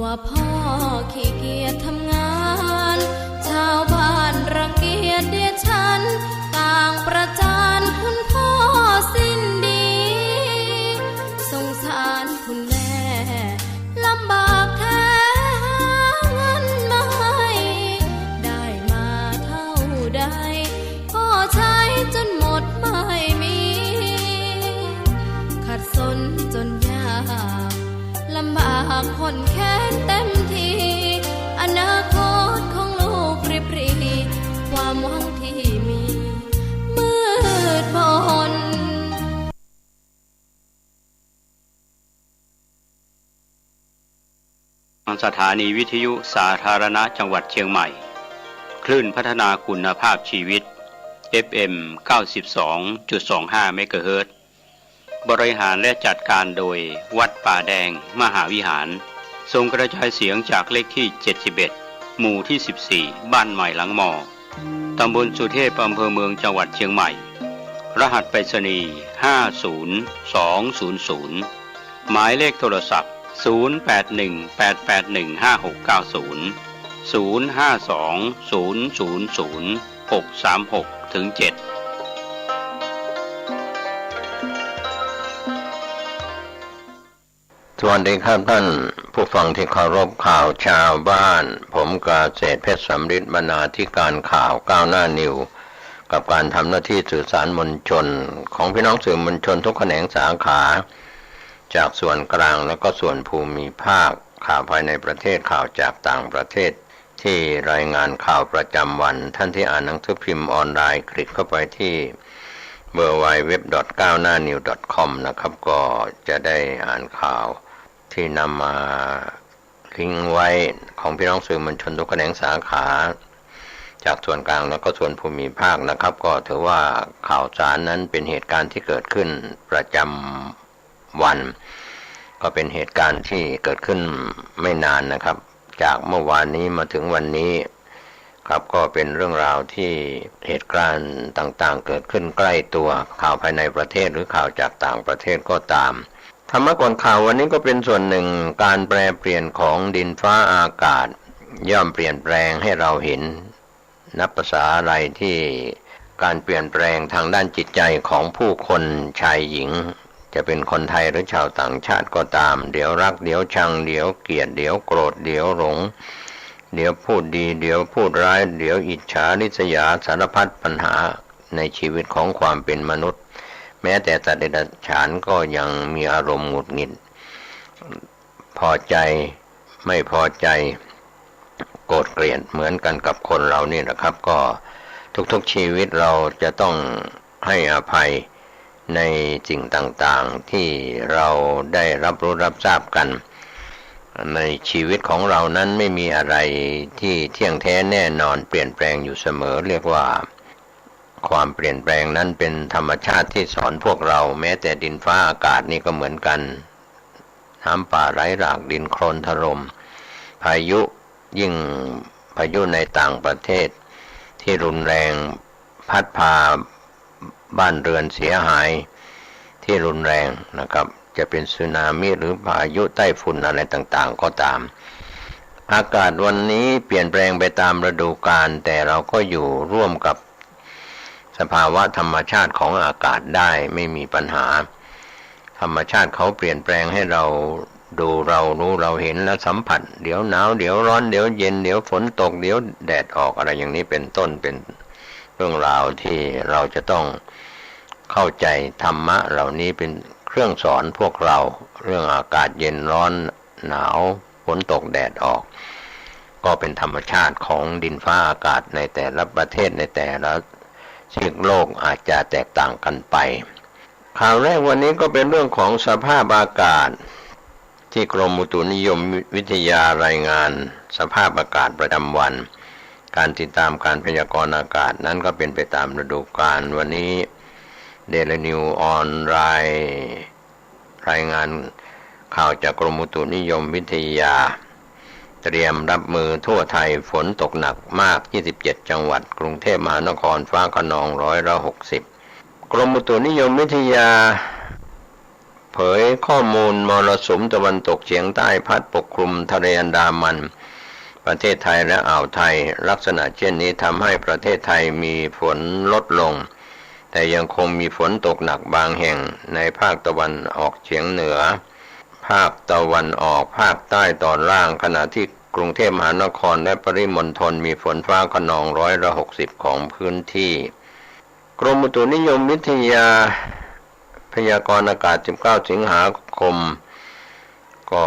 ว่าพ่อขี้เกียจทำงานชาวบ้านรังเกียจเดียฉันต่างประจานคุณพ่อสิ้นดีสงสารคุณแม่ลำบากแท้หาเงินมาให้ได้มาเท่าใดพ่อใช้จนหมดไม่มีขัดสนจนยากลำบากคนแค้นเต็มทีอนาคตของลูกริบหรี่ความหวังที่มีมืดมนสถานีวิทยุสาธารณะจังหวัดเชียงใหม่คลื่นพัฒนาคุณภาพชีวิต FM 92.25 เมกะเฮิรตซ์บริหารและจัดการโดยวัดป่าแดงมหาวิหารส่งกระจายเสียงจากเลขที่71หมู่ที่14บ้านใหม่หลังมอตำบลสุเทพอำเภอเมืองจังหวัดเชียงใหม่รหัสไปรษณีย์50200หมายเลขโทรศัพท์081881881560000636-7สวัสดีครับท่านผู้ฟังที่เคารพข่าวชาวบ้านผมกาเศรษฐ์เพชรสำริดบรรณาธิการข่าวก้าวหน้านิวกับการทำหน้าที่สื่อสารมวลชนของพี่น้องสื่อมวลชนทุกแขนงสาขาจากส่วนกลางและก็ส่วนภูมิภาคข่าวภายในประเทศข่าวจากต่างประเทศที่รายงานข่าวประจำวันท่านที่อ่านหนังสือพิมพ์ออนไลน์คลิกเข้าไปที่www.gawnawnew.com นะครับก็จะได้อ่านข่าวที่นำมาทิ้งไว้ของพี่น้องสื่อมวลชนทุกแขนงสาขาจากส่วนกลางแล้วก็ส่วนภูมิภาคนะครับก็ถือว่าข่าวสารนั้นเป็นเหตุการณ์ที่เกิดขึ้นประจำวันก็เป็นเหตุการณ์ที่เกิดขึ้นไม่นานนะครับจากเมื่อวานนี้มาถึงวันนี้ครับก็เป็นเรื่องราวที่เหตุการณ์ต่างๆเกิดขึ้นใกล้ตัวข่าวภายในประเทศหรือข่าวจากต่างประเทศก็ตามธรรมะก่อนข่าววันนี้ก็เป็นส่วนหนึ่งการแปรเปลี่ยนของดินฟ้าอากาศย่อมเปลี่ยนแปลงให้เราเห็นนับภาษาอะไรที่การเปลี่ยนแปลงทางด้านจิตใจของผู้คนชายหญิงจะเป็นคนไทยหรือชาวต่างชาติก็ตามเดี๋ยวรักเดี๋ยวชังเดี๋ยวเกลียดเดี๋ยวโกรธเดี๋ยวหลงเดี๋ยวพูดดีเดี๋ยวพูดร้ายเดี๋ยวอิจฉาริษยาสารพัดปัญหาในชีวิตของความเป็นมนุษย์แม้แต่สัตว์เดรัจฉานก็ยังมีอารมณ์หงุดหงิดพอใจไม่พอใจโกรธเกลียดเหมือนกันกับคนเรานี่นะครับก็ทุกๆชีวิตเราจะต้องให้อภัยในสิ่งต่างๆที่เราได้รับรู้รับทราบกันในชีวิตของเรานั้นไม่มีอะไรที่เที่ยงแท้แน่นอนเปลี่ยนแปลงอยู่เสมอเรียกว่าความเปลี่ยนแปลงนั้นเป็นธรรมชาติที่สอนพวกเราแม้แต่ดินฟ้าอากาศนี่ก็เหมือนกันน้ำป่าไหลหลากดินโคลนถล่มพายุยิ่งพายุในต่างประเทศที่รุนแรงพัดพาบ้านเรือนเสียหายที่รุนแรงนะครับจะเป็นสึนามิหรือพายุไต้ฝุ่นอะไรต่างๆก็ตามอากาศวันนี้เปลี่ยนแปลงไปตามฤดูกาลแต่เราก็อยู่ร่วมกับสภาวะธรรมชาติของอากาศได้ไม่มีปัญหาธรรมชาติเขาเปลี่ยนแปลงให้เราดูเรารู้เราเห็นและสัมผัสเดี๋ยวหนาวเดี๋ยวร้อนเดี๋ยวเย็นเดี๋ยวฝนตกเดี๋ยวแดดออกอะไรอย่างนี้เป็นต้นเป็นเรื่องราวที่เราจะต้องเข้าใจธรรมะเหล่านี้เป็นเครื่องสอนพวกเราเรื่องอากาศเย็นร้อนหนาวฝนตกแดดออกก็เป็นธรรมชาติของดินฟ้าอากาศในแต่ละประเทศในแต่ละซีกโลกอาจจะแตกต่างกันไปข่าวแรกวันนี้ก็เป็นเรื่องของสภาพอากาศที่กรมอุตุนิยมวิทยารายงานสภาพอากาศประจำวันการติดตามการพยากรณ์อากาศนั้นก็เป็นไปตามฤดูกาลวันนี้เดลินิวออนไลน์รายงานข่าวจากกรมอุตุนิยมวิทยาเตรียมรับมือทั่วไทยฝนตกหนักมาก27จังหวัดกรุงเทพมหานครฟ้าคะนอง60%กรมอุตุนิยมวิทยา เผยข้อมูลมรสุมตะวันตกเฉียงใต้พัดปกคลุมทะเลอันดามันประเทศไทยและอ่าวไทยลักษณะเช่นนี้ทำให้ประเทศไทยมีฝนลดลงแต่ยังคงมีฝนตกหนักบางแห่งในภาคตะวันออกเฉียงเหนือภาคตะวันออกภาคใต้ตอนล่างขณะที่กรุงเทพมหานครและปริมณฑลมีฝนฟ้าคะนอง60%ของพื้นที่กรมอุตุนิยมวิทยาพยากรณ์อากาศ19สิงหาคมก็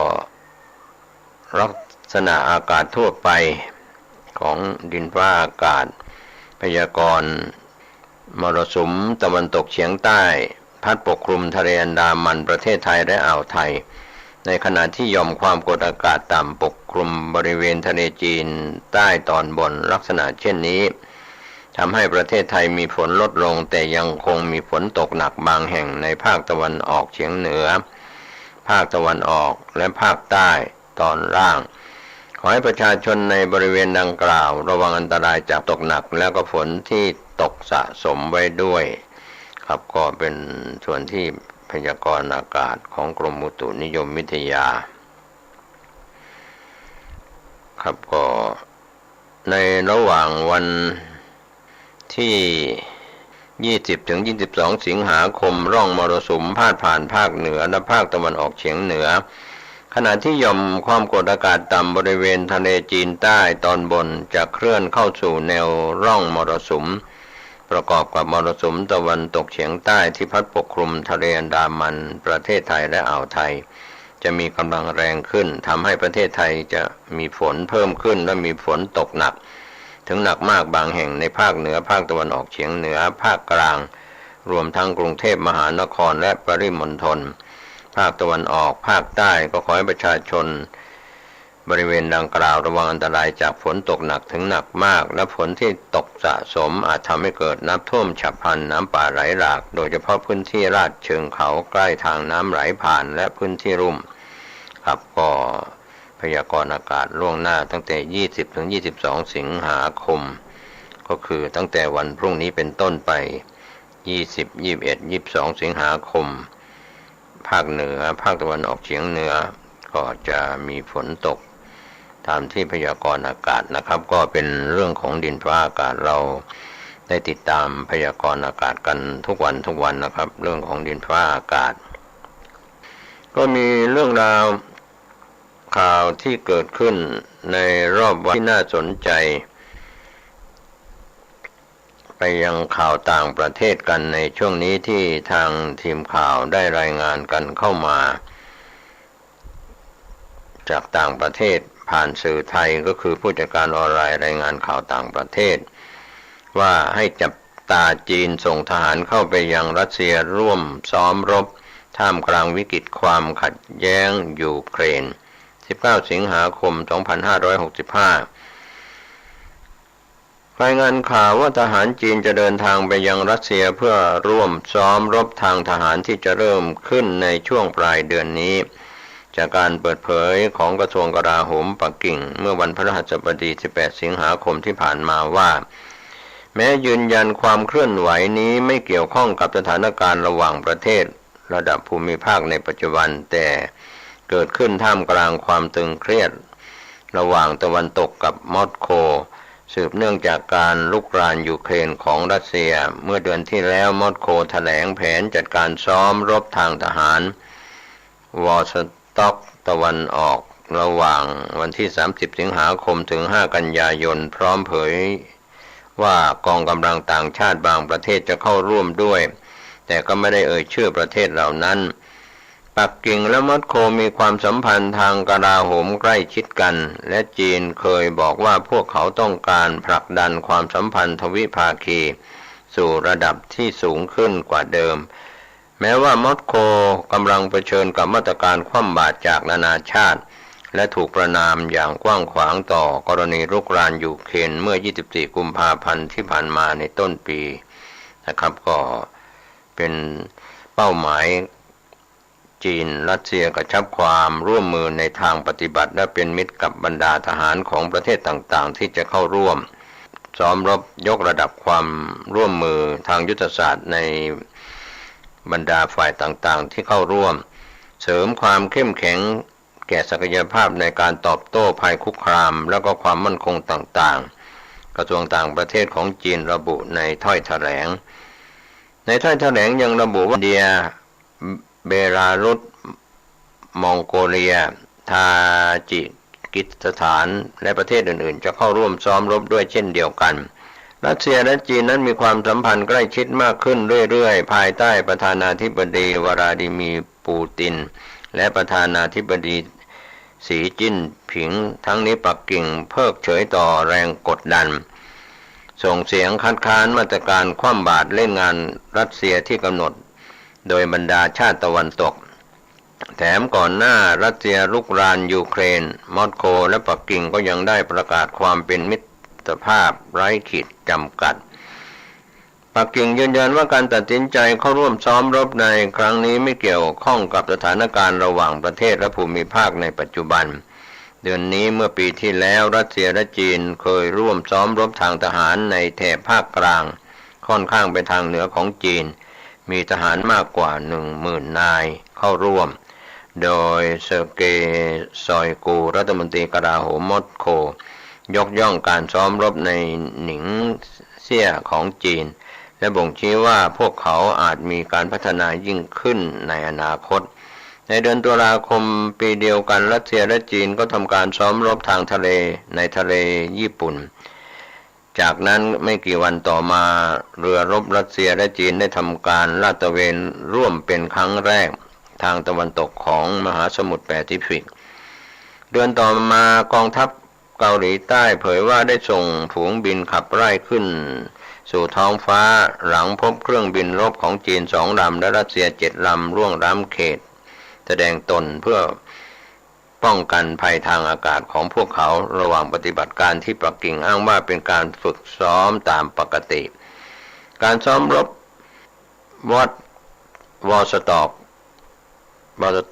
ลักษณะอากาศทั่วไปของดินฟ้าอากาศพยากรณ์มรสุมตะวันตกเฉียงใต้พัดปกคลุมทะเลอันดามันประเทศไทยและอ่าวไทยในขณะที่หย่อมความกดอากาศต่ำปกคลุมบริเวณทะเลจีนใต้ตอนบนลักษณะเช่นนี้ทำให้ประเทศไทยมีฝนลดลงแต่ยังคงมีฝนตกหนักบางแห่งในภาคตะวันออกเฉียงเหนือภาคตะวันออกและภาคใต้ตอนล่างขอให้ประชาชนในบริเวณดังกล่าวระวังอันตรายจากตกหนักแล้วก็ฝนที่ตกสะสมไว้ด้วยครับก็เป็นส่วนที่พยากรณ์อากาศของกรมอุตุนิยมวิทยาครับก็ในระหว่างวันที่20 ถึง 22 สิงหาคมร่องมรสุมพาดผ่านภาคเหนือและภาคตะวันออกเฉียงเหนือขณะที่หย่อมความกดอากาศต่ำบริเวณทะเลจีนใต้ตอนบนจะเคลื่อนเข้าสู่แนวร่องมรสุมประกอบกับมรสุมตะวันตกเฉียงใต้ที่พัดปกคลุมทะเลอันดามันประเทศไทยและอ่าวไทยจะมีกำลังแรงขึ้นทำให้ประเทศไทยจะมีฝนเพิ่มขึ้นและมีฝนตกหนักถึงหนักมากบางแห่งในภาคเหนือภาคตะวันออกเฉียงเหนือภาคกลางรวมทั้งกรุงเทพมหานครและปริมณฑลภาคตะวันออกภาคใต้ก็ขอให้ประชาชนบริเวณดังกล่าวระวังอันตรายจากฝนตกหนักถึงหนักมากและฝนที่ตกสะสมอาจทำให้เกิดน้ำท่วมฉับพลันน้ำป่าไหลหลากโดยเฉพาะพื้นที่ลาดเชิงเขาใกล้ทางน้ำไหลผ่านและพื้นที่ลุ่มครับก็พยากรณ์อากาศล่วงหน้าตั้งแต่20 ถึง 22 สิงหาคมก็คือตั้งแต่วันพรุ่งนี้เป็นต้นไป20 21 22 สิงหาคมภาคเหนือภาคตะวันออกเฉียงเหนือก็จะมีฝนตกตามที่พยากรณ์อากาศนะครับก็เป็นเรื่องของดินฟ้าอากาศเราได้ติดตามพยากรณ์อากาศกันทุกวันนะครับเรื่องของดินฟ้าอากาศก็มีเรื่องราวข่าวที่เกิดขึ้นในรอบวันที่น่าสนใจไปยังข่าวต่างประเทศกันในช่วงนี้ที่ทางทีมข่าวได้รายงานกันเข้ามาจากต่างประเทศผ่านสื่อไทยก็คือผู้จัดการออนไลน์รายงานข่าวต่างประเทศว่าให้จับตาจีนส่งทหารเข้าไปยังรัสเซียร่วมซ้อมรบท่ามกลางวิกฤตความขัดแย้งยูเครน19 สิงหาคม 2565รายงานข่าวว่าทหารจีนจะเดินทางไปยังรัสเซียเพื่อร่วมซ้อมรบทางทหารที่จะเริ่มขึ้นในช่วงปลายเดือนนี้จากการเปิดเผยของกระทรวงกลาโหมปักกิ่งเมื่อวันพฤหัสบดี18 สิงหาคมที่ผ่านมาว่าแม้ยืนยันความเคลื่อนไหวนี้ไม่เกี่ยวข้องกับสถานการณ์ระหว่างประเทศระดับภูมิภาคในปัจจุบันแต่เกิดขึ้นท่ามกลางความตึงเครียดระหว่างตะวันตกกับมอสโกสืบเนื่องจากการลุกรานยูเครนของรัสเซียเมื่อเดือนที่แล้วมอสโกแถลงแผนจัดการซ้อมรบทางทหารวอร์สต็อกตะวันออกระหว่างวันที่30 สิงหาคมถึง5 กันยายนพร้อมเผยว่ากองกำลังต่างชาติบางประเทศจะเข้าร่วมด้วยแต่ก็ไม่ได้เอ่ยชื่อประเทศเหล่านั้นปักกิ่งและมอสโกมีความสัมพันธ์ทางกลาโหมใกล้ชิดกันและจีนเคยบอกว่าพวกเขาต้องการผลักดันความสัมพันธ์ทวิภาคีสู่ระดับที่สูงขึ้นกว่าเดิมแม้ว่ามอสโกกำลังเผชิญกับมาตรการคว่ำบาตรจากนานาชาติและถูกประณามอย่างกว้างขวางต่อกรณีรุกรานยูเครนเมื่อ24 กุมภาพันธ์ที่ผ่านมาในต้นปีนะครับก็เป็นเป้าหมายจีนรัสเซียกระชับความร่วมมือในทางปฏิบัติและเป็นมิตรกับบรรดาทหารของประเทศต่างๆที่จะเข้าร่วมซ้อมรบยกระดับความร่วมมือทางยุทธศาสตร์ในบรรดาฝ่ายต่างๆที่เข้าร่วม เสริมความเข้มแข็งแก่ศักยภาพในการตอบโต้ภัยคุกคามและก็ความมั่นคงต่างๆกระทรวงต่างประเทศของจีนระบุในถ้อยแถลงยังระบุว่าอินเดียเบลารุสมองโกเลียทาจิกิสถานและประเทศอื่นๆจะเข้าร่วมซ้อมรบด้วยเช่นเดียวกันรัสเซียและจีนนั้นมีความสัมพันธ์ใกล้ชิดมากขึ้นเรื่อยๆภายใต้ประธานาธิบดีวลาดิมีร์ปูตินและประธานาธิบดีสีจิ้นผิงทั้งนี้ปักกิ่งเพิกเฉยต่อแรงกดดันส่งเสียงคัดค้านมาตรการคว่ำบาตรเล่นงานรัสเซียที่กำหนดโดยบรรดาชาติตะวันตกแถมก่อนหน้ารัสเซียรุกรานยูเครนมอสโกและปักกิ่งก็ยังได้ประกาศความเป็นมิตรภาพไร้ขีดจำกัดปักกิ่งยืนยันว่าการตัดสินใจเข้าร่วมซ้อมรบในครั้งนี้ไม่เกี่ยวข้องกับสถานการณ์ระหว่างประเทศและภูมิภาคในปัจจุบันเดือนนี้เมื่อปีที่แล้วรัสเซียและจีนเคยร่วมซ้อมรบทางทหารในแถบภาคกลางค่อนข้างไปทางเหนือของจีนมีทหารมากกว่า 10,000 นายเข้าร่วมโดยเซอร์เกย์ซอยกูรัฐมนตรีกลาโหมมอสโกยกย่องการซ้อมรบในหนิงเซี่ยของจีนและบ่งชี้ว่าพวกเขาอาจมีการพัฒนายิ่งขึ้นในอนาคตในเดือนตุลาคมปีเดียวกันรัสเซียและจีนก็ทำการซ้อมรบทางทะเลในทะเลญี่ปุ่นจากนั้นไม่กี่วันต่อมาเรือรบรัสเซียและจีนได้ทำการลาดตระเวนร่วมเป็นครั้งแรกทางตะวันตกของมหาสมุทรแปซิฟิกเดือนต่อมากองทัพเกาหลีใต้เผยว่าได้ส่งฝูงบินขับไล่ขึ้นสู่ท้องฟ้าหลังพบเครื่องบินรบของจีน2 ลำและรัสเซีย7 ลำล่วงล้ำเขตแสดงตนเพื่อป้องกันภัยทางอากาศของพวกเขาระหว่างปฏิบัติการที่ปักกิ่งอ้างว่าเป็นการฝึกซ้อมตามปกติการซ้อมรบวอสต็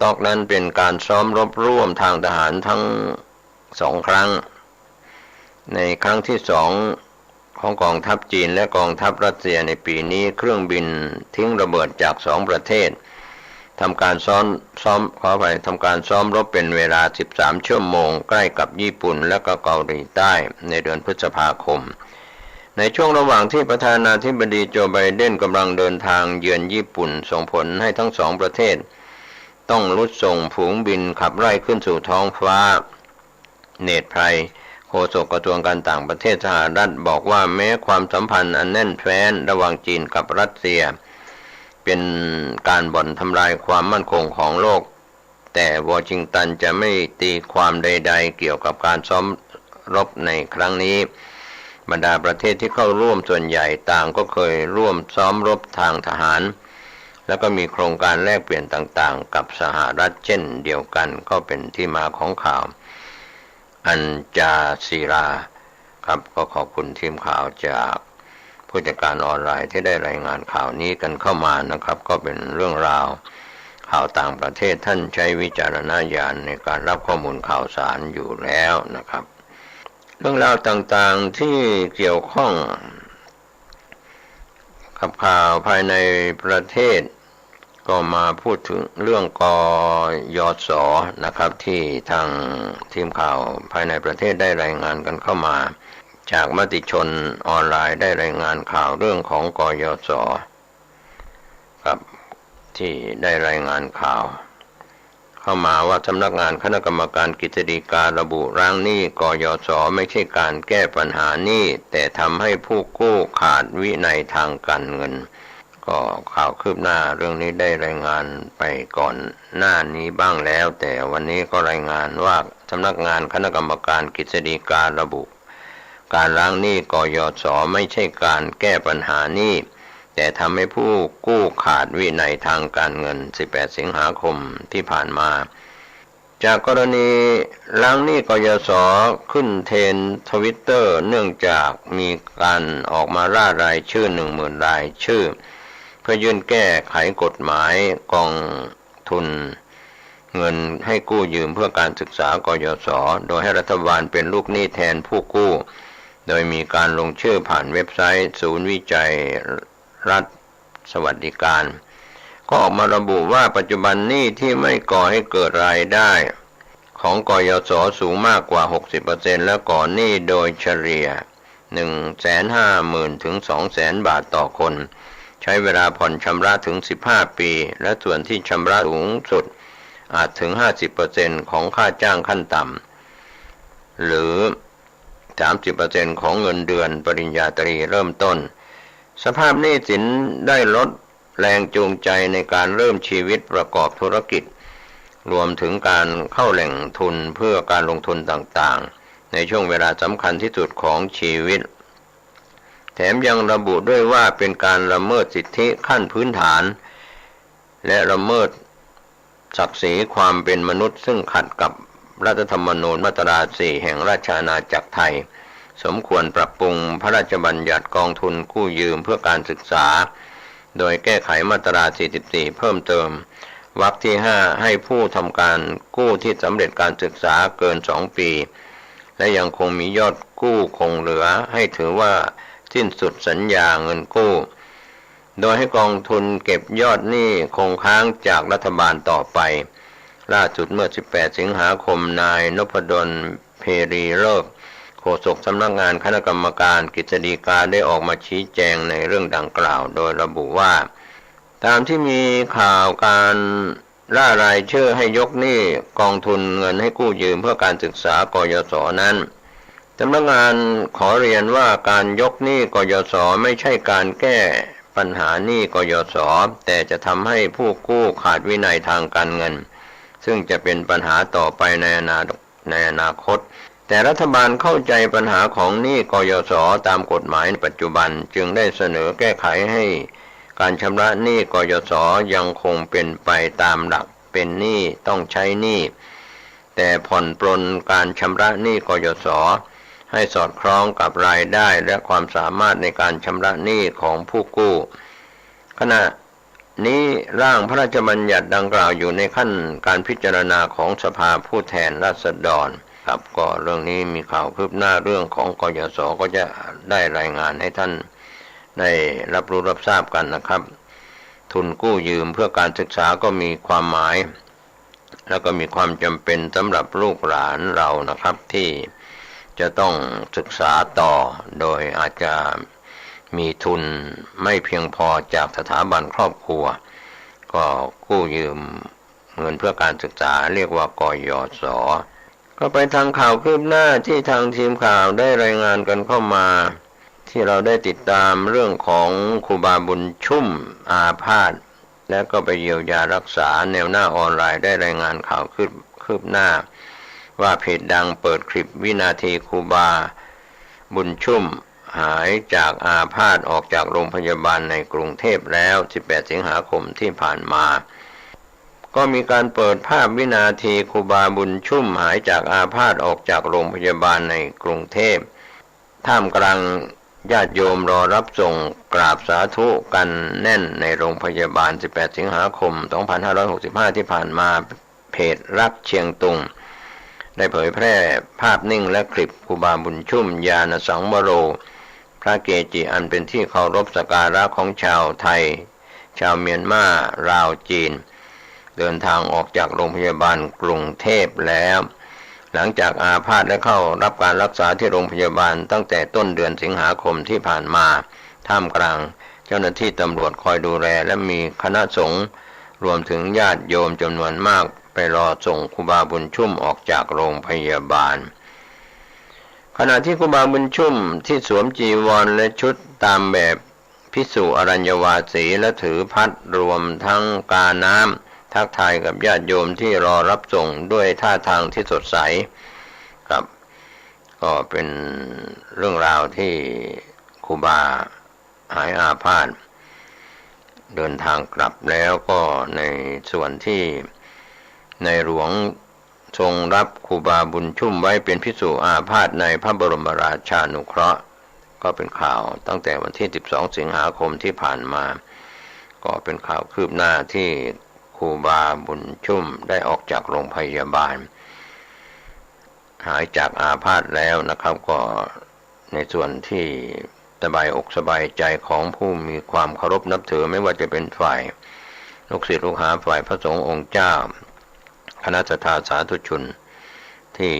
อกนั้นเป็นการซ้อมรบร่วมทางทหารทั้ง2 ครั้งในครั้งที่2ของกองทัพจีนและกองทัพรัสเซียในปีนี้เครื่องบินทิ้งระเบิดจาก2 ประเทศทำการซ้อมรบเป็นเวลา13 ชั่วโมงใกล้กับญี่ปุ่นและก็เกาหลีใต้ในเดือนพฤษภาคมในช่วงระหว่างที่ประธานาธิบดีโจไบเดนกำลังเดินทางเยือนญี่ปุ่นส่งผลให้ทั้ง2 ประเทศต้องรุดส่งฝูงบินขับไล่ขึ้นสู่ท้องฟ้าเนตรไพรโฆษกกระทรวงการต่างประเทศสหรัฐบอกว่าแม้ความสัมพันธ์อันแน่นแฟ้นระหว่างจีนกับรัสเซียเป็นการบ่อนทำลายความมั่นคงของโลกแต่วอชิงตันจะไม่ตีความใดๆเกี่ยวกับการซ้อมรบในครั้งนี้บรรดาประเทศที่เข้าร่วมส่วนใหญ่ต่างก็เคยร่วมซ้อมรบทางทหารแล้วก็มีโครงการแลกเปลี่ยนต่างๆกับสหรัฐเช่นเดียวกันก็เป็นที่มาของข่าวอันจาซีราครับก็ขอบคุณทีมข่าวจากผู้จัดการออนไลน์ที่ได้รายงานข่าวนี้กันเข้ามานะครับก็เป็นเรื่องราวข่าวต่างประเทศท่านใช้วิจารณญาณในการรับข้อมูลข่าวสารอยู่แล้วนะครับเรื่องราวต่างๆที่เกี่ยวข้องกับข่าวภายในประเทศก็มาพูดถึงเรื่องกยศนะครับที่ทางทีมข่าวภายในประเทศได้รายงานกันเข้ามาจากมติชนออนไลน์ได้รายงานข่าวเรื่องของกยศครับที่ได้รายงานข่าวเข้ามาว่าสำนักงานคณะกรรมการกฤษฎีการะบุร่างหนี้กยศไม่ใช่การแก้ปัญหาหนี้แต่ทำให้ผู้กู้ขาดวินัยทางการเงินก็ข่าวคืบหน้าเรื่องนี้ได้รายงานไปก่อนหน้านี้บ้างแล้วแต่วันนี้ก็รายงานว่าสำนักงานคณะกรรมการกฤษฎีการะบุการล้างหนี้กยศไม่ใช่การแก้ปัญหาหนี้แต่ทำให้ผู้กู้ขาดวินัยทางการเงิน18 สิงหาคมที่ผ่านมาจากกรณีล้างหนี้กยศขึ้นเทรนด์ Twitter เนื่องจากมีการออกมาล่ารายชื่อ 10,000 รายชื่อเพื่อยื่นแก้ไขกฎหมายกองทุนเงินให้กู้ยืมเพื่อการศึกษากยศโดยให้รัฐบาลเป็นลูกหนี้แทนผู้กู้โดยมีการลงชื่อผ่านเว็บไซต์ศูนย์วิจัยรัฐสวัสดิการ ก็ออกมาระบุว่าปัจจุบันหนี้ที่ไม่ก่อให้เกิดรายได้ของกยศสูงมากกว่า 60% และก่อหนี้โดยเฉลี่ย 150,000 ถึง 200,000 บาทต่อคนใช้เวลาผ่อนชำระถึง15 ปีและส่วนที่ชำระสูงสุดอาจถึง 50% ของค่าจ้างขั้นต่ำหรือ 30% ของเงินเดือนปริญญาตรีเริ่มต้นสภาพหนี้สินได้ลดแรงจูงใจในการเริ่มชีวิตประกอบธุรกิจรวมถึงการเข้าแหล่งทุนเพื่อการลงทุนต่างๆในช่วงเวลาสำคัญที่สุดของชีวิตแถมยังระบุด้วยว่าเป็นการละเมิดสิทธิขั้นพื้นฐานและละเมิดศักดิ์ศรีความเป็นมนุษย์ซึ่งขัดกับรัฐธรรมนูญมาตรา 4 แห่งราชอาณาจักรไทยสมควรปรับปรุงพระราชบัญญัติกองทุนกู้ยืมเพื่อการศึกษาโดยแก้ไขมาตรา 44 เพิ่มเติมวรรคที่ 5 ให้ผู้ทำการกู้ที่สำเร็จการศึกษาเกิน 2 ปีและยังคงมียอดกู้คงเหลือให้ถือว่าสิ้นสุดสัญญาเงินกู้โดยให้กองทุนเก็บยอดหนี้คงค้างจากรัฐบาลต่อไปล่าสุดเมื่อ 18 สิงหาคมนายนพดลเพรีเลิกโฆษกสำนักงานคณะกรรมการกฤษฎีกาได้ออกมาชี้แจงในเรื่องดังกล่าวโดยระบุว่าตามที่มีข่าวการร่ารายชื่อให้ยกหนี้กองทุนเงินให้กู้ยืมเพื่อการศึกษากยศนั้นสำนักงานขอเรียนว่าการยกหนี้กยศไม่ใช่การแก้ปัญหาหนี้กยศแต่จะทำให้ผู้กู้ขาดวินัยทางการเงินซึ่งจะเป็นปัญหาต่อไปในอนาคตแต่รัฐบาลเข้าใจปัญหาของหนี้กยศตามกฎหมายในปัจจุบันจึงได้เสนอแก้ไขให้การชำระหนี้กยศยังคงเป็นไปตามหลักเป็นหนี้ต้องใช้หนี้แต่ผ่อนปรนการชำระหนี้กยศให้สอดคล้องกับรายได้และความสามารถในการชำระหนี้ของผู้กู้ขณะนี้ร่างพระราชบัญญัติดังกล่าวอยู่ในขั้นการพิจารณาของสภาผู้แทนราษฎรครับก็เรื่องนี้มีข่าวคืบหน้าเรื่องของกยศก็จะได้รายงานให้ท่านได้รับรู้รับทราบกันนะครับทุนกู้ยืมเพื่อการศึกษาก็มีความหมายแล้วก็มีความจำเป็นสำหรับลูกหลานเรานะครับที่จะต้องศึกษาต่อโดยอาจจะมีทุนไม่เพียงพอจากสถาบันครอบครัวก็กู้ยืมเงินเพื่อการศึกษาเรียกว่ากยศก็ไปทางข่าวคืบหน้าที่ทางทีมข่าวได้รายงานกันเข้ามาที่เราได้ติดตามเรื่องของครูบาบุญชุ่มอาพาธและก็ไปเยียวยารักษาแนวหน้าออนไลน์ได้รายงานข่าวคืบหน้าว่าเพจดังเปิดคลิปวินาทีครูบาบุญชุ่มหายจากอาพาธออกจากโรงพยาบาลในกรุงเทพแล้ว 18 สิงหาคมที่ผ่านมาก็มีการเปิดภาพวินาทีครูบาบุญชุ่มหายจากอาพาธออกจากโรงพยาบาลในกรุงเทพท่ามกลางญาติโยมรอรับส่งกราบสาธุกันแน่นในโรงพยาบาล 18 สิงหาคม 2565 ที่ผ่านมาเพจรักเชียงตุงได้เผยแพร่ภาพนิ่งและคลิปครูบาบุญชุ่มญาณสังวโรพระเกจิอันเป็นที่เคารพสักการะของชาวไทยชาวเมียนมาลาวจีนเดินทางออกจากโรงพยาบาลกรุงเทพแล้วหลังจากอาพาธและเข้ารับการรักษาที่โรงพยาบาลตั้งแต่ต้นเดือนสิงหาคมที่ผ่านมาท่ามกลางเจ้าหน้าที่ตำรวจคอยดูแลและมีคณะสงฆ์รวมถึงญาติโยมจำนวนมากไปรอส่งครูบาบุญชุ่มออกจากโรงพยาบาลขณะที่ครูบาบุญชุ่มที่สวมจีวรและชุดตามแบบภิกษุอรัญญวาสีและถือพัดรวมทั้งกาน้ำทักทายกับญาติโยมที่รอรับส่งด้วยท่าทางที่สดใสครับก็เป็นเรื่องราวที่ครูบาหายอาพาธเดินทางกลับแล้วก็ในส่วนที่ในหลวงทรงรับครูบาบุญชุ่มไว้เป็นภิกษุอาพาธในพระบรมราชานุเคราะห์ก็เป็นข่าวตั้งแต่วันที่ 12 สิงหาคมที่ผ่านมาก็เป็นข่าวคืบหน้าที่ครูบาบุญชุ่มได้ออกจากโรงพยาบาลหายจากอาพาธแล้วนะครับก็ในส่วนที่สบายอกสบายใจของผู้มีความเคารพนับถือไม่ว่าจะเป็นฝ่าย ลูกศิษย์ลูกหาฝ่ายพระสงฆ์องค์เจ้าคณะสัทธาสาธุชนที่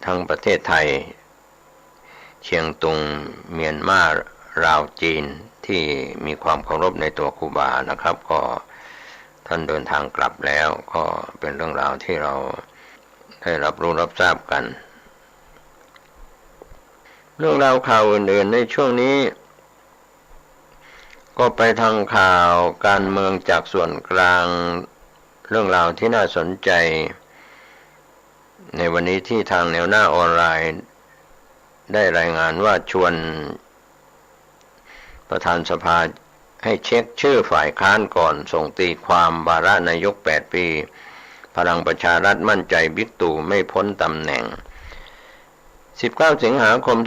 ทั้งประเทศไทยเชียงตุงเมียนมาลาวจีนที่มีความเคารพในตัวครูบานะครับก็ท่านเดินทางกลับแล้วก็เป็นเรื่องราวที่เราได้รับรู้รับทราบกันเรื่องราวข่าวอื่นๆในช่วงนี้ก็ไปทางข่าวการเมืองจากส่วนกลางเรื่องราวที่น่าสนใจในวันนี้ที่ทางแนวหน้าออนไลน์ได้รายงานว่าชวนประธานสภาให้เช็คชื่อฝ่ายค้านก่อนส่งตีความวาระนายก8 ปีพลังประชารัฐมั่นใจบิ๊กตู่ไม่พ้นตำแหน่ง19 สิงหาคม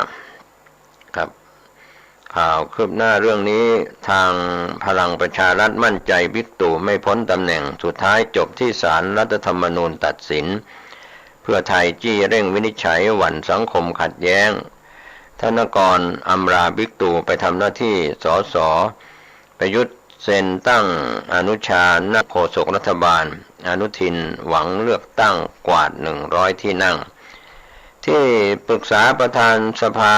2565ครับข่าวคืบหน้าเรื่องนี้ทางพลังประชารัฐมั่นใจบิ๊กตู่ไม่พ้นตำแหน่งสุดท้ายจบที่ศาลรัฐธรรมนูญตัดสินเพื่อไทยจี้เร่งวินิจฉัยหวั่นสังคมขัดแย้งธนกรอำลาบิ๊กตู่ไปทำหน้าที่สสประยุทธ์เซ็นตั้งอนุชานักโฆษกรัฐบาลอนุทินหวังเลือกตั้งกวาด100 ที่นั่งที่ปรึกษาประธานสภา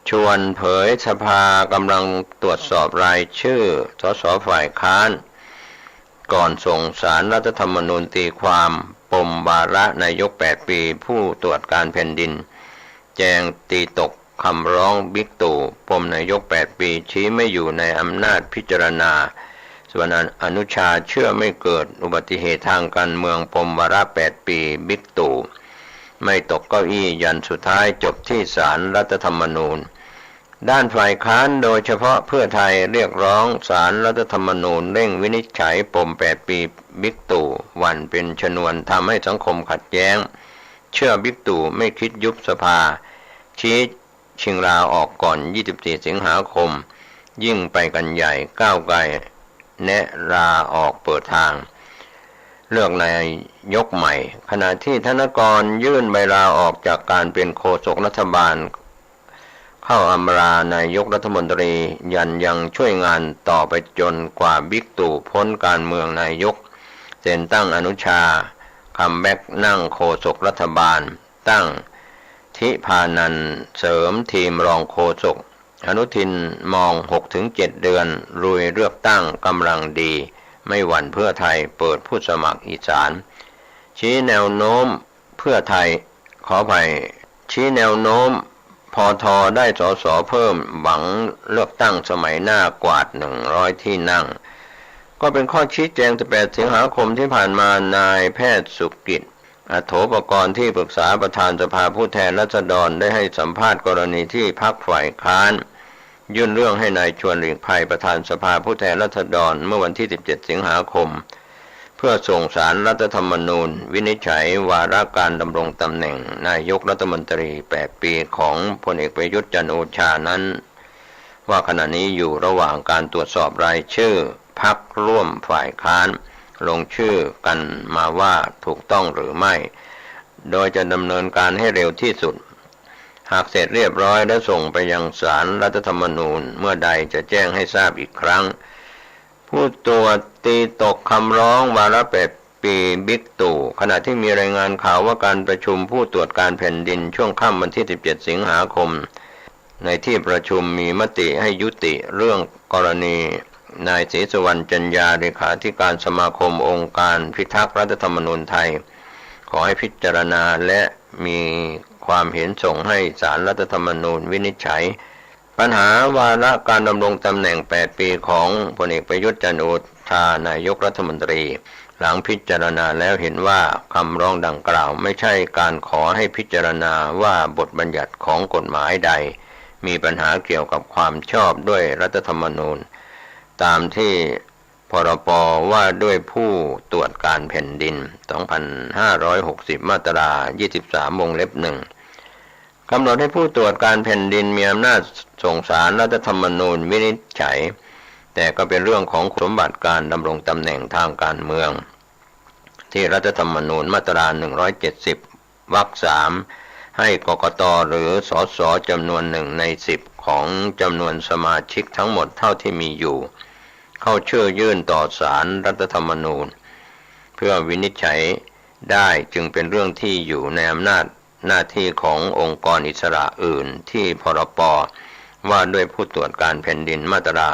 ชวนเผยสภากำลังตรวจสอบรายชื่อสสฝ่ายค้านก่อนส่งศาลรัฐธรรมนูญตีความปมวาระนายก8 ปีผู้ตรวจการแผ่นดินแจงตีตกคำร้องบิ๊กตู่ปมนายก8 ปีชี้ไม่อยู่ในอำนาจพิจารณาส่วนอนุชาเชื่อไม่เกิดอุบัติเหตุทางการเมืองปมวาระ8 ปีบิ๊กตู่ไม่ตกเก้าอี้ยันสุดท้ายจบที่ศาลรัฐธรรมนูญด้านฝ่ายค้านโดยเฉพาะเพื่อไทยเรียกร้องศาลรัฐธรรมนูญเร่งวินิจฉัยปม8 ปีบิ๊กตู่หวั่นเป็นชนวนทำให้สังคมขัดแย้งเชื่อบิ๊กตู่ไม่คิดยุบสภาชี้ชิงลาออกก่อน24 สิงหาคมยิ่งไปกันใหญ่ก้าวไกลแนะลาออกเปิดทางเลือกนายกใหม่ขณะที่ธนกรยื่นใบลาออกจากการเป็นโฆษกรัฐบาลเข้าอำลานายกรัฐมนตรียังช่วยงานต่อไปจนกว่าบิ๊กตู่พ้นการเมืองนายกเซ็นตั้งอนุชาคัมแบ็กนั่งโฆษกรัฐบาลตั้งทิพานันท์เสริมทีมรองโฆษกอนุทินมอง 6-7 เดือนลุยเลือกตั้งกำลังดีไม่หวั่นเพื่อไทยเปิดผู้สมัครอีสานชี้แนวโน้มเพื่อไทยชี้แนวโน้มพทได้สสเพิ่มหวังเลือกตั้งสมัยหน้ากวาด100 ที่นั่งก็เป็นข้อชี้แจง18 สิงหาคมที่ผ่านมานายแพทย์สุกิจอัโถปกรณ์ที่ปรึกษาประธานสภาผู้แทนราษฎรได้ให้สัมภาษณ์กรณีที่พรรคฝ่ายค้านยื่นเรื่องให้นายชวนหลีกภัยประธานสภาผู้แทนราษฎรเมื่อวันที่17 สิงหาคมเพื่อส่งศาลรัฐธรรมนูญวินิจฉัยวาระการดำรงตำแหน่งนายกรัฐมนตรี8 ปีของพลเอกประยุทธ์จันทร์โอชานั้นว่าขณะนี้อยู่ระหว่างการตรวจสอบรายชื่อพรรคร่วมฝ่ายค้านลงชื่อกันมาว่าถูกต้องหรือไม่โดยจะดำเนินการให้เร็วที่สุดหากเสร็จเรียบร้อยและส่งไปยังศาลรัฐธรรมนูญเมื่อใดจะแจ้งให้ทราบอีกครั้งผู้ตรวจตีตกคำร้องวาระ8 ปีบิ๊กตู่ขณะที่มีรายงานข่าวว่าการประชุมผู้ตรวจการแผ่นดินช่วงค่ำวันที่17 สิงหาคมในที่ประชุมมีมติให้ยุติเรื่องกรณีนายศรีสุวรรณจันยาเลขาธิการสมาคมองค์การพิทักษ์รัฐธรรมนูญไทยขอให้พิจารณาและมีความเห็นส่งให้ศาลรัฐธรรมนูญวินิจฉัยปัญหาวาระการดำรงตำแหน่ง8 ปีของพลเอกประยุทธ์จันทร์โอชานายกรัฐมนตรีหลังพิจารณาแล้วเห็นว่าคำร้องดังกล่าวไม่ใช่การขอให้พิจารณาว่าบทบัญญัติของกฎหมายใดมีปัญหาเกี่ยวกับความชอบด้วยรัฐธรรมนูญตามที่พรบว่าด้วยผู้ตรวจการแผ่นดิน 2560 มาตรา 23 วงเล็บ 1 กำหนดให้ผู้ตรวจการแผ่นดินมีอำนาจส่งศาลรัฐธรรมนูญวินิจฉัยแต่ก็เป็นเรื่องของสมบัติการดำรงตำแหน่งทางการเมืองที่รัฐธรรมนูญมาตรา 170 วรรค 3 ให้กกต.หรือสส.จำนวน1 ใน 10ของจำนวนสมาชิกทั้งหมดเท่าที่มีอยู่ เข้าชื่อยื่นต่อศาลรัฐธรรมนูญเพื่อวินิจฉัยได้จึงเป็นเรื่องที่อยู่ในอำนาจหน้าที่ขององค์กรอิสระอื่นที่พรบ.ว่าด้วยผู้ตรวจการแผ่นดินมาตรา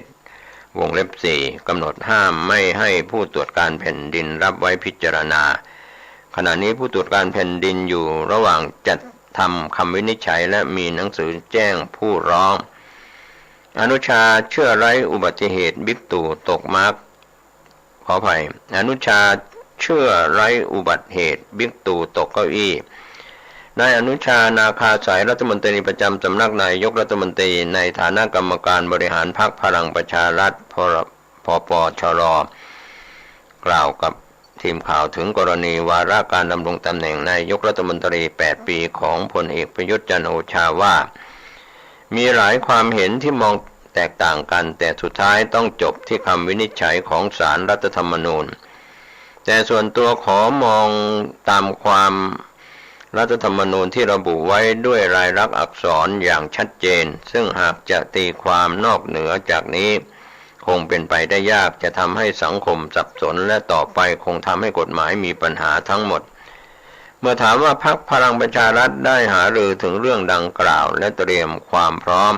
37วงเล็บ4กำหนดห้ามไม่ให้ผู้ตรวจการแผ่นดินรับไว้พิจารณาขณะนี้ผู้ตรวจการแผ่นดินอยู่ระหว่างจัดทำคำวินิจฉัยและมีหนังสือแจ้งผู้ร้องอนุชาเชื่อไร้อุบัติเหตุบิ๊กตู่ตกมาร์กขออภัยอนุชาเชื่อไร้อุบัติเหตุบิ๊กตู่ตกเก้าอี้นายอนุชานาคาสายรัฐมนตรีประจำสำนักนายกรัฐมนตรีในฐานะกรรมการบริหารพรรคพลังประชารัฐพปชรกล่าวกับทีมข่าวถึงกรณีวาระการดำรงตำแหน่งนายกรัฐมนตรี8ปีของพลเอกประยุทธ์จันทร์โอชาว่ามีหลายความเห็นที่มองแตกต่างกันแต่สุดท้ายต้องจบที่คำวินิจฉัยของศาลรัฐธรรมนูญแต่ส่วนตัวขอมองตามความรัฐธรรมนูญที่ระบุไว้ด้วยลายลักษณ์อักษรอย่างชัดเจนซึ่งหากจะตีความนอกเหนือจากนี้คงเป็นไปได้ยากจะทำให้สังคมสับสนและต่อไปคงทำให้กฎหมายมีปัญหาทั้งหมดเมื่อถามว่าพรรคพลังประชารัฐได้หารือถึงเรื่องดังกล่าวและเตรียมความพร้อม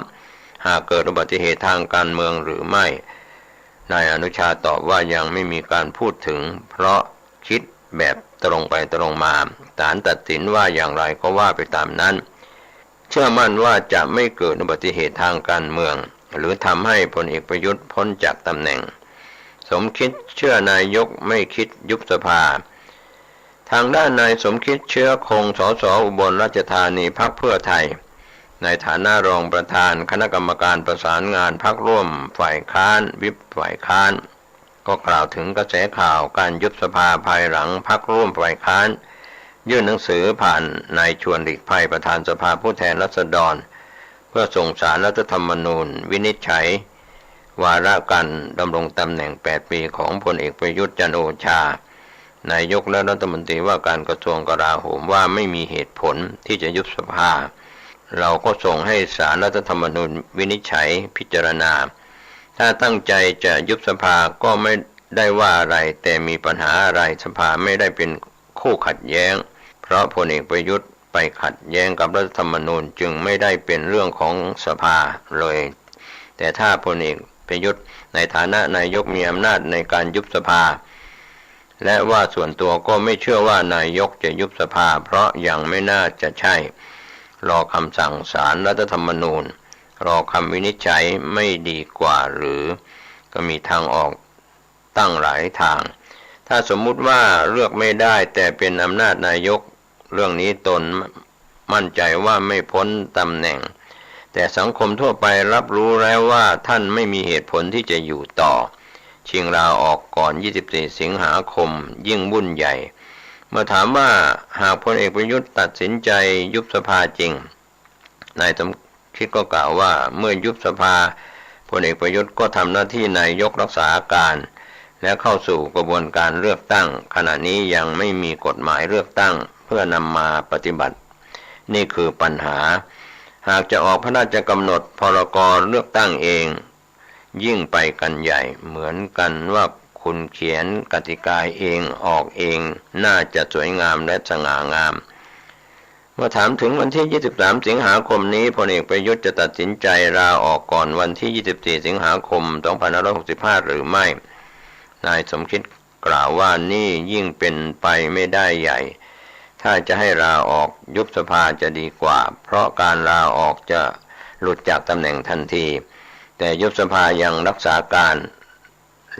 หากเกิดอุบัติเหตุทางการเมืองหรือไม่นายอนุชาตอบว่ายังไม่มีการพูดถึงเพราะคิดแบบตรงไปตรงมาศาลตัดสินว่าอย่างไรก็ว่าไปตามนั้นเชื่อมั่นว่าจะไม่เกิดอุบัติเหตุทางการเมืองหรือทำให้พลเอกประยุทธ์พ้นจากตำแหน่งสมคิดเชื่อนายกไม่คิดยุบสภาทางด้านนายสมคิดเชื้อคงสสอุบลราชธานีพรรคเพื่อไทยในฐานะรองประธานคณะกรรมการประสานงานพรรคร่วมฝ่ายค้านวิปฝ่ายค้านก็กล่าวถึงกระแสข่าวการยุบสภาภายหลังพรรคร่วมฝ่ายค้านยื่นหนังสือผ่านนายชวนหลีกภัยประธานสภาผู้แทนราษฎรเพื่อส่งศาลรัฐธรรมนูญวินิจฉัยวาระการดำรงตำแหน่ง8ปีของพลเอกประยุทธ์จันทร์โอชานายกและรัฐมนตรีว่าการกระทรวงกลาโหมว่าไม่มีเหตุผลที่จะยุบสภาเราก็ส่งให้ศาลรัฐธรรมนูญวินิจฉัยพิจารณาถ้าตั้งใจจะยุบสภาก็ไม่ได้ว่าอะไรแต่มีปัญหาอะไรสภาไม่ได้เป็นคู่ขัดแย้งเพราะพลเอกประยุทธ์ไปขัดแย้งกับรัฐธรรมนูญจึงไม่ได้เป็นเรื่องของสภาเลยแต่ถ้าพลเอกประยุทธ์ในฐานะนายกมีอำนาจในการยุบสภาและว่าส่วนตัวก็ไม่เชื่อว่านายกจะยุบสภาเพราะยังไม่น่าจะใช่รอคำสั่งศาลรัฐธรรมนูญรอคำวินิจฉัยไม่ดีกว่าหรือก็มีทางออกตั้งหลายทางถ้าสมมุติว่าเลือกไม่ได้แต่เป็นอำนาจนายกเรื่องนี้ตนมั่นใจว่าไม่พ้นตำแหน่งแต่สังคมทั่วไปรับรู้แล้วว่าท่านไม่มีเหตุผลที่จะอยู่ต่อชิงลาออกก่อน24สิงหาคมยิ่งวุ่นใหญ่เมื่อถามว่าหากพลเอกประยุทธ์ตัดสินใจยุบสภาจริงนายสมคิดก็กล่าวว่าเมื่อยุบสภาพลเอกประยุทธ์ก็ทำหน้าที่นายกรักษาการและเข้าสู่กระบวนการเลือกตั้งขณะนี้ยังไม่มีกฎหมายเลือกตั้งเพื่อนำมาปฏิบัตินี่คือปัญหาหากจะออกพระราชกำหนดพรก.เลือกตั้งเองยิ่งไปกันใหญ่เหมือนกันว่าคุณเขียนกติกาเองออกเองน่าจะสวยงามและสง่างามเมื่อถามถึงวันที่23สิงหาคมนี้พลเอกประยุทธ์จะตัดสินใจลาออกก่อนวันที่24สิงหาคม2565หรือไม่นายสมคิดกล่าวว่านี่ยิ่งเป็นไปไม่ได้ใหญ่ถ้าจะให้ลาออกยุบสภาจะดีกว่าเพราะการลาออกจะหลุดจากตำแหน่งทันทีแต่ยุบสภายังรักษาการ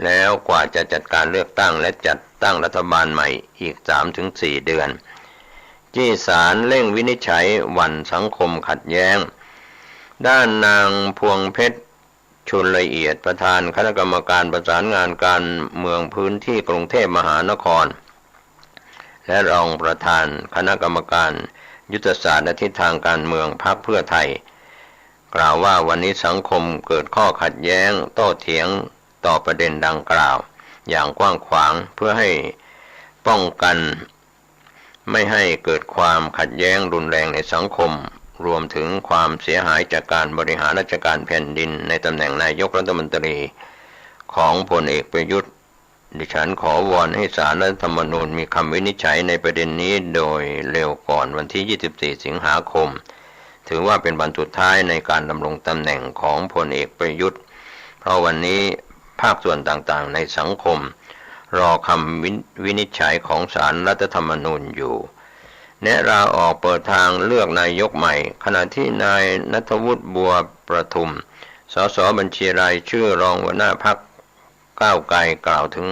แล้วกว่าจะจัดการเลือกตั้งและจัดตั้งรัฐบาลใหม่อีก 3-4 เดือนที่ศาลเร่งวินิจฉัยวันสังคมขัดแย้งด้านนางพวงเพชรชุนละเอียดประธานคณะกรรมการประสานงานการเมืองพื้นที่กรุงเทพมหานครและรองประธานคณะกรรมการยุทธศาสตร์และทิศทางการเมืองพรรคเพื่อไทยกล่าวว่าวันนี้สังคมเกิดข้อขัดแย้งโต้เถียงต่อประเด็นดังกล่าวอย่างกว้างขวางเพื่อให้ป้องกันไม่ให้เกิดความขัดแย้งรุนแรงในสังคมรวมถึงความเสียหายจากการบริหารราชการแผ่นดินในตำแหน่งนายกรัฐมนตรี ของพลเอกประยุทธ์ดิฉันขอวอนให้ศาลรัฐธรรมนูญมีคำวินิจฉัยในประเด็นนี้โดยเร็วก่อนวันที่ 24 สิงหาคมถือว่าเป็นวันสุดท้ายในการดำรงตำแหน่งของพลเอกประยุทธ์เพราะวันนี้ภาคส่วนต่างๆในสังคมรอคำวินิจฉัยของศาลรัฐธรรมนูญอยู่แนะลาออกเปิดทางเลือกนายกใหม่ขณะที่นายณัฐวุฒิบัวประทุมสสบัญชีรายชื่อรองหัวหน้าพรรคก้าวไกลกล่าวถึง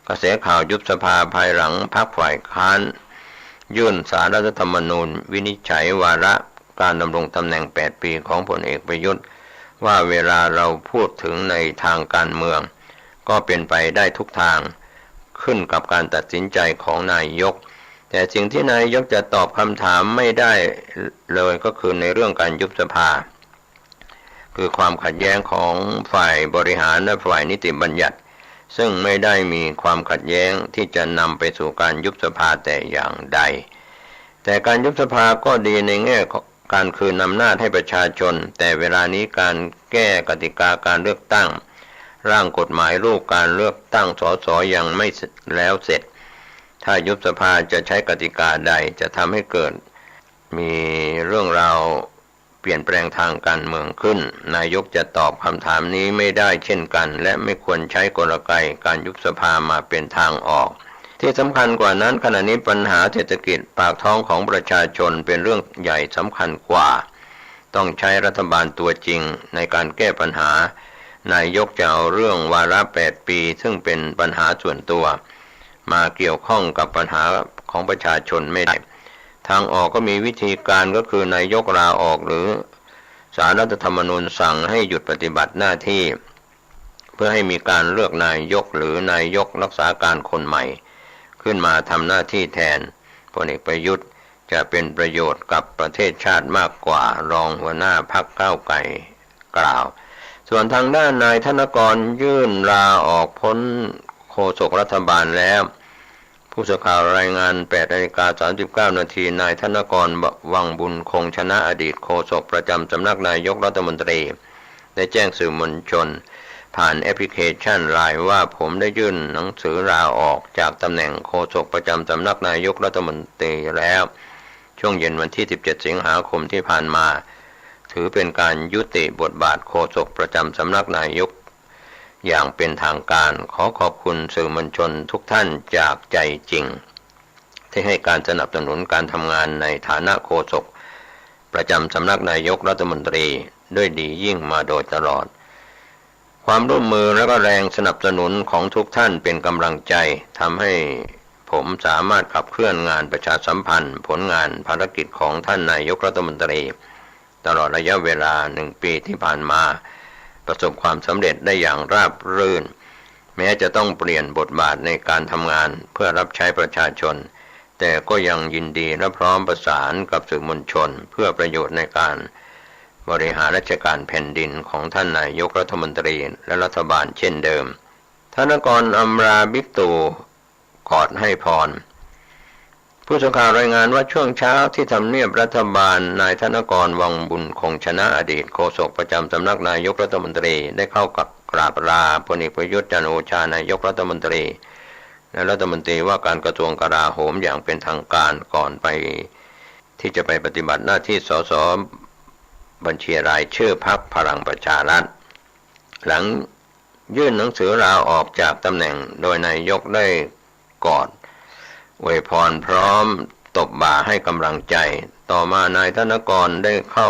กระแสข่าวยุบสภาภายหลังพรรคฝ่ายค้านยื่นศาลรัฐธรรมนูญวินิจฉัยวาระการดำรงตำแหน่ง8 ปีของพลเอกประยุทธ์ว่าเวลาเราพูดถึงในทางการเมืองก็เป็นไปได้ทุกทางขึ้นกับการตัดสินใจของนายกแต่สิ่งที่นายกจะตอบคำถามไม่ได้เลยก็คือในเรื่องการยุบสภาคือความขัดแย้งของฝ่ายบริหารและฝ่ายนิติบัญญัติซึ่งไม่ได้มีความขัดแย้งที่จะนำไปสู่การยุบสภาแต่อย่างใดแต่การยุบสภาก็ดีในแง่การคืนอำนาจให้ประชาชนแต่เวลานี้การแก้กติกาการเลือกตั้งร่างกฎหมายลูกการเลือกตั้งสสยังไม่แล้วเสร็จถ้ายุบสภาจะใช้กติกาใดจะทำให้เกิดมีเรื่องราวเปลี่ยนแปลงทางการเมืองขึ้นนายกจะตอบคำถามนี้ไม่ได้เช่นกันและไม่ควรใช้กลไกการยุบสภามาเป็นทางออกที่สำคัญกว่านั้นขณะนี้ปัญหาเศรษฐกิจปากท้องของประชาชนเป็นเรื่องใหญ่สำคัญกว่าต้องใช้รัฐบาลตัวจริงในการแก้ปัญหานายกจะเอาเรื่องวาระ8 ปีซึ่งเป็นปัญหาส่วนตัวมาเกี่ยวข้องกับปัญหาของประชาชนไม่ได้ทางออกก็มีวิธีการก็คือนายกลาออกหรือศาลรัฐธรรมนูญสั่งให้หยุดปฏิบัติหน้าที่เพื่อให้มีการเลือกนายกหรือนายกรักษาการคนใหม่ขึ้นมาทำหน้าที่แทนพลเอกประยุทธ์จะเป็นประโยชน์กับประเทศชาติมากกว่ารองหัวหน้าพรรคก้าวไกลกล่าวส่วนทางด้านนายธนกรยื่นลาออกพ้นโฆษกรัฐบาลแล้วผู้สื่อข่าวรายงาน 8:39 นาทีนายธนกรวังบุญคงชนะอดีตโฆษกประจำสำนักนายกรัฐมนตรีได้แจ้งสื่อมวลชนผ่านแอปพลิเคชัน LINE ว่าผมได้ยื่นหนังสือลาออกจากตำแหน่งโฆษกประจำสำนักนายกรัฐมนตรีแล้วช่วงเย็นวันที่ 17 สิงหาคมที่ผ่านมาถือเป็นการยุติบทบาทโฆษกประจำสำนักนายกอย่างเป็นทางการขอขอบคุณสื่อมวลชนทุกท่านจากใจจริงที่ให้การสนับสนุนการทำงานในฐานะโฆษกประจำสำนักนายกรัฐมนตรีด้วยดียิ่งมาโดยตลอดความร่วมมือและก็แรงสนับสนุนของทุกท่านเป็นกำลังใจทำให้ผมสามารถขับเคลื่อนงานประชาสัมพันธ์ผลงานภารกิจของท่านนายกรัฐมนตรีตลอดระยะเวลา1 ปีที่ผ่านมาประสบความสำเร็จได้อย่างราบรื่นแม้จะต้องเปลี่ยนบทบาทในการทำงานเพื่อรับใช้ประชาชนแต่ก็ยังยินดีและพร้อมประสานกับสื่อมวลชนเพื่อประโยชน์ในการบริหารราชการแผ่นดินของท่านนายกรัฐมนตรีและรัฐบาลเช่นเดิมธนกรอำราบิ๊กตู่กอดให้พรผู้สื่อข่าวรายงานว่าช่วงเช้าที่ทำเนียบรัฐบาลนายธนกรวังบุญคงชนะอดีตโฆษกประจำสำนักนายกรัฐมนตรีได้เข้ากับกราบลาพลเอกประยุทธ์จันทร์โอชานายกรัฐมนตรีและรัฐมนตรีว่าการกระทรวงกลาโหมอย่างเป็นทางการก่อนไปที่จะไปปฏิบัติหน้าที่สสบัญชีรายชื่อพรรคพลังประชารัฐหลังยื่นหนังสือลาออกจากตำแหน่งโดยนายกได้กอดอวยพรพร้อมตบบ่าให้กำลังใจต่อมานายธนกรได้เข้า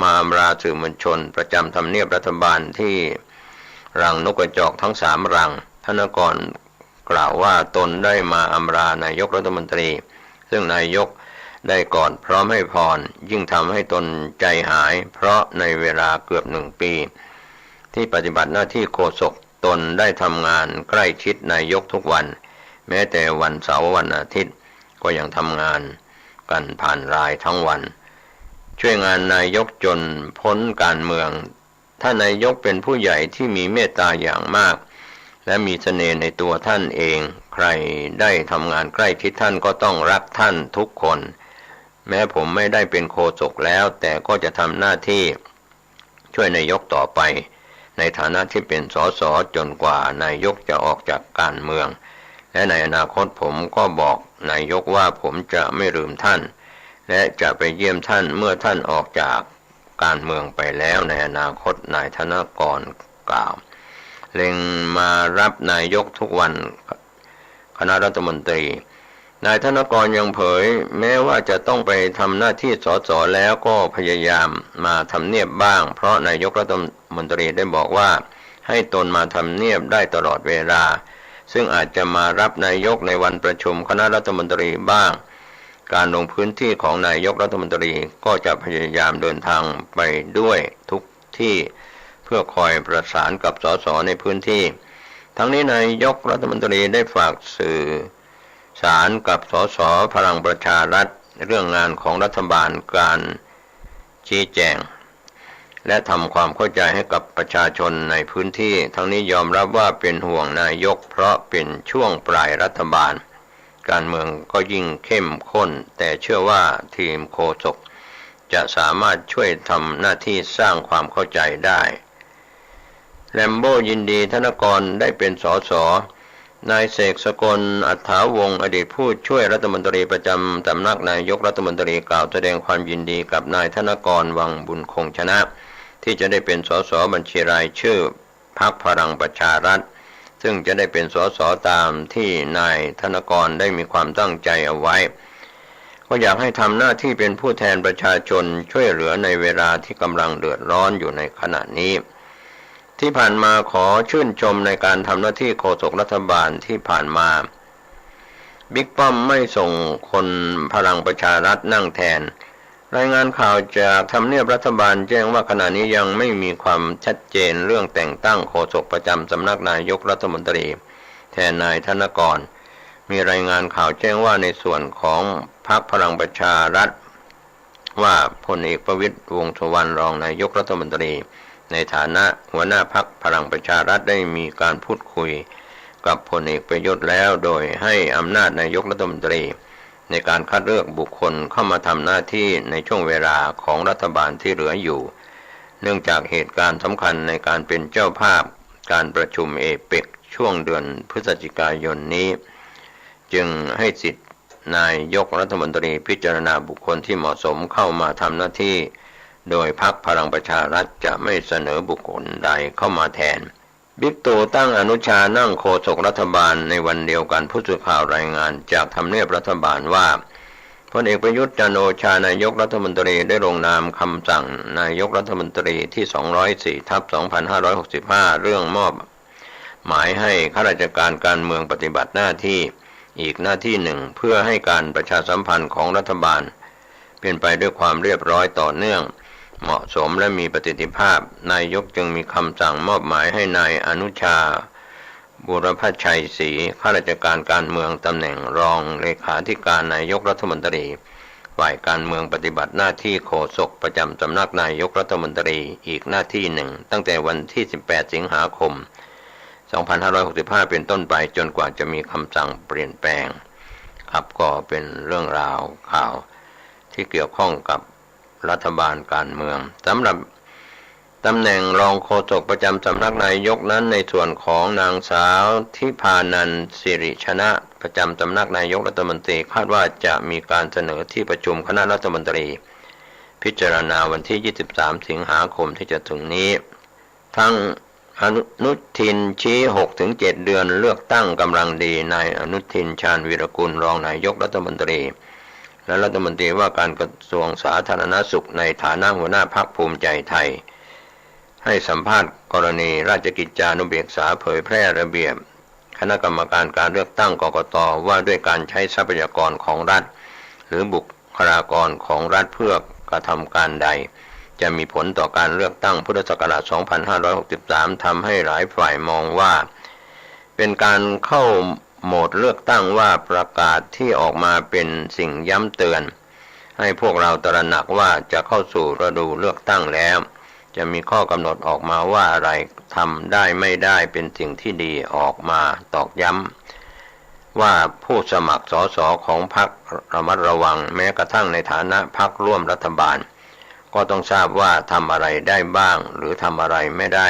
มาอำลาสื่อมวลชนประจำทำเนียบรัฐบาลที่รังนกกระจอกทั้ง3 รังธนกรกล่าวว่าตนได้มาอำลานายกรัฐมนตรีซึ่งนายกได้กอดพร้อมให้พรยิ่งทำให้ตนใจหายเพราะในเวลาเกือบ1 ปีที่ปฏิบัติหน้าที่โฆษกตนได้ทำงานใกล้ชิดนายกทุกวันแม้แต่วันเสาร์วันอาทิตย์ก็ยังทำงานกันผ่านไลน์ทั้งวันช่วยงานนายกจนพ้นการเมืองท่านนายกเป็นผู้ใหญ่ที่มีเมตตาอย่างมากและมีเสน่ห์ในตัวท่านเองใครได้ทำงานใกล้ชิดท่านก็ต้องรักท่านทุกคนแม้ผมไม่ได้เป็นโฆษกแล้วแต่ก็จะทำหน้าที่ช่วยนายกต่อไป ในฐานะที่เป็นสสจนกว่านายกจะออกจากการเมืองและในอนาคตผมก็บอกนายกว่าผมจะไม่ลืมท่านและจะไปเยี่ยมท่านเมื่อท่านออกจากการเมืองไปแล้วในอนาคตนายธนกรกล่าวเล็งมารับนายกทุกวันคณะรัฐมนตรีนายธนกรยังเผยแม้ว่าจะต้องไปทำหน้าที่สสแล้วก็พยายามมาทำเนียบบ้างเพราะนายกรัฐมนตรีได้บอกว่าให้ตนมาทำเนียบได้ตลอดเวลาซึ่งอาจจะมารับนายกในวันประชุมคณะรัฐมนตรีบ้างการลงพื้นที่ของนายกรัฐมนตรีก็จะพยายามเดินทางไปด้วยทุกที่เพื่อคอยประสานกับสสในพื้นที่ทั้งนี้นายกรัฐมนตรีได้ฝากสื่อสารกับสสพลังประชารัฐเรื่องงานของรัฐบาลการชี้แจงและทำความเข้าใจให้กับประชาชนในพื้นที่ทั้งนี้ยอมรับว่าเป็นห่วงนายกเพราะเป็นช่วงปลายรัฐบาลการเมืองก็ยิ่งเข้มข้นแต่เชื่อว่าทีมโฆษกจะสามารถช่วยทำหน้าที่สร้างความเข้าใจได้แลมโบยินดีธนกรได้เป็นสสนายเสกสกลอัฏฐาวงศ์อดีตผู้ช่วยรัฐมนตรีประจำสำนักนายกรัฐมนตรีกล่าวแสดงความยินดีกับนายธนกรวังบุญคงชนะที่จะได้เป็นสสบัญชีรายชื่อพรรคพลังประชารัฐซึ่งจะได้เป็นสสตามที่นายธนกรได้มีความตั้งใจเอาไว้ก็อยากให้ทำหน้าที่เป็นผู้แทนประชาชนช่วยเหลือในเวลาที่กำลังเดือดร้อนอยู่ในขณะนี้ที่ผ่านมาขอชื่นชมในการทำหน้าที่โฆษกรัฐบาลที่ผ่านมาบิ๊กป้อมไม่ส่งคนพลังประชารัฐนั่งแทนรายงานข่าวจากทำเนียบรัฐบาลแจ้งว่าขณะนี้ยังไม่มีความชัดเจนเรื่องแต่งตั้งโฆษกประจำสำนักนายกรัฐมนตรีแทนนายธนกรมีรายงานข่าวแจ้งว่าในส่วนของพรรคพลังประชารัฐว่าพลเอกประวิตรวงษ์สุวรรณรองนายกรัฐมนตรีในฐานะหัวหน้าพรรคพลังประชารัฐได้มีการพูดคุยกับพลเอกประยุทธ์แล้วโดยให้อำนาจนายกรัฐมนตรีในการคัดเลือกบุคคลเข้ามาทำหน้าที่ในช่วงเวลาของรัฐบาลที่เหลืออยู่เนื่องจากเหตุการณ์สำคัญในการเป็นเจ้าภาพการประชุมเอเปกช่วงเดือนพฤศจิกายนนี้จึงให้สิทธินายกรัฐมนตรีพิจารณาบุคคลที่เหมาะสมเข้ามาทำหน้าที่โดยพรรคพลังประชารัฐจะไม่เสนอบุคคลใดเข้ามาแทนบิ๊กตู่ตั้งอนุชานั่งโฆษกรัฐบาลในวันเดียวกันผู้สื่อข่าวรายงานจากทำเนียบรัฐบาลว่าพลเอกประยุทธ์จันทร์โอชานายกรัฐมนตรีได้ลงนามคำสั่งนายกรัฐมนตรีที่204/2565เรื่องมอบหมายให้ข้าราชการการเมืองปฏิบัติหน้าที่อีกหน้าที่หนึ่งเพื่อให้การประชาสัมพันธ์ของรัฐบาลเป็นไปด้วยความเรียบร้อยต่อเนื่องเหมาะสมและมีประสิทธิภาพนายกจึงมีคำสั่งมอบหมายให้นายอนุชาบุรพชัยศรีข้าราชการการเมืองตำแหน่งรองเลขาธิการนายกรัฐมนตรีฝ่ายการเมืองปฏิบัติหน้าที่โฆษกประจำสำนักนายกรัฐมนตรีอีกหน้าที่หนึ่งตั้งแต่วันที่18สิงหาคม2565เป็นต้นไปจนกว่าจะมีคำสั่งเปลี่ยนแปลงครับก็เป็นเรื่องราวข่าวที่เกี่ยวข้องกับรัฐบาลการเมืองสำหรับตำแหน่งรองโฆษกประจำสำนักนายกนั้นในส่วนของนางสาวทิพานันท์สิริชนะประจำสำนักนายกรัฐมนตรีคาดว่าจะมีการเสนอที่ประชุมคณะรัฐมนตรีพิจารณาวันที่23สิงหาคมที่จะถึงนี้ทั้งอนุทินชี้ 6-7 เดือนเลือกตั้งกำลังดีนายอนุทินชาญวีรกุลรองนายกรัฐมนตรีและรัฐมนตรีว่าการกระทรวงสาธารณสุขในฐานะหัวหน้าพรรคภูมิใจไทยให้สัมภาษณ์กรณีราชกิจจานุเบกษาเผยแพร่ระเบียบคณะกรรมการการเลือกตั้งกกต.ว่าด้วยการใช้ทรัพยากรของรัฐหรือบุคลากรของรัฐเพื่อกระทำการใดจะมีผลต่อการเลือกตั้งพุทธศักราช 2563 ทำให้หลายฝ่ายมองว่าเป็นการเข้าโหมดเลือกตั้งว่าประกาศที่ออกมาเป็นสิ่งย้ำเตือนให้พวกเราตระหนักว่าจะเข้าสู่ฤดูเลือกตั้งแล้วจะมีข้อกำหนดออกมาว่าอะไรทำได้ไม่ได้เป็นสิ่งที่ดีออกมาตอกย้ำว่าผู้สมัครสสของพรรคระมัดระวังแม้กระทั่งในฐานะพรรคร่วมรัฐบาลก็ต้องทราบว่าทำอะไรได้บ้างหรือทำอะไรไม่ได้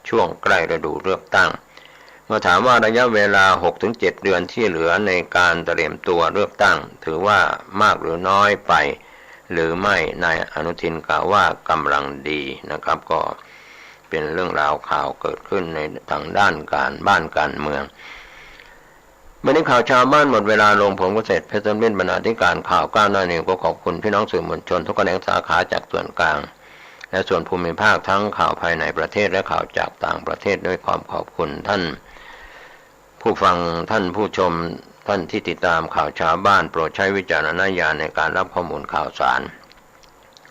ช่วงใกล้ฤดูเลือกตั้งเมื่อถามว่าระยะเวลา 6-7 เดือนที่เหลือในการเตรียมตัวเลือกตั้งถือว่ามากหรือน้อยไปหรือไม่นายอนุทินกล่าวว่ากำลังดีนะครับก็เป็นเรื่องราวข่าวเกิดขึ้นในทางด้านการเมืองวันนี้ข่าวชาวบ้านหมดเวลาลงผมเกษตรเพชรเล่นบรรณาธิการข่าวก้าวหน้านิวก็ขอบคุณพี่น้องสื่อมวลชนทุกแขนงสาขาจากส่วนกลางและส่วนภูมิภาคทั้งข่าวภายในประเทศและข่าวจากต่างประเทศด้วยความขอบคุณท่านผู้ฟังท่านผู้ชมท่านที่ติดตามข่าวชาวบ้านโปรดใช้วิจารณญาณในการรับข้อมูลข่าวสาร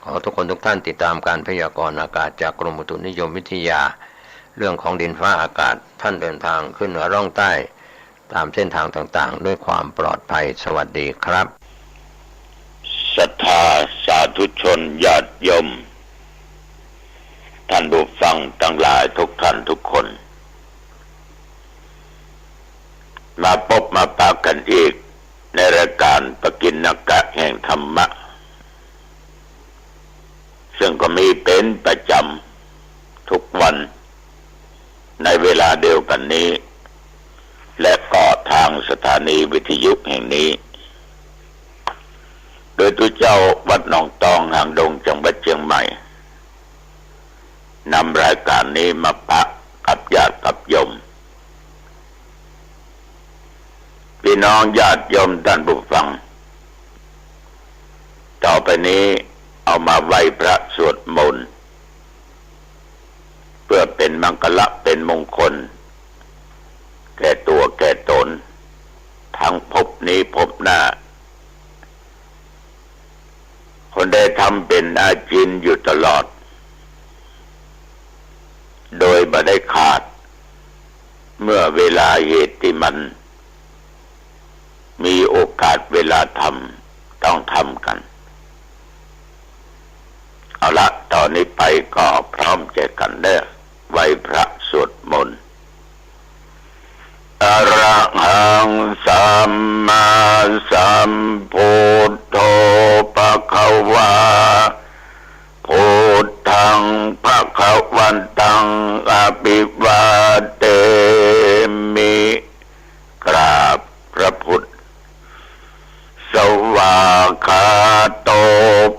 ขอทุกคนทุกท่านติดตามการพยากรณ์อากาศจากกรมอุตุนิยมวิทยาเรื่องของดินฟ้าอากาศท่านเดินทางขึ้นเหนือร่องใต้ตามเส้นทางต่างๆด้วยความปลอดภัยสวัสดีครับศรัทธาสาธุชนญาติโยมท่านผู้ฟังทั้งหลายทุกท่านทุกคนมาพบมาปะกันอีกในรายการปกิณกะแห่งธรรมะซึ่งก็มีเป็นประจำทุกวันในเวลาเดียวกันนี้และก็ทางสถานีวิทยุแห่งนี้โดยตัวเจ้าวัดหนองตองหางดงจังหวัดเชียงใหม่นำรายการนี้มาปะกับญาติกับโยมพี่น้องญาติโยมท่านผู้ฟังต่อไปนี้เอามาไหว้พระสวดมนต์เพื่อเป็นมังคละเป็นมงคลแก่ตัวแก่ตนทั้งภพนี้ภพหน้าคนได้ทำเป็นอาชีพอยู่ตลอดโดยบ่ได้ขาดเมื่อเวลาเหตุที่มันมีโอกาสเวลาทำต้องทำกันเอาละตอนนี้ไปก็พร้อมใจกันเด้อไหว้พระสวดมนต์อะระหังสัมมาสัมพุทโธภควาพุทธังภวันตังอภิวาเทมิกราบพระพุทธสวากขาโต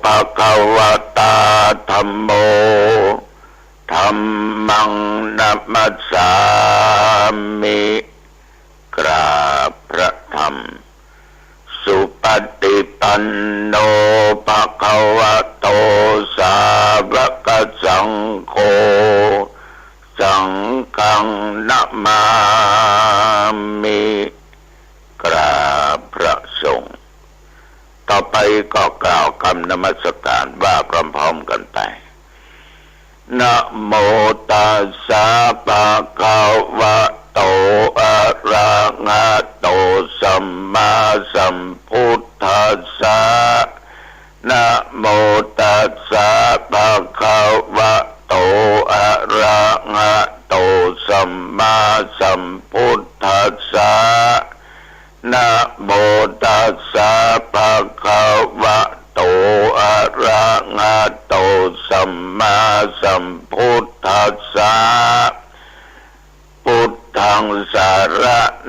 ภควตาธัมโมธัมมังนัมมัสสามิกราบพระธรรมสุปฏิปันโนภควโตสาวกสังโฆสังฆังนะมามิกราบพระสงฆ์ต่อไปก็กล่าวคำนมัสการว่าพร้อมๆกันไปนะโมตัสสะภะคะวะโตอะระหะโตสัมมาสัมพุทธัสสะนะโมตัสสะภะคะวะโตอะระหะโตสัมมาสัมพุทธัสสะนะโมตัสสะภะคะวะโตอะระหะโตสัมมาสัมพุทธัสสะพุทธังสาร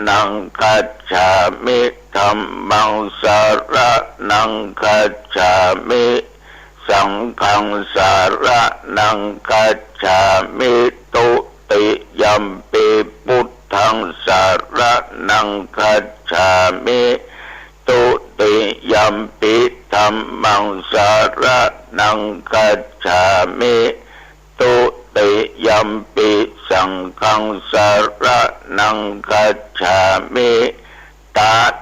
นังคัจฉามิธัมมังสารนังคัจฉามิสังฆังสารนังคัจฉามิตุติยัมปิพุทธังสารนังคัจฉามิตุติยัมปิธัมมังสารนังคัจฉามิตุติยัมปิสังฆังสารนังคัจฉามิต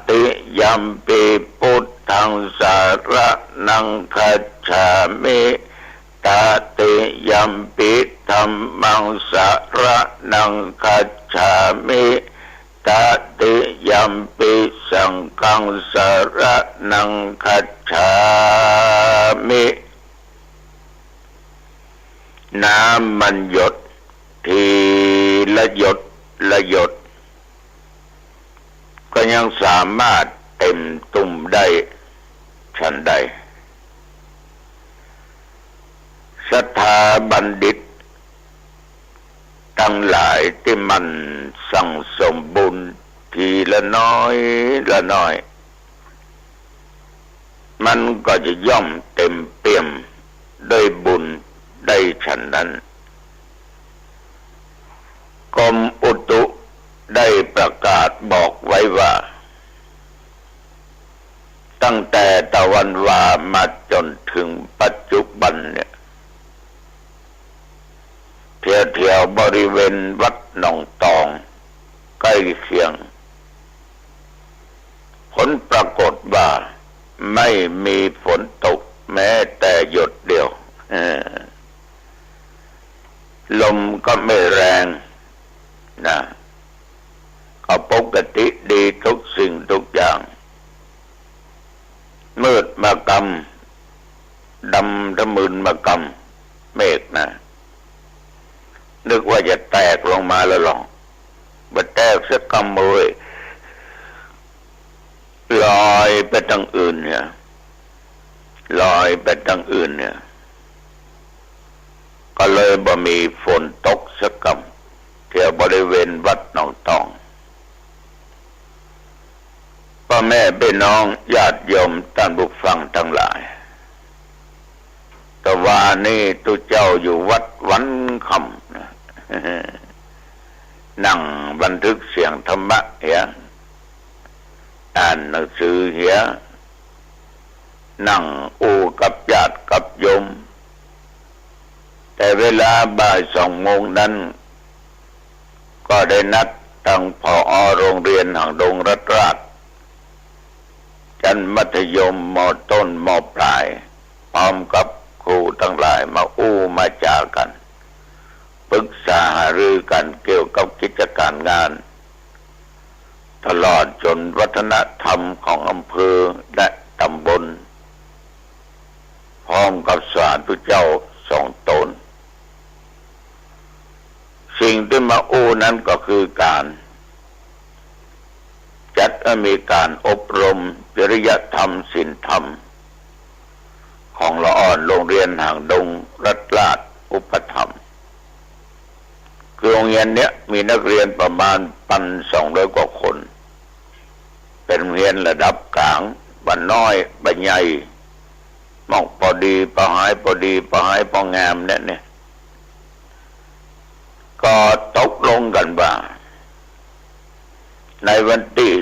ติยัมปิพุทธังสารนังคัจฉามิตติยัมปิธัมมังสารนังคัจฉามิตติยัมปิสังฆังสารนังคัจฉามิน้ำมันหยดทีละหยดละหยดก็ยังสามารถเต็มตุ่มได้ฉันใดศรัทธาบัณฑิตต ทั้งหลายที่มันสั่งสมบุญทีละน้อยละน้อยมันก็จะย่อมเต็มเปี่ยมด้วยบุญได้ฉันนั้นกรมอุตุได้ประกาศบอกไว้ว่าตั้งแต่ตะวันวามาจนถึงปัจจุบันเนี่ยเที่ยวบริเวณวัดหนองตองใกล้เคียงผลปรากฏว่าไม่มีฝนตกแม้แต่หยดเดียวลมก็ไม่แรงนะก็ปกติดีทุกสิ่งทุกอย่างมืดมากำดำระมึนมากำเมฆนะนึกว่าจะแตกลงมาแล้วหรอกบ่แตกสักกำเลยลอยไปทางอื่นเนี่ยลอยไปทางอื่นเนี่ยก็เลยบ่มีฝนตกสักกำแถวบริเวณวัดหนองตองพ่อแม่พี่น้องญาติโยมท่านผู้ฟังทั้งหลายแต่ว่านี่ตุเจ้าอยู่วัดวันคำนะนั่งบันทึกเสียงธรรมะเหี้ยอ่านหนังสือเหี้ยนั่งอูกับญาติกับโยมแต่เวลาบ่าย2 โมงนั้นก็ได้นัดตั้งผอ.โรงเรียนหางดงรัตราชชั้นมัธยมม.ต้นม.ปลายพร้อมกับครูทั้งหลายมามาจากันปรึกษาหารือกันเกี่ยวกับกิจการงานตลอดจนวัฒนธรรมของอำเภอและตำบลพร้อมกับศาลพระเจ้า2 ตนสิ่งที่มานั้นก็คือการจัดมีการอบรมจริยธรรมศีลธรรมของละอ่อนโรงเรียนหางดงรัตราชอุปถัมภ์คือโรงเรียนเนี้ยมีนักเรียนประมาณ1,200 กว่าคนเป็นโรงเรียนระดับกลางบ้านน้อยบ้านใหญ่มองพอดีพอหายพอดีพอหายพองามเนี่ยก็ตกลงกันว่าในวันที่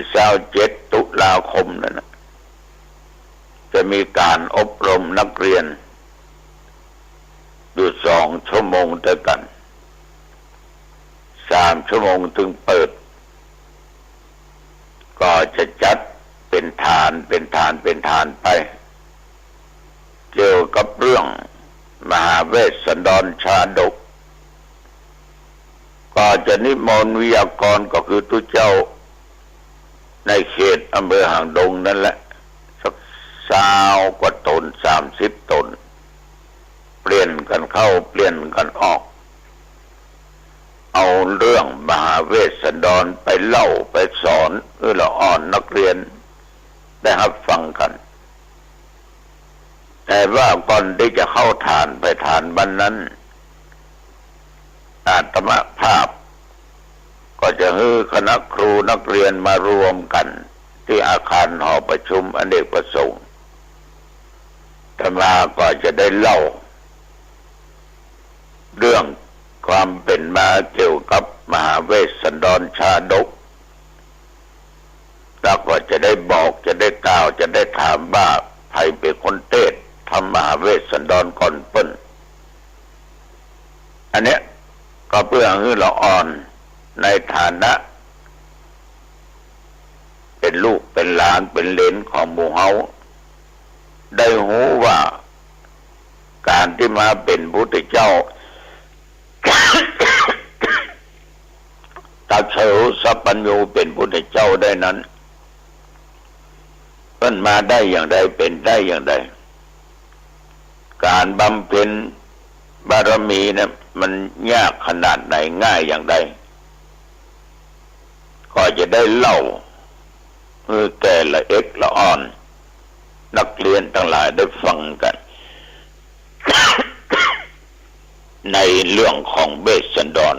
27 ตุลาคมนั้นจะมีการอบรมนักเรียนอยู่2 ชั่วโมงด้วยกัน3 ชั่วโมงถึงเปิดก็จะจัดเป็นฐานไปเกี่ยวกับเรื่องมหาเวสสันดรชาดกก็จะนิมนต์วิทยากรก็คือตุเจ้าในเขตอำเภอหางดงนั่นแหละสัก20 กว่าตน30 ตนเปลี่ยนกันเข้าเปลี่ยนกันออกเอาเรื่องมหาเวสสันดรไปเล่าไปสอนละอ่อนนักเรียนได้รับฟังกันแต่ว่าก่อนที่จะเข้าฐานไปฐานวันนั้นอาตมาภาพก็จะให้คณะครูนักเรียนมารวมกันที่อาคารหอประชุมอเนกประสงค์อาตมาก็จะได้เล่าเรื่องความเป็นมาเกี่ยวกับมหาเวสสันดรชาดกแล้วก็จะได้บอกจะได้กล่าวจะได้ถามว่าใครเป็นคนเทศทำมหาเวสสันดรก่อนเปิ้นอันเนี้ยก็เพื่อให้ละอ่อนในฐานะเป็นลูกเป็นหลานเป็นเหลนของหมู่เฮาได้รู้ว่าการที่มาเป็นพุทธเจ้า ตรัสรู้สัพพัญญูเป็นพุทธเจ้าได้นั้นเพิ่นมาได้อย่างใดเป็นได้อย่างใดการบำเพ็ญบารมีเนี่ยมันยากขนาดไหนง่ายอย่างใดก็จะได้เล่าแก่ละเอกละอ่อนนักเรียนทั้งหลายได้ฟังกัน ในเรื่องของเวสสันดร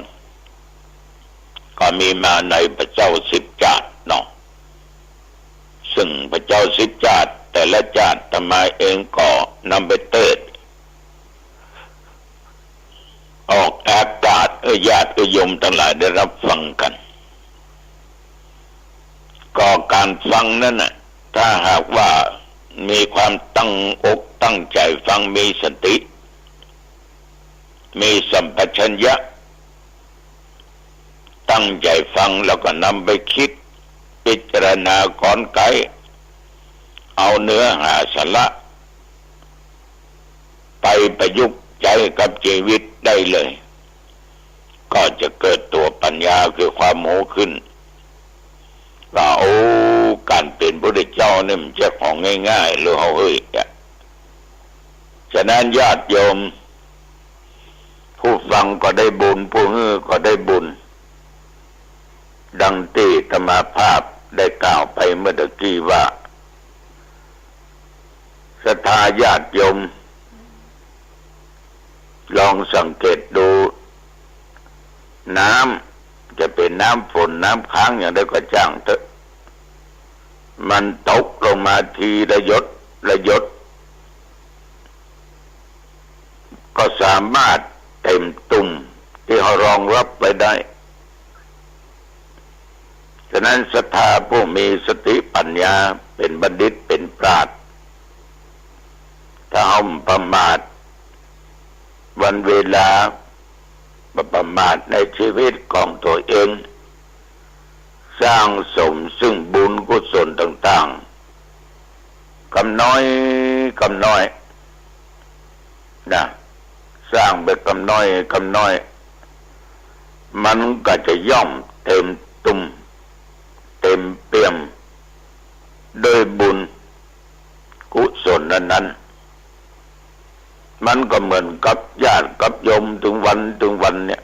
ก็มีมาในพระเจ้าสิบจาตุเนาะซึ่งพระเจ้าสิบจาตุแต่ละจาตุทำไมเองก็นำไปเทศน์ออกอากาศญาติโยมทั้งหลายได้รับฟังกันก็การฟังนั้นน่ะถ้าหากว่ามีความตั้งอกตั้งใจฟังมีสติมีสัมปชัญญะตั้งใจฟังแล้วก็นำไปคิดพิจารณาก่อนไกลเอาเนื้อหาสาระไปประยุกต์ใช้กับชีวิตได้เลยก็จะเกิดตัวปัญญาคือความโหขึ้นว่าโอ้การเป็นพระเจ้าเนี่ยมันจะของง่ายๆหรือเฮ้ยฉะนั้นญาติโยมผู้ฟังก็ได้บุญผู้ฮือก็ได้บุญดังที่ธรรมภาพได้กล่าวไปเมื่อตะกี้ว่าศรัทธาญาติโยมลองสังเกตดูน้ำจะเป็นน้ำฝนน้ำค้างอย่างใดก็ช่างเถอะมันตกลงมาทีละหยดละหยดก็สามารถเต็มตุ่มที่เขารองรับไว้ได้ฉะนั้นศรัทธาผู้มีสติปัญญาเป็นบัณฑิตเป็นปราชญ์ถ้าเขาประมาทวันเวลาประมาทในชีวิตของตัวเองสร้างสมซึ่งบุญกุศลต่างๆกำน้อยนะสร้างไปกำน้อยมันก็จะย่อมเต็มตุ่มเต็มเปี่ยมด้วยบุญกุศลนั้นมันก็เหมือนกับญาติกับโยมถึงวันเนี่ย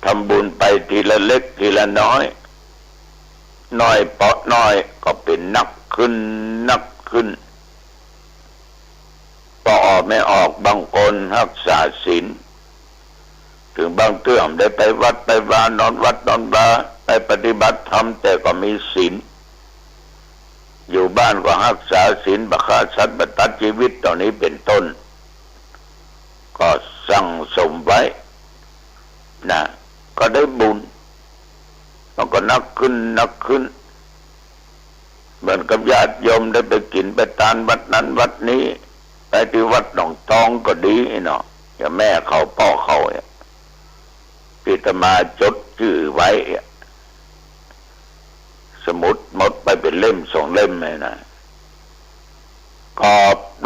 ทำบุญไปทีละเล็กทีละน้อยเปาะน้อยก็เป็นนักขึ้นพอออกไม่ออกบางคนรักษาศีลถึงบางเตื้อมได้ไปวัดไปวานอนวัดนอนบาไปปฏิบัติธรรมแต่ก็มีศีลอยู่บ้านก็รักษาศีลบัคาสัตว์บัตัดชีวิตตอนนี้เป็นต้นก็สั่งสมไว้นะก็ได้บุญมันก็นักขึ้นเหมือนกับญาติโยมได้ไปกินไปทานวัดนั้นวัดนี้ไปที่วัดหนองตองก็ดีเนาะอย่าแม่เขาพ่อเขาที่จะมาจดชื่อไว้สมุดหมดไปเป็นเล่ม2 เล่มเลยนะก็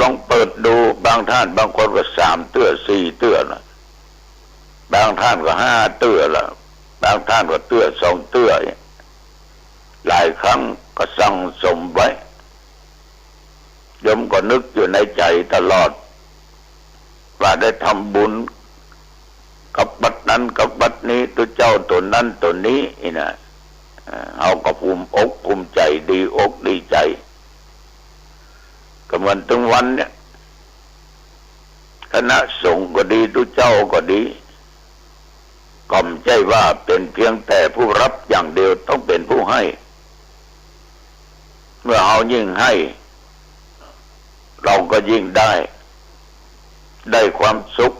ลองเปิดดูบางท่านบางคนก็3 เตื้อ4 เตื้อนะบางท่านก็5 เตื้อละบางท่านก็เตื้อ2 เตื้อหลายครั้งก็สั่งสมไว้โยมก็นึกอยู่ในใจตลอดว่าได้ทำบุญกับวัดนั้นกับวัดนี้ตัวเจ้าตัวนั้นตัวนี้นะเอาก็ภูมิอกภูมิใจดีอกดีใจก็เหมือนถึงวันเนี่ยคณะสงฆ์ก็ดีตัวเจ้าก็ดีก็ไม่ใช่ว่าเป็นเพียงแต่ผู้รับอย่างเดียวต้องเป็นผู้ให้เมื่อเรายิ่งให้เราก็ยิ่งได้ความสุข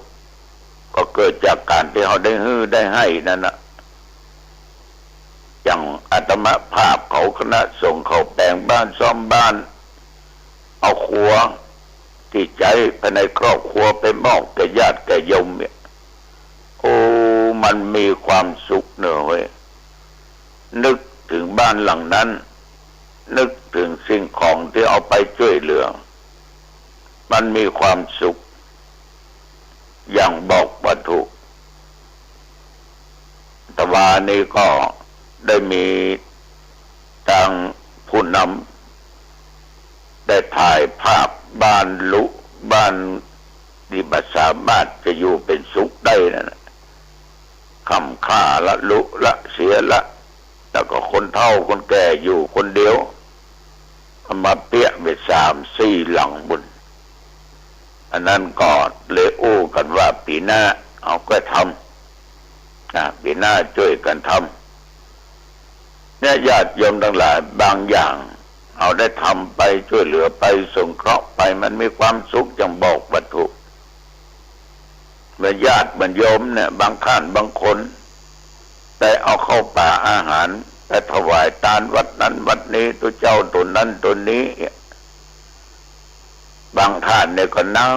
ก็เกิดจากการที่เราได้ให้นั่นนะอย่างอาตมาภาพเขาคณะสงฆ์เขาแปลงบ้านซ่อมบ้านเอาครัวที่ใจภายในครอบครัวไปมอบแก่ญาติแก่โยมเนี่ยโอ้มันมีความสุขเนอะเว้ยนึกถึงบ้านหลังนั้นนึกถึงสิ่งของที่เอาไปช่วยเหลือมันมีความสุขอย่างบอกว่าถูกแต่ว่านี่ก็ได้มีทางผู้นำได้ถ่ายภาพบ้านที่บัสามารถจะอยู่เป็นสุขได้นะคำค่าละลุละเสียละแล้วก็คนเฒ่าคนแก่อยู่คนเดียวมาเปี้ยไป3-4 หลังบุญอันนั้นก็เลยอู้กันว่าปีหน้าเอาก็ท ปีหน้าช่วยกันทำเนี่ยญาติโยมทั้งหลายบางอย่างเอาได้ทำไปช่วยเหลือไปสงเคราะห์ไปมันมีความสุขอย่างบอกวัตถุเมื่อญาติโยมเนี่ยบางท่านบางคนได้เอาเข้าป่าอาหารไปถวายทานวัดนั้นวัดนี้ตัวเจ้าตัวนั้นตัวนี้บางท่านเนี่ยก็นั่ง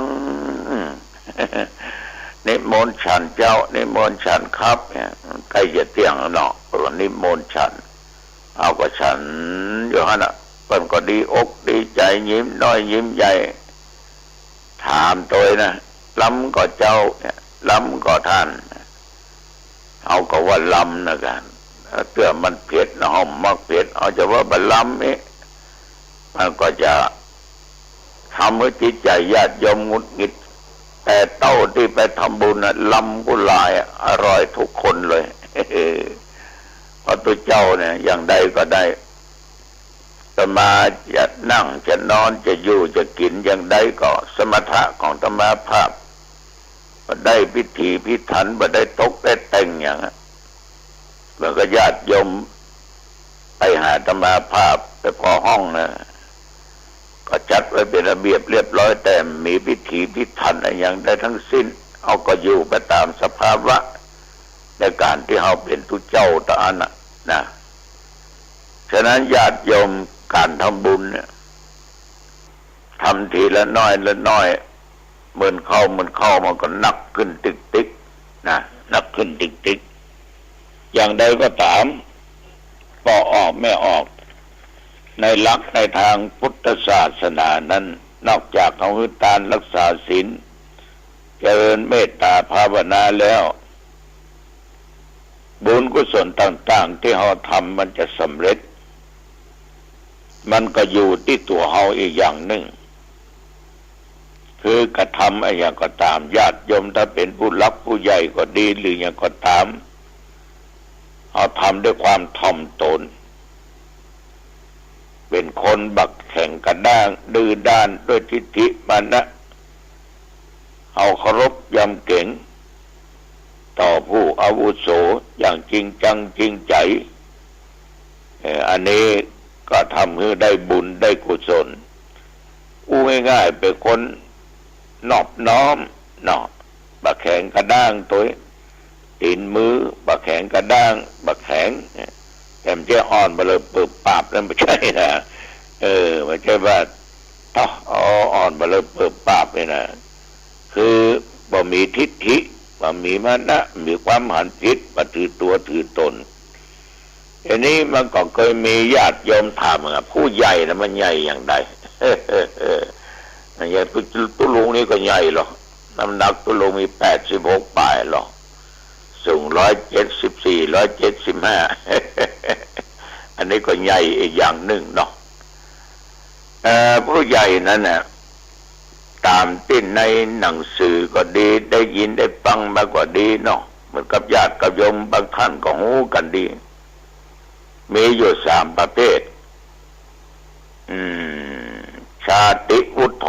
นิมนต์ฉันเจ้านิมนต์ฉันครับเนี่ยใกล้จะเที่ยงแล้วเนาะก็นิมนต์ฉันเอาก็ฉันอยู่ฮะน่ะเพิ่นก็ดีอกดีใจยิ้มน้อยยิ้มใหญ่ถามตัวนะล้ำก็เจ้าเนี่ยล้ำก็ท่านเอาก็ว่าล้ำนะกันเตื้อมันเผ็ดนะหอมมากเผ็ดเอาจะว่าบะล้ำนี่มันก็จะทำให้จิตใจญาติโยมหงุดหงิดแต่เต้าที่ไปทำบุญน่ะล้ำกุหลายอร่อยทุกคนเลยเพราะตัวเจ้าเนี่ยอย่างใดก็ได้ตมาจะนั่งจะนอนจะอยู่จะกินอย่างใดก็สมถะของตมาภาพบ่ได้พิธีพิถันบ่ได้ตกได้แต่งอย่างนั้นแล้วก็ญาติโยมไปหาตมาภาพไปพอห้องนะก็จัดไว้เป็นระเบียบเรียบร้อยแต่มีพิธีพิถันอะไรอย่างใดทั้งสิ้นเอาก็อยู่ไปตามสภาวะในการที่เราเป็นทุเจ้าตาอันนะฉะนั้นญาติโยมการทำบุญเนี่ยทำทีละน้อยละน้อยเหมือนเข้ามันก็หนักขึ้นติ๊กนะหนักขึ้นติ๊กอย่างใดก็ตามก็ออกไม่ออกในหลักในทางพุทธศาสนานั้นนอกจากทำทานรักษาศีลเจริญเมตตาภาวนาแล้วบุญกุศลต่างๆที่เราทำมันจะสำเร็จมันก็อยู่ที่ตัวเราอีกอย่างหนึ่งคือกระทำอะไรอย่างก็ตามญาติโยมถ้าเป็นผู้รักผู้ใหญ่ก็ดีหรืออย่างก็ตามเอาทำด้วยความถ่อมตนเป็นคนบักแข่งกระด้างดื้อด้านด้วยทิฏฐิมานะเอาเคารพยำเก่งต่อผู้อาวุโสอย่างจริงจังจริงใจอันนี้ก็ทำให้ได้บุญได้กุศลง่ายๆเป็นคนนอบน้อมเนาะบักแข็งกระด้างตัวตีนมือบักแข็งกระด้างบักแข็งแต่ไม่ใช่อ่อนมาเลยเปิบปราบนั่นไม่ใช่นะไม่ใช่ว่าอ่อนมาเลยเปิบปราบเลยนะคือบ่มีทิฏฐิบ่มีมานะมีความหันผิดมาถือตัวถือตนอันนี้มันก็เคยมีญาติโยมถามว่าผู้ใหญ่นะมันใหญ่อย่างใดอย่างตุลุงนี่ก็ใหญ่หรอกน้ำหนักตุลุงมี86ปลายหรอกสูง174 175อันนี้ก็ใหญ่อีกอย่างหนึ่งเนาะผู้ใหญ่นั้นน่ะตามที่ในหนังสือก็ดีได้ยินได้ฟังมาก็ดีเนาะเหมือนกับญาติกับโยมบางท่านก็หูกันดีมีอยู่3ประเภทชาติวุฒโธ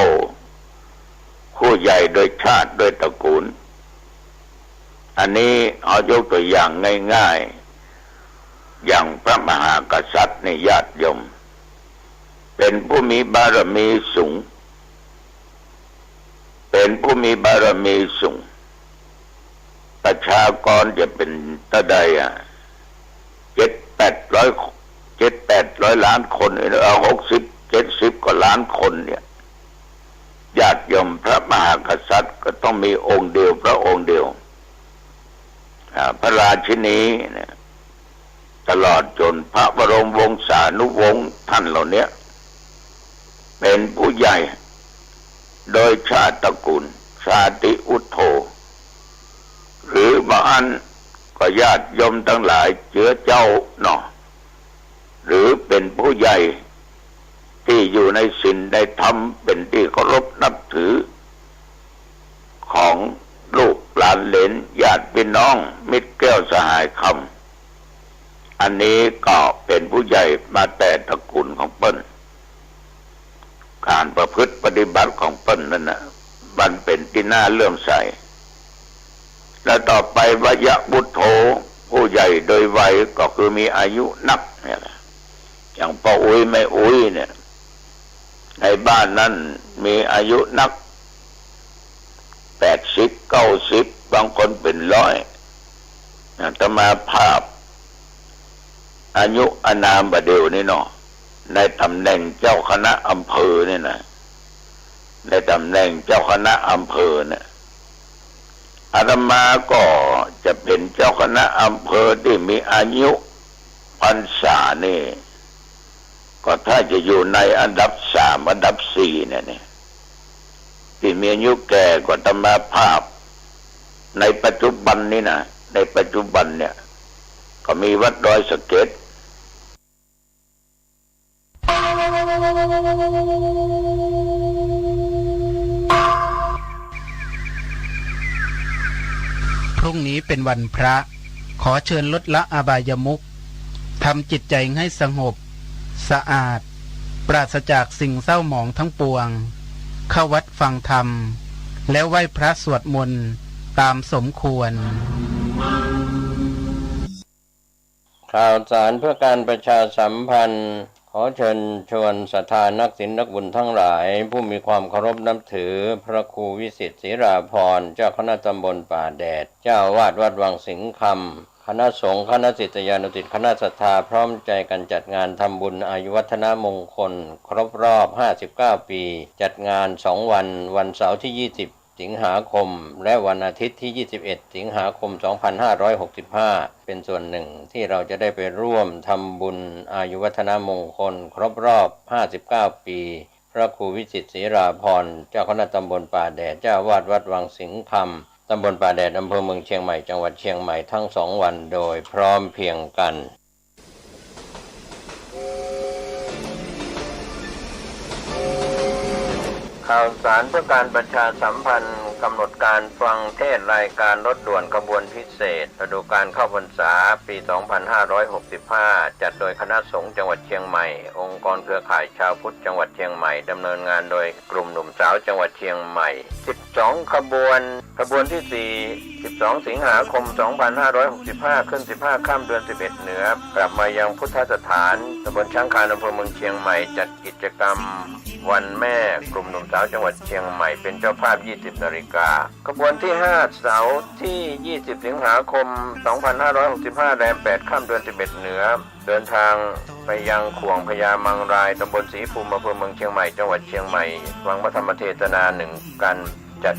ผู้ใหญ่โดยชาติโดยตระกูลอันนี้เอายกตัวอย่างง่ายๆอย่างพระมหากษัตริย์ในญาติโยมเป็นผู้มีบารมีสูงเป็นผู้มีบารมีสูงประชากรจะเป็นตะใด700-800 ล้านคน60-70 กว่าล้านคนเนี่ยญาติโยมพระมหากษัตริย์ก็ต้องมีองค์เดียวพระองค์เดียวพระราชินีเนี่ยตลอดจนพระบรมวงศานุวงศ์ท่านเหล่านี้เป็นผู้ใหญ่โดยชาติตระกูลชาติอุทโธหรือบางอันก็ญาติโยมทั้งหลายเชื้อเจ้าเนาะหรือเป็นผู้ใหญ่ที่อยู่ในศีลในธรรมเป็นที่เคารพนับถือของลูกหลานเหลนญาติพี่น้องมิตรแก้วสหายคำอันนี้ก็เป็นผู้ใหญ่มาแต่ตระกูลของเปิ้ลการประพฤติปฏิบัติของเปิ้ลนั่นนะมันเป็นที่น่าเลื่อมใส แล้วต่อไปวยบุตโธผู้ใหญ่โดยวัยก็คือมีอายุนักเนี่ยอย่างป้าอุ้ยแม่อุ้ยเนี่ยในบ้านนั้นมีอายุนัก80 90บางคนเป็น100อาตมาภาพอายุอานามบเดียวนี่เนาะในตำแหน่งเจ้าคณะอำเภอเนี่ยนะในตำแหน่งเจ้าคณะอำเภอเนี่ยอาตมาก็จะเป็นเจ้าคณะอำเภอที่มีอายุพรรษานี่ก็ถ้าจะอยู่ในอันดับ3อันดับ4เนี่ยที่มีอายุแก่กว่าอาตมาภาพในปัจจุบันนี้นะในปัจจุบันเนี่ยก็มีวัดดอยสะเก็ดพรุ่งนี้เป็นวันพระขอเชิญลดละอบายมุขทำจิตใจให้สงบสะอาดปราศจากสิ่งเศร้าหมองทั้งปวงเข้าวัดฟังธรรมแล้วไหว้พระสวดมนต์ตามสมควรข่าวสารเพื่อการประชาสัมพันธ์ขอเชิญชวนศรัทธานักศีลนักบุญทั้งหลายผู้มีความเคารพนับถือพระครูวิสิทธิ์ศรีราภรณ์เจ้าคณะตำบลป่าแดดเจ้าอาวาสวัดวังสิงห์คำคณะสงฆ์คณะศิษยานุศิษย์คณะศรัทธาพร้อมใจกันจัดงานทำบุญอายุวัฒนมงคลครบรอบ59 ปีจัดงาน2 วันวันเสาร์ที่20 สิงหาคมและวันอาทิตย์ที่21 สิงหาคม 2565เป็นส่วนหนึ่งที่เราจะได้ไปร่วมทำบุญอายุวัฒนมงคลครบรอบ59 ปีพระครูวิจิตรศรีราภรณ์เจ้าคณะตำบลป่าแดดเจ้าอาวาสวัดวังสิงห์คำตำบลป่าแดดอำเภอเมืองเชียงใหม่จังหวัดเชียงใหม่ทั้ง2 วันโดยพร้อมเพรียงกันข่าวสารเพื่อการประชาสัมพันธ์กำหนดการฟังเทศรายการรถด่วนขบวนพิเศษฤดูกาลเข้าพรรษาปี 2565 จัดโดยคณะสงฆ์จังหวัดเชียงใหม่องค์กรเครือข่ายชาวพุทธจังหวัดเชียงใหม่ดำเนินงานโดยกลุ่มหนุ่มสาวจังหวัดเชียงใหม่12 ขบวนที่4 12 สิงหาคม 2565 ขึ้น15 ค่ำเดือน11 เหนือกลับมายังพุทธสถานตำบลช้างคานอำเภอเมืองเชียงใหม่จัดกิจกรรมวันแม่กลุ่มหนุ่มสาวจังหวัดเชียงใหม่เป็นเจ้าภาพ 20 นาฬิกาขบวนที่5เสาร์ที่ 20 สิงหาคม 2565 แรม 8 ค่ำเดือน11 เหนือเดินทางไปยังขวงพญามังรายตำบลศรีภูมิอำเภอเมืองเชียงใหม่จังหวัดเชียงใหม่ฟังพระธรรมเทศนา1 กันจัด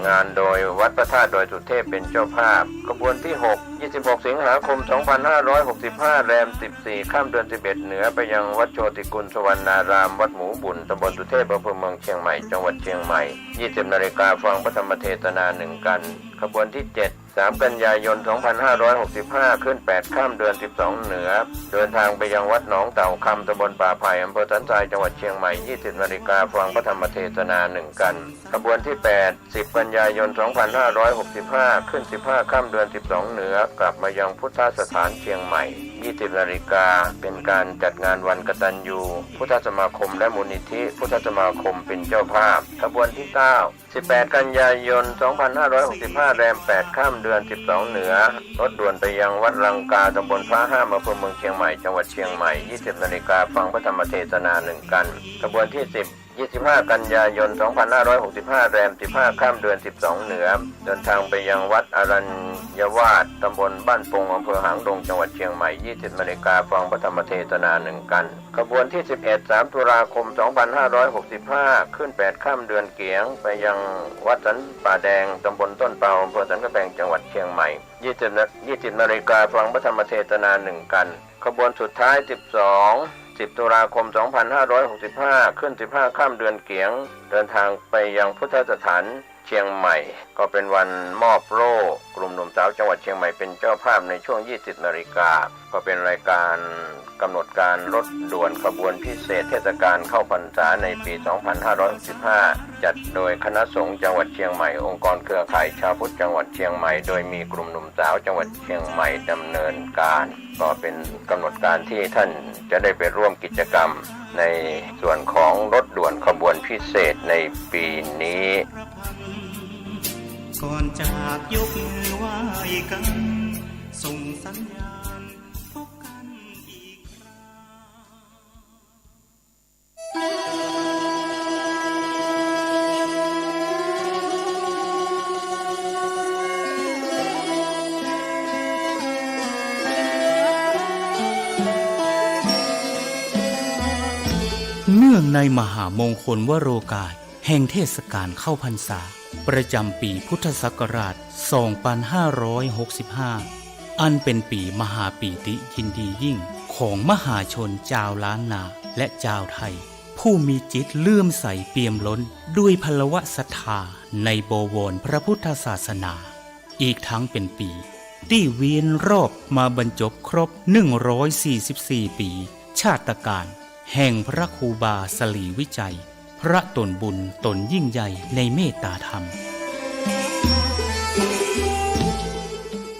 งานโดยวัดพระธาตุดอยสุเทพเป็นเจ้าภาพขบวนที่6 26 สิงหาคม 2565 แรม 14 ค่ำเดือน11 เหนือไปยังวัดโชติกุลสวรรณารามวัดหมูบุญตำบลสุเทพอำเภอเมืองเชียงใหม่จังหวัดเชียงใหม่ 20 นาฬิกาฟังพระธรรมเทศนา1 กันขบวนที่7 3 กันยายน 2565 ขึ้น8 ค่ำเดือน12 เหนือเดินทางไปยังวัดหนองเต่าคำตำบลป่าไผ่อำเภอสันทรายจังหวัดเชียงใหม่ 20 นาฬิกาฟังพระธรรมเทศนา1 กันขบวนที่8 10 กันยายน 2565 ขึ้น15 ค่ำเดือน12 เหนือกลับมายังพุทธสถานเชียงใหม่ 20 นาฬิกาเป็นการจัดงานวันกตัญญูพุทธสมาคมและมูลนิธิพุทธสมาคมเป็นเจ้าภาพขบวนที่9 18 กันยายน 2565 แรม 8 ค่ำเดือน12 เหนือรถด่วนไปยังวัดลังกาตำบลพระห้ามอำเภอเมืองเชียงใหม่จังหวัดเชียงใหม่ 20 นาฬิกาฟังพระธรรมเทศนา1 กันขบวนที่10 25 กันยายน 2565 แรม 15 ค่ำเดือน12 เหนือเดินทางไปยังวัดอรัญยวาสตำบลบ้านปงอำเภอหางดงจังหวัดเชียงใหม่ 20 นาฬิกาฟังพระธรรมเทศนา1 กันขบวนที่11 3 ตุลาคม 2565 ขึ้น8 ค่ำเดือนเกียงไปยังวัดสันป่าแดงตำบลต้นเปาอำเภอสันกำแพงจังหวัดเชียงใหม่ 20 นาฬิกาฟังพระธรรมเทศนา1 กันขบวนสุดท้าย 10 ตุลาคม 2565 ขึ้น15 ค่ำเดือนเกียงเดินทางไปยังพุทธสถานเชียงใหม่ก็เป็นวันมอบโล่กลุ่มหนุ่มสาวจังหวัดเชียงใหม่เป็นเจ้าภาพในช่วง 20 นาฬิกาก็เป็นรายการกำหนดการรถด่วนขบวนพิเศษเทศกาลเข้าพรรษาในปี 2565 จัดโดยคณะสงฆ์จังหวัดเชียงใหม่องค์กรเครือข่ายชาวพุทธจังหวัดเชียงใหม่โดยมีกลุ่มหนุ่มสาวจังหวัดเชียงใหม่ดำเนินการก็เป็นกำหนดการที่ท่านจะได้ไปร่วมกิจกรรมในส่วนของรถด่วนขบวนพิเศษในปีนี้ ก่อนจากยกมือไหว้กันส่งสัญญาณพบกันอีกครา เนื่องในมหามงคลวโรกาสแห่งเทศกาลเข้าพรรษาประจำปีพุทธศักราช 2565 อันเป็นปีมหาปีติยินดียิ่งของมหาชนชาวล้านนาและชาวไทย ผู้มีจิตเลื่อมใสเปี่ยมล้นด้วยพลวะศรัทธาในบวรพระพุทธศาสนาอีกทั้งเป็นปีที่เวียนรอบมาบรรจบครบ 144 ปีชาตกาลแห่งพระครูบาสลีวิจัยพระตนบุญตนยิ่งใหญ่ในเมตตาธรรม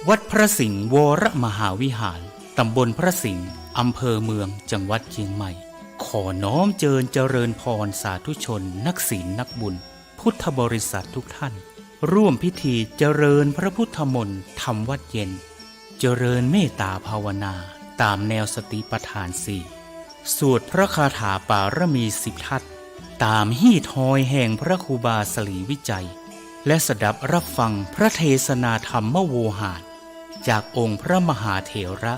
วัดพระสิงห์วรมหาวิหารตำบลพระสิงห์อำเภอเมืองจังหวัดเชียงใหม่ขอน้อมเจริญพรสาธุชนนักศีลนักบุญพุทธบริษัททุกท่านร่วมพิธีเจริญพระพุทธมนต์ทำวัดเย็นเจริญเมตตาภาวนาตามแนวสติปัฏฐานสี่สวดพระคาถาปารมี10 ทัศตามฮีทอยแห่งพระครูบาสลีวิจัยและสดับรับฟังพระเทศนาธรรมโวหารจากองค์พระมหาเถระ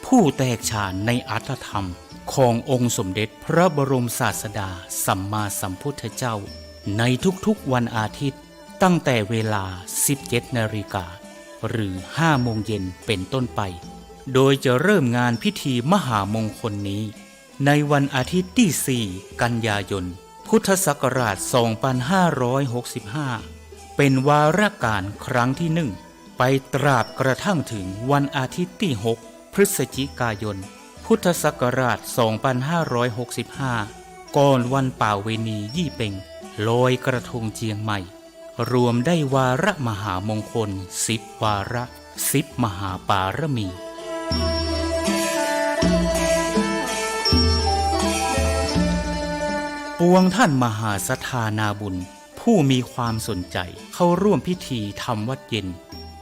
ผู้แตกฉานในอรรถธรรมขององค์สมเด็จพระบรมศาสดาสัมมาสัมพุทธเจ้าในทุกๆวันอาทิตย์ตั้งแต่เวลา 17 นาฬิกาหรือ 5 โมงเย็นเป็นต้นไปโดยจะเริ่มงานพิธีมหามงคลนี้ในวันอาทิตย์ที่ 4 กันยายน พุทธศักราช 2565 เป็นวาระการครั้งที่ 1 ไปตราบกระทั่งถึงวันอาทิตย์ที่ 6 พฤศจิกายน พุทธศักราช 2565 ก่อนวันป่าเวณียี่เป่งลอยกระทงเจียงใหม่รวมได้วาระมหามงคล10 วาระ10 มหาปารมีปวงท่านมหาศรัทธานาบุญผู้มีความสนใจเข้าร่วมพิธีทำวัดเย็น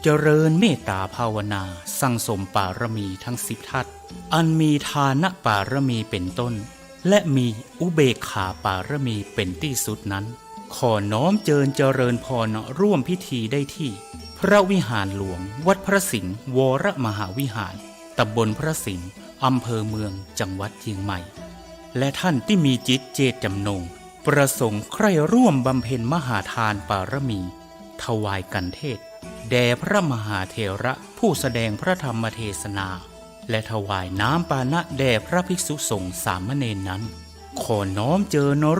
เจริญเมตตาภาวนาสั่งสมปารมีทั้ง10 ทัศอันมีทานปารมีเป็นต้นและมีอุเบกขาปารมีเป็นที่สุดนั้นขอน้อมเจริญพรร่วมพิธีได้ที่พระวิหารหลวงวัดพระสิงห์วรมหาวิหารตำบลพระสิงห์อำเภอเมืองจังหวัดเชียงใหม่และท่านที่มีจิตเจตจำนงประสงค์ใคร่ร่วมบำเพ็ญมหาทานปารมีถวายกันเทศแด่พระมหาเถระผู้แสดงพระธรรมเทศนาและถวายน้ำปานะแด่พระภิกษุสงฆ์สามเณรนั้นขอน้อม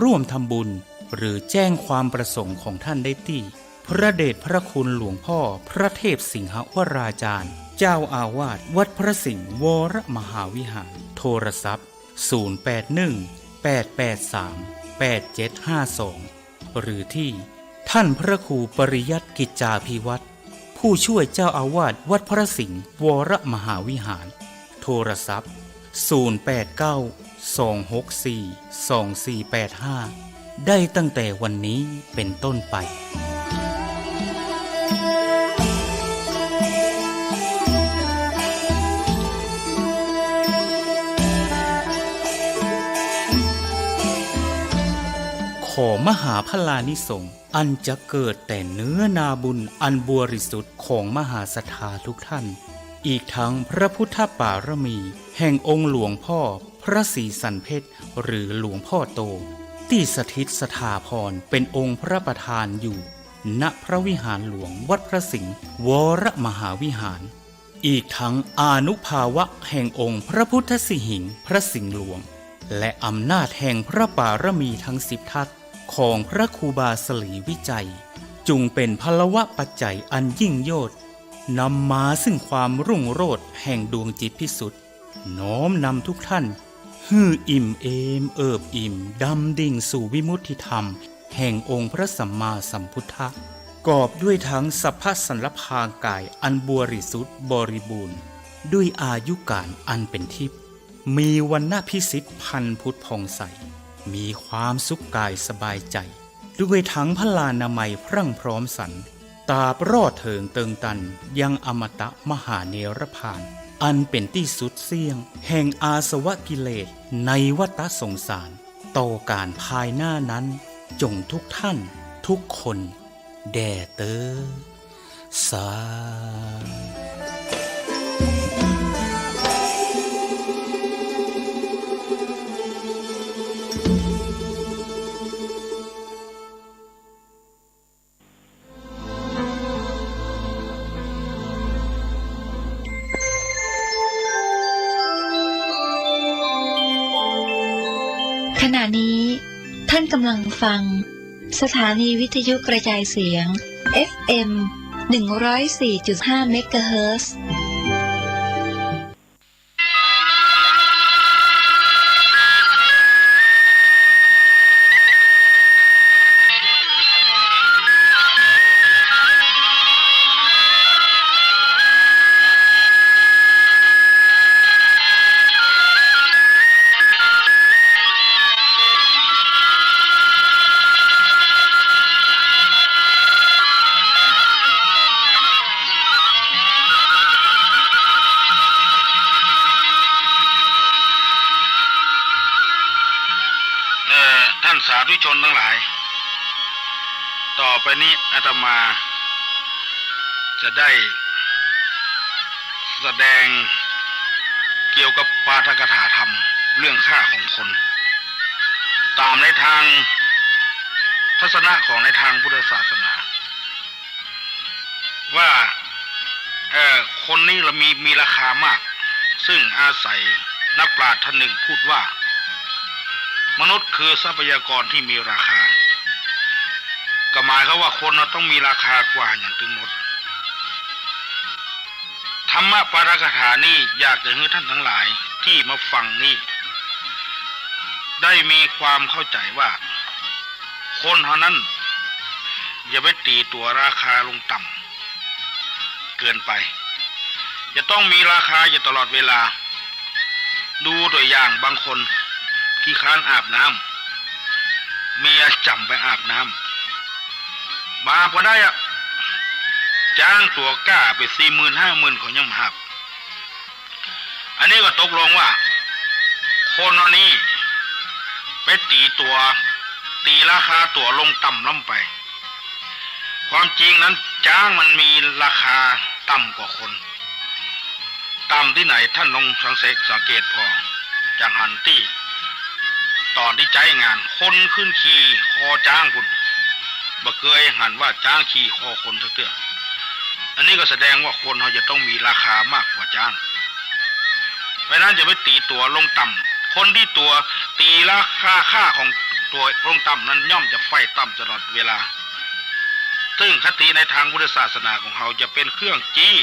ร่วมทำบุญหรือแจ้งความประสงค์ของท่านได้ที่พระเดชพระคุณหลวงพ่อพระเทพสิงหวราจารย์เจ้าอาวาสวัดพระสิงห์วรมหาวิหารโทรศัพท์081-883-8752หรือที่ท่านพระครูปริยัติกิจจาภิวัตรผู้ช่วยเจ้าอาวาสวัดพระสิงห์วรมหาวิหารโทรศัพท์089-264-2485ได้ตั้งแต่วันนี้เป็นต้นไปขอมหาพลานิสงส์อันจะเกิดแต่เนื้อนาบุญอันบริสุทธิ์ของมหาศรัทธาทุกท่านอีกทั้งพระพุทธปารมีแห่งองค์หลวงพ่อพระศรีสันเพชรหรือหลวงพ่อโตที่สถิตสถาพรเป็นองค์พระประธานอยู่ณพระวิหารหลวงวัดพระสิงห์วรมหาวิหารอีกทั้งอานุภาวะแห่งองค์พระพุทธสิหิงค์พระสิงห์หลวงและอำนาจแห่งพระปารมีทั้ง10 ทัศของพระครูบาสลีวิจัยจุงเป็นพลวะปัจจัยอันยิ่งโยชน์นำมาซึ่งความรุ่งโรจน์แห่งดวงจิตพิสุทธิ์น้อมนำทุกท่านฮืออิ่มเอมเอิบอิ่มดำดิ่งสู่วิมุตติธรรมแห่งองค์พระสัมมาสัมพุทธะกอบด้วยทั้งสัพพสันลภากายอันบริสุทธิ์บริบูรณ์ด้วยอายุการอันเป็นทิพย์มีวรรณพิสิทธิ์พันพุทธผ่องใสมีความสุขกายสบายใจด้วยทั้งพลานามัยพรั่งพร้อมสรรต ตาบรอดเถิงเติงตันยังอมตะมหาเนรพานอันเป็นที่สุดเสี่ยงแห่งอาสวะกิเลสในวัฏสงสารต่อการภายหน้านั้นจงทุกท่านทุกคนแด่เตอสาขณะนี้ท่านกำลังฟังสถานีวิทยุกระจายเสียง FM 104.5 เมกะเฮิรตซ์ท่านสาธุชนทั้งหลายต่อไปนี้อาตมาจะได้แสดงเกี่ยวกับปาฐกถาธรรมเรื่องฆ่าของคนตามในทางทัศนะของในทางพุทธศาสนาว่าคนนี้เรามีราคามากซึ่งอาศัยนักปราชญ์ท่านหนึ่งพูดว่ามนุษย์คือทรัพยากรที่มีราคาก็หมายเขาว่าคนเราต้องมีราคากว่าอย่างถึงหมดธรรมะปาฐกถานี้อยากจะให้ท่านทั้งหลายที่มาฟังนี้ได้มีความเข้าใจว่าคนเท่านั้นอย่าไปตีตัวราคาลงต่ำเกินไปจะต้องมีราคาอยู่ตลอดเวลาดูตัวอย่างบางคนขี้ค้านอาบน้ำเมียจำไปอาบน้ำมาพอได้อะจ้างตัวกล้าไป40,000-50,000เขายังมาหับอันนี้ก็ตกลงว่าคนนี้ไปตีราคาตัวลงต่ำล้ำไปความจริงนั้นจ้างมันมีราคาต่ำกว่าคนต่ำที่ไหนท่านลองสังเกตพอจากหันตี้ตอนที่ใจงานคนขึ้นขี่คอจ้างคุณบ่เคยหันว่าจ้างขี่คอคนเถื่ออันนี้ก็แสดงว่าคนเขาจะต้องมีราคามากกว่าจ้างเพราะนั้นจะไปตีตัวลงต่ำคนที่ตัวตีราคาค่าของตัวลงต่ำนั้นย่อมจะไฟต่ำตลอดเวลาซึ่งคติในทางพุทธศาสนาของเขาจะเป็นเครื่องจี้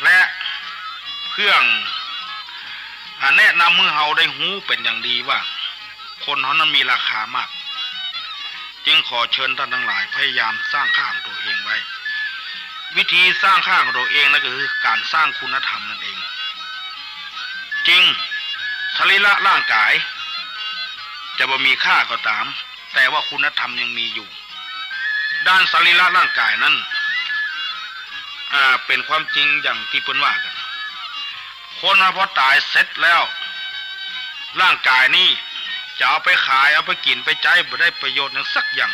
และเครื่องแนะนำให้เราได้หูเป็นอย่างดีว่าคนเขานั้นมีราคามากจึงขอเชิญท่านทั้งหลายพยายามสร้างค่าของตัวเองไว้วิธีสร้างค่าของตัวเองนั่นก็คือการสร้างคุณธรรมนั่นเองจริงสรีระร่างกายจะบ่มีค่าก็ตามแต่ว่าคุณธรรมยังมีอยู่ด้านสรีระร่างกายนั้นเป็นความจริงอย่างที่เพิ่นว่ากันคนพอตายเสร็จแล้วร่างกายนี้จะเอาไปขายเอาไปกินไปใช้บ่ได้ประโยชน์สักอย่าง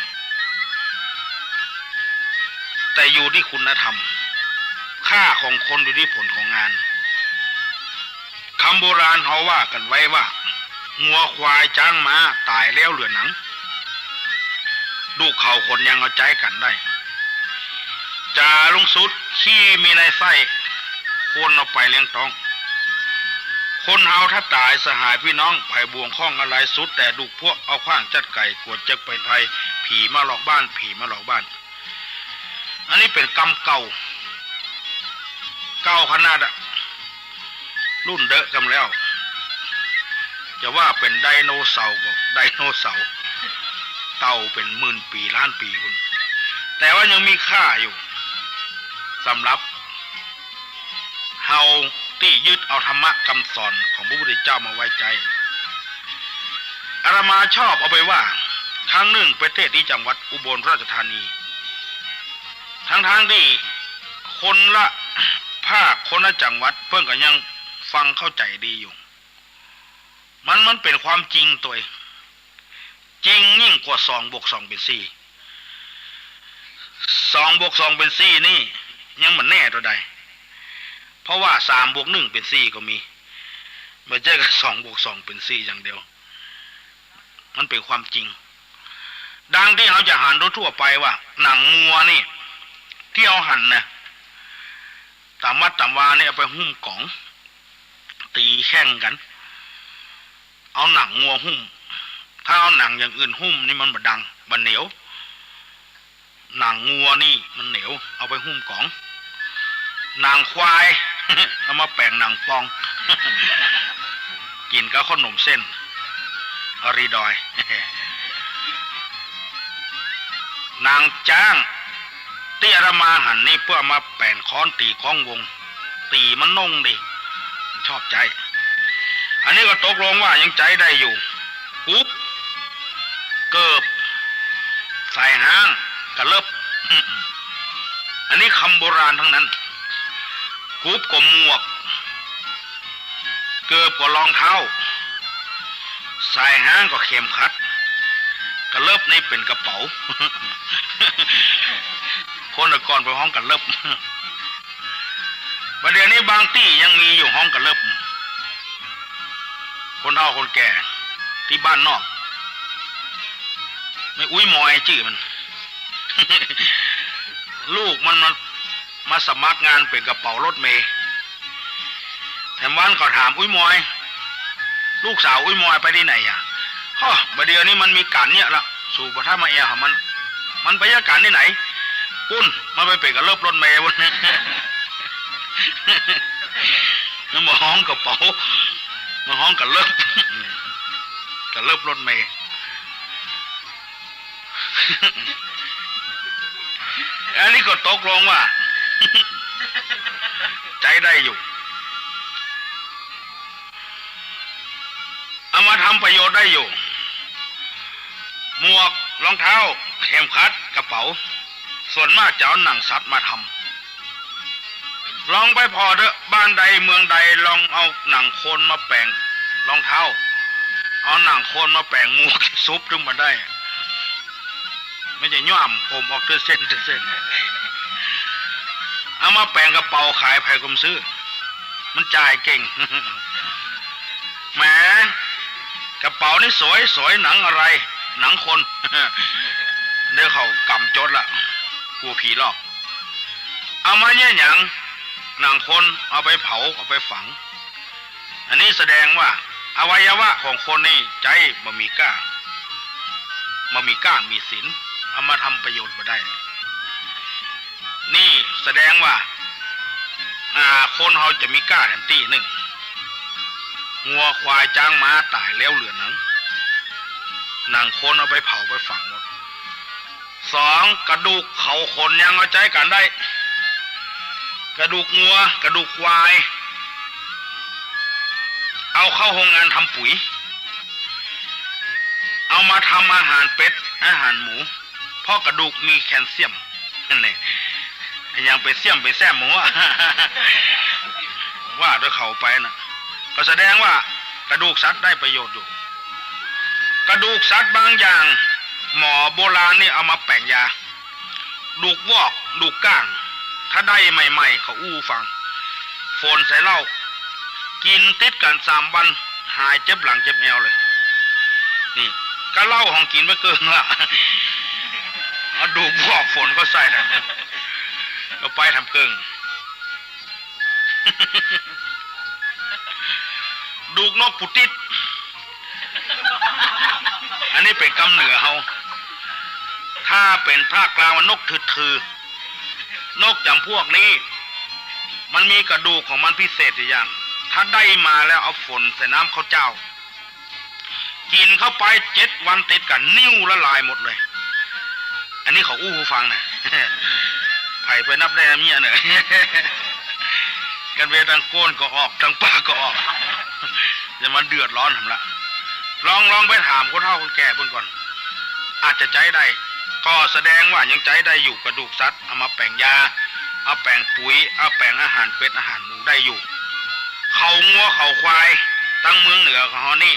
แต่อยู่ที่คุณธรรมค่าของคนอยู่ที่ผลของงานคำโบราณเขาว่ากันไว้ว่างัวควายจ้างม้าตายแล้วเหลือหนังดูเขาคนยังเอาใจกันได้จาลุงสุดขี้มีในไส้คนเอาไปเลี้ยงท้องคนเฮาถ้าตายสหายพี่น้องไผ่บ่วงข้องอะไรสุดแต่ดุพวกเอาขว้างจัดไก่กวดจักเป็นภัยผีมาหลอกบ้านอันนี้เป็นกรรมเก่าขนาดรุ่นเดอะกันแล้วจะว่าเป็นไดโนเสาร์ก็ไดโนเสาร์เต่าเป็นหมื่นปีล้านปีคุณแต่ว่ายังมีค่าอยู่สำหรับเฮาที่ยึดเอาธรรมะคำสอนของพระพุทธเจ้ามาไว้ใจอาตมาชอบเอาไปว่าครั้งหนึ่งไปเทศน์ที่จังหวัดอุบลราชธานี ทั้งที่คนละภาคคนละจังหวัดเพิ่นก็ยังฟังเข้าใจดีอยู่มันเป็นความจริงตัวจริงยิ่งกว่า2 บวก 2 เป็น 4 2 บวก 2 เป็น 4นี่ยังมันแน่ตัวใดเพราะว่า3 บวก 1 เป็น 4ก็มีไม่ใช่กับ2 บวก 2 เป็น 4อย่างเดียวมันเป็นความจริงดังที่เราจะหันทั่วไปว่าหนังงัวนี่ที่เอาหั่นนะตามวัดตามวาเนี่ยเอาไปหุ้มกล่องตีแข่งกันเอาหนังงัวหุ้มถ้าเอาหนังอย่างอื่นหุ้มนี่มันบ่ดังบ่เหนียวหนังงัวนี่มันเหนียวเอาไปหุ้มกล่องหนังควาย เอามาแปลงหนังฟอง กินกับขนมเส้นอรีดอย นางจ้างที่อาตมาหั่นนี่เพื่อมาแปลงค้อนตีข้องวงตีมันน่งดิชอบใจอันนี้ก็ตกลงว่ายังใจได้อยู่กุ๊บเกิบใส่ห้างกระเลิบ อันนี้คำโบราณทั้งนั้นกุ๊บก็หมวกเกิบก็รองเท้าใส่ห้างก็เข็มขัดกระเลิบนี่เป็นกระเป๋า คนก่อนไปห้องกระเลิบ ประเดี๋ยวนี้บางที่ยังมีอยู่ห้องกระเลิบคนเฒ่าคนแก่ที่บ้านนอกไม่อุ้ยมอยชื่อมัน ลูกมันมาสมัครงานเป็นกระเป๋ารถเมล์แถมวันก็ถามอุ้ยมอยลูกสาวอุ้ยมอยไปที่ไหนอ่ะฮ่อประเดี๋ยวนี้มันมีการเนี่ยละสู่ประท่ามาเอของมันไปยาการที่ไหนปุ้นมันไปเป็นกระเลิบรถเมล์บน มันมาห้องกระเป๋ามาห้องกระเลิบ กระเลิบรถเมล์ อันนี้ก็ตกลงว่า ใจได้อยู่เอามาทำประโยชน์ได้อยู่หมวกรองเท้าเข็มขัดกระเป๋าส่วนมากจะเอาหนังสัตว์มาทำลองไปพอเถอะบ้านใดเมืองใดลองเอาหนังโคนมาแปลงรองเท้าเอาหนังโคนมาแปลงหมวกซุปถึงมาได้ไม่ใช่ย่อมผมออกเส้นเอามาแปลงกระเป๋าขายไผ่กลมซื้อมันจ่ายเก่ง แหมกระเป๋านี่สวยหนังอะไรหนังคน เนื้อเขากำจดละกลัวผีหลอกเอามาเนี่ยหยังหนังคนเอาไปเผาเอาไปฝังอันนี้แสดงว่าอวัยวะของคนนี่ใจบ่มีกล้ามีศีลเอามาทำประโยชน์มาได้นี่แสดงว่าคนเขาจะมีกล้าแทนตี้หนึ่งงัวควายจ้างม้าตายแล้วเหลือหนังคนเอาไปเผาไปฝังหมด2กระดูกเขาคนยังเอาใจกันได้กระดูกงัวกระดูกควายเอาเข้าโรงงานทำปุ๋ยเอามาทำอาหารเป็ดอาหารหมูเพราะกระดูกมีแคลเซียมนั่นเองยังไปเสี่ยมไปแซ่บหมู ว่าด้วยเขาไปนะก็แสดงว่ากระดูกสัตว์ได้ประโยชน์อยู่กระดูกสัตว์บางอย่างหมอโบราณนี่เอามาแปลงยาดูกวอกดูกก้างถ้าได้ใหม่ๆเขาอู้ฟังโฟนใส่เหล้ากินติดกัน3 วันหายเจ็บหลังเจ็บเอวเลยนี่ก็เหล้าของกินไม่เกินละ เอาดูกวอกฝนก็ใส่ทันก็ไปทำเกิง ดูกนกปุติดอันนี้เป็นกำเหนือเขาถ้าเป็นภาคกลางมันนกถือนกจำพวกนี้มันมีกระดูกของมันพิเศษอย่างถ้าได้มาแล้วเอาฝนใส่น้ำข้าวเจ้ากินเข้าไป7 วันติดกันนิ้วละลายหมดเลยอันนี้เขาอู้หูฟังนะ ไผ่ไปนับได้เมียเนี่ย กันเวทังโกนก็ออกทังปากก็ออกจะมันเดือดร้อนทำละลองไปถามคนเฒ่าคนแก่เพิ่นก่อนอาจจะใจได้ ก็แสดงว่ายังใจได้อยู่กระดูกสัตว์เอามาแปลงยาเอาแปลงปุ๋ยเอาแปลงอาหารเป็ดอาหารหมูได้อยู่เขางัวเขาควายตั้งเมืองเหนือของเขานี่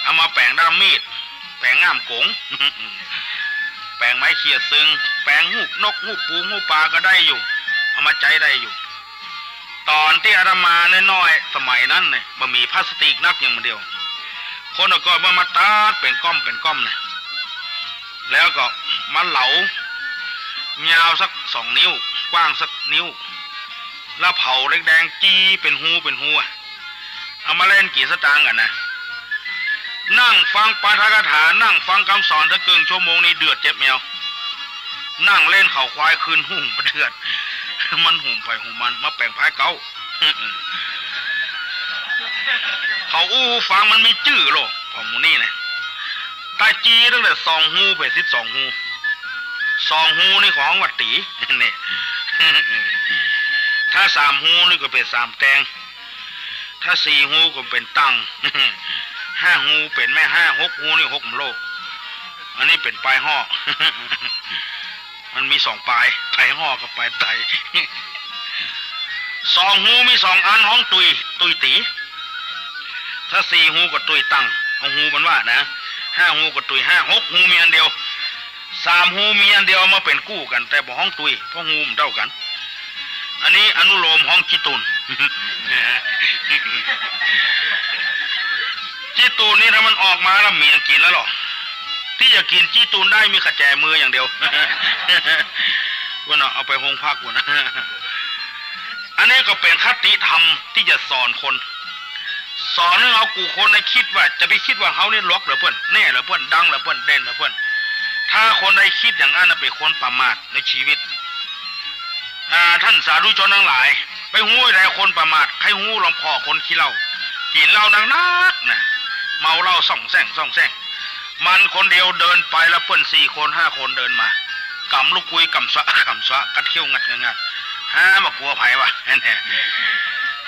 เอามาแปลงด้ามมีดแปลงง่ามกง แปลงไม้เขี่ยซึงแปลงหูนกหูปูหูปลาก็ได้อยู่เอามาใจได้อยู่ตอนที่อาตมาน้อยๆสมัยนั้นเนี่ยมันมีพลาสติกนักอย่างเดียวคนก็มาตัดเป็นก้อมเนี่ยแล้วก็มาเหลายาวสัก2 นิ้วกว้างสักนิ้วแล้วเผาเล็กแดงจี้เป็นหูเอามาเล่นกี่สตางค์กันนะนั่งฟังปาฐกถานั่งฟังคำสอนถ้าเกินชั่วโมงนี้เดือดเจ็บแมวนั่งเล่นเข่าควายคืนหุ่มเดือดมันหุ่มไปหุ่มมันมาแปลงพายเก้า เขาฟังมันมีจื้อโลกของมูนี่นะตาจีตั้งแต่2 หูไป12 หู2 หูนี่ของวัดตีนี่ ถ้า3 หูนี่ก็เป็น3 แตงถ้า4 หูก็เป็นตัง 5 หูเป็นแม่5 6 หูนี่6 โลกอันนี้เป็นปลายห่อ มันมี2 ปลายห่อกับปลายไต 2 หูมี2 อันห้องตุยตีถ้า4 หูก็ตุยตังเอาหูมันว่านะ5 หูก็ตุย5 6 หูมีอันเดียว3 หูมีอันเดียวมาเป็นกู้กันแต่บ่ห้องตุยเพราะหูมันเท่ากันอันนี้อนุโลมห้องจิตุน จิตูนนี่ถ้ามันออกมาแล้วมีอย่างกินแล้วหรอที่จะกินจิตูนได้มีขแจมืออย่างเดียว ว่าเนาะเอาไปหงพักว่านะ อันนี้ก็เป็นคติธรรมที่จะสอนคนสอนให้เขากูคนในคิดว่าจะไปคิดว่าเขาเนี่ยล็อกหรือเพื่อนแน่หรือเพื่อนดังหรือเพื่อนเด่นหรือเพื่อนถ้าคนใดคิดอย่างนั้นเป็นคนประมาทในชีวิตท่านสาธุชนทั้งหลายไปหู้อะไรคนประมาทใครหู้ลองพ่อคนขี้เหล้ากินเหล้านักนะเมาเหล้าส่องแซงมันคนเดียวเดินไปแล้วเปิ้น4 คน5 คนเดินมากำลูกคุยกำสะกัดเขี้ยวงัดมากลัวไผวะแน่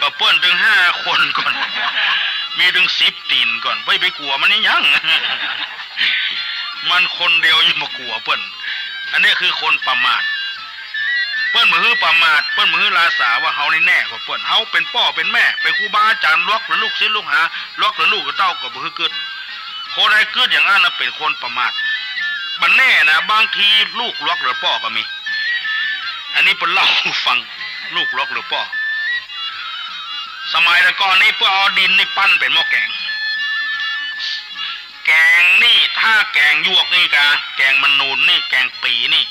ก็เปิ้นถึง5 คนก่อนมีถึง10 ตีนก่อนไปกลัวมันนี่ยัง มันคนเดียวยังมากลัวเปิ้นอันนี้คือคนประมาทเปิ้นมือประมาทเปิ้นมือลาสาว่าเฮานี่แน่กว่าเปิ้นเฮาเป็นพ่อเป็นแม่เป็นครูบาอาจารย์ล็อกหรือลูกศิษย์ลูกหาล็อกหรือลูกกับเต้าก็บ่คือเกิดคนใดเกิดอย่างนั้นเป็นคนประมาทมันแน่นะบางทีลูกล็อกหรือพ่อก็มีอันนี้เป็นเล่าฟังลูกล็อกหรือพ่อสมัยแต่ก่อนนี้เพื่อเอาดินนี่ปั้นเป็นหม้อแกงนี่ถ้าแกงยวกนี่กะแกงมันนูนนี่แกงปีนี่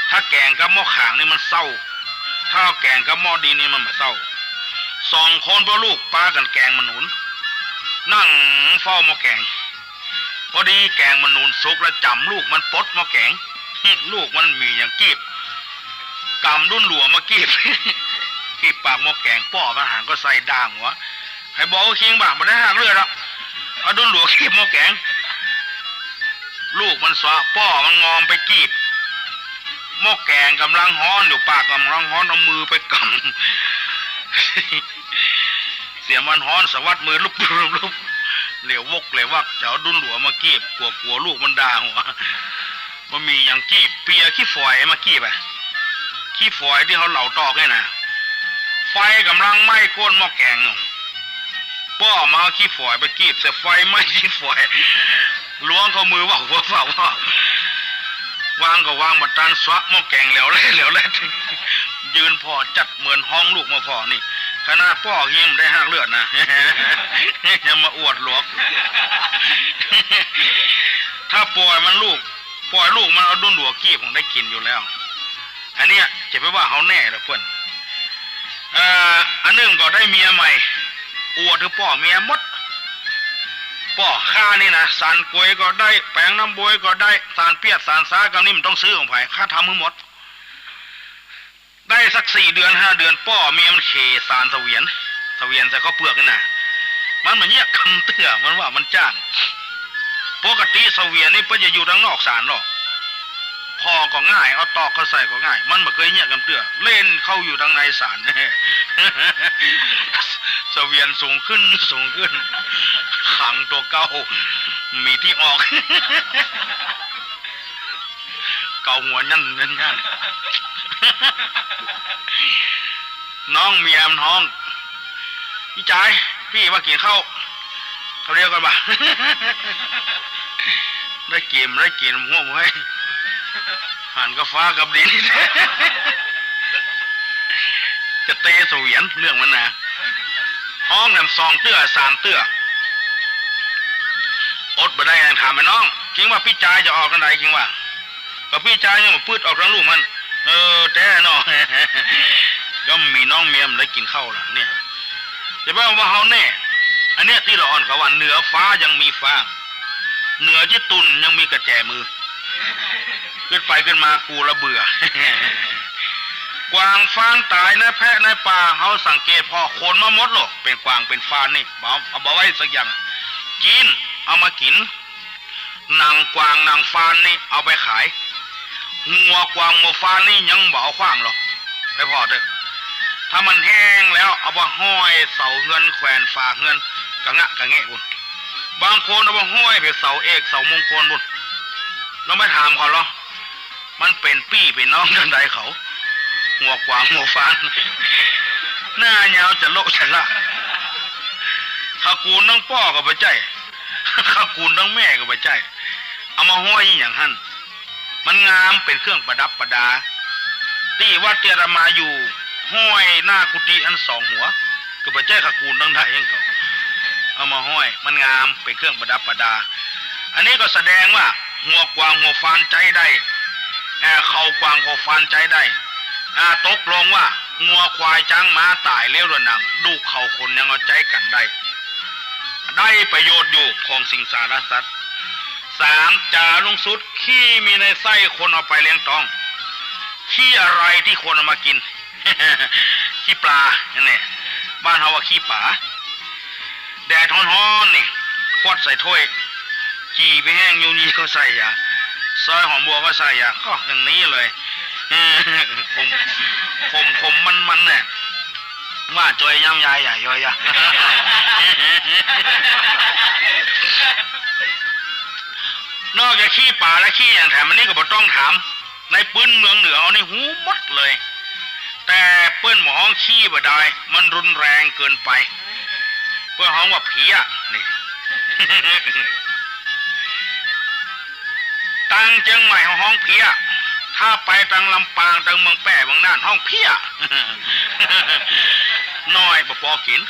ถ้าแกงกับหม้อข่างนี่มันเศร้าถ้าแกงกับหม้อดินนี่มันไม่เศร้า2 คนพ่อลูกป้ากันแกงมันหนุนนั่งเฝ้าหม้อแกงพอดีแกงมันหนุนสุกแล้วจำลูกมันปดหม้อแกง ลูกมันมีอย่างกีบกำดุนหลัวมากีบ กีบปากหม้อแกงป้อมาหางก็ใส่ด่างหัวให้บอกคิงบ่ามันได้หักเลือดแล้วเอาดุนหลัวกีบหม้อแกงลูกมันสวะป้อมันงอมไปกีบหม้อแกงกำลังฮ้อนอยู่ปากกำลังฮ้อนเอามือไปกำ เสียมันฮ้อนสวัดมือลุกเหลววกเหลววักจะเอาดุนหลัวมากีบกลัวลูกมันด่าหัวมันมีอย่างกีบเปียขี้ฝอยมากีบอ่ะขี้ฝอยที่เขาเหล่าตอกให้นะไฟกำลังไหม้ก้นหม้อแกงป้อมาขี้ฝอยไปกีบเสียไฟไหม้ขี้ฝอยล้วงเขามือว่าวางก็วางบัดตันสวะหม้อแกงเหลวเลยยืนพอจัดเหมือนห้องลูกมาพอนี่ขนาดป้อหิมได้หักเลือดนะ จะมาอวดหลวก ถ้าปล่อยลูกมันเอาดุนหัวกี้ผมได้กินอยู่แล้วอันเนี้ยจะไปว่าเขาแน่หรือเพื่อนอันนึงก็ได้เมียใหม่อวดคือป้อเมียมดป้อข้านี่นะสารกล้วยก็ได้แป้งน้ำบวยก็ได้สารเปียกสารซากำนี่มันต้องซื้อของไผ่ข้าทำมือหมดได้สัก4 เดือน5 เดือนป้อเมียมันเขสารเสวียนใส่ข้าวเปลือกนี่นะมันเหมือนเนี้ยคำเตื้อมันว่ามันจ้างปกติเสวียนนี่เพื่อจะอยู่ทางนอกสารหรอกพอก็ง่ายเอาตอกเขาใส่ก็ง่ายมันไม่เคยเนี้ยคำเตื้อเล่นเข้าอยู่ทางในสาร เสวียนสูงขึ้นขังตัวเก่ามีที่ออก เก่า หัวนั่นนั่นน้องเมียมท้องพี่ชายพี่มากินข้าวเขาเรียกกันบ่าได้กินหัวหมูให้หันกับฟ้ากับดินจะเตะเสวียนเรื่องมันนะห้องแหมซองเตื้อ3 เตื้ออดบ่ได้ยังถามไอ้น้องจริงว่าพี่ชายจะออกกันไหนจริงว่าก็พี่ชายยังมาพืดออกทั้งลูกมันแต่เนาะก็มีน้องเมียมได้กินข้าวแล้วเนี่ยจะบอกว่าเขาแน่อันเนี้ยที่เราอ่อนเขาว่าเหนือฟ้ายังมีฟ้าเหนือที่ตุนยังมีกระแจมือขึ้นไปขึ้นมากูละเบื่อกวางฟางตายนะแพะในป่าเขาสังเกตพอคนมาหมดหรอกเป็นกวางเป็นฟานนี่เอาไว้สักอย่างกินเอามากินนางกวางนางฟานนี่เอาไปขายหัวกวางหัวฟานนี่ยังบ่เอาขว้างหรอกไปพอเถอะถ้ามันแห้งแล้วเอาไปห้อยเสาเงินแขวนฝาเงินกะงะกะแงะบุญบางคนเอาไปห้อยไปเสาเอกเสามงคลบุญเราไม่ถามเขาหรอมันเป็นปี้เป็นน้องกันใดเขาหัวกวางหัวฟานหน้ายาวจะโลจะละข้ากูนน้องพ่อก็ไปใจข้ากูนน้องแม่ก็ไปใจเอามาห้อยอย่างหั่นมันงามเป็นเครื่องประดับประดาที่วัดเตระมาอยู่ห้อยหน้ากุฏิอัน2 หัวก็ไปใจข้ากูนน้องได้เองเขาเอามาห้อยมันงามเป็นเครื่องประดับประดาอันนี้ก็แสดงว่าหัวกวางหัวฟานใจได้เขากวางเขาฟานใจได้ตกลงว่างัวควายช้างม้าตายเลี้ยวระนังดูเขาคนยังเอาใจกันได้ประโยชน์อยู่ของสิงสารสัตว์3จ่าลุงสุดขี้มีในไส้คนเอาไปเลี้ยงต้องขี้อะไรที่คนเอามากิน ขี้ปลาเนี่ยบ้านเขาว่าขี้ป่าแดดร้อนๆนี่ขวดใส่ถ้วยจีไปแห้งอยู่นี่ก็ใส่ยาซอยหอมบัวก็ใส่ยาก็อย่างนี้เลยคมมันเนี่ยว่าจอยย่ำยายใหญ่ย่อยอะนอกจากขี้ป่าและขี้อย่างแถมอันนี้ก็บ่ต้องถามในปื้นเมืองเหนือเอานี่หูมัดเลยแต่เปิ้นหมอห้องขี้บ่ได้มันรุนแรงเกินไปเปิ้นห้องว่าผีอ่ะนี่ ตังเชียงใหม่ห้องเพี้ยถ้าไปตังลำปางตังเมืองแป้บางน่านห้องเพี้ย น้อยบ่พอกิน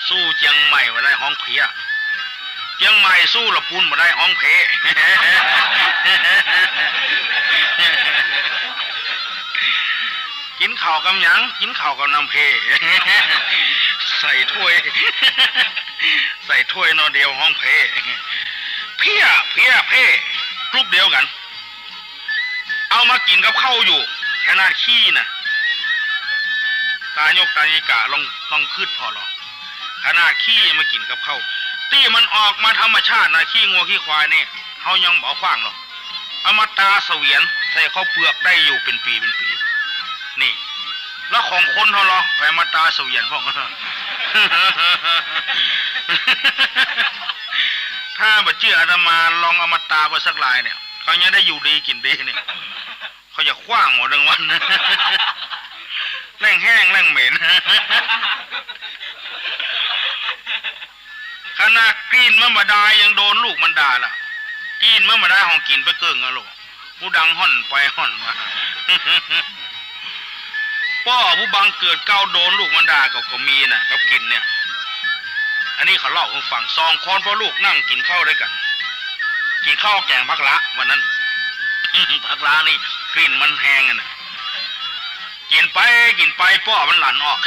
สู้เชียงใหม่มาได้ห้องเพี้ยเชียงใหม่สู้ละปูนมาได้ห้องเพ กินข้าวกับหยังกินข้าวกับน้ำเพ ใส่ถ้วยนอเดียวห้องเพ เพี้ยเพ่กรุ๊ปเดียวกันเอามากินกับข้าวอยู่ขนาดขี้น่ะตายกตายิกะลองคืดพอหรอขนาดขี้มากินกับข้าวตี้มันออกมาธรรมชาตินะขี้งัวขี้ควายนี่เขายังบ่ขว้างหรอกเอามาตาเสวียนใส่ข้าวเปลือกได้อยู่เป็นปีนี่แล้วของคนเขาหรอไปมาตาเสวียนพวก ถ้าบัดเชื่ออาตมาลองเอามาตาไปสักลายเนี่ยเขายังได้อยู่ดีกินดีเนี่ยเขาจะคว้างหมดทั้งวัน แรงแห้งแรงเหม็น ขนาดกินมันมาได้ยังโดนลูกมันด่าล่ะกินมันมาได้ห้องกินไปเกิ่งอะลูกผู้ดังห่อนไปห่อนมา พ่อผู้บังเกิดเก้าโดนลูกมันด่าก็มีน่ะเขากินเนี่ยอันนี้เขาเล่าให้ฟัง2 คนพ่อลูกนั่งกินข้าวด้วยกันกินข้าวแกงผักละวันนั้น ผักละนี่กลิ่นมันแห้งน่ะกินไปพ่อมันหลั่นออก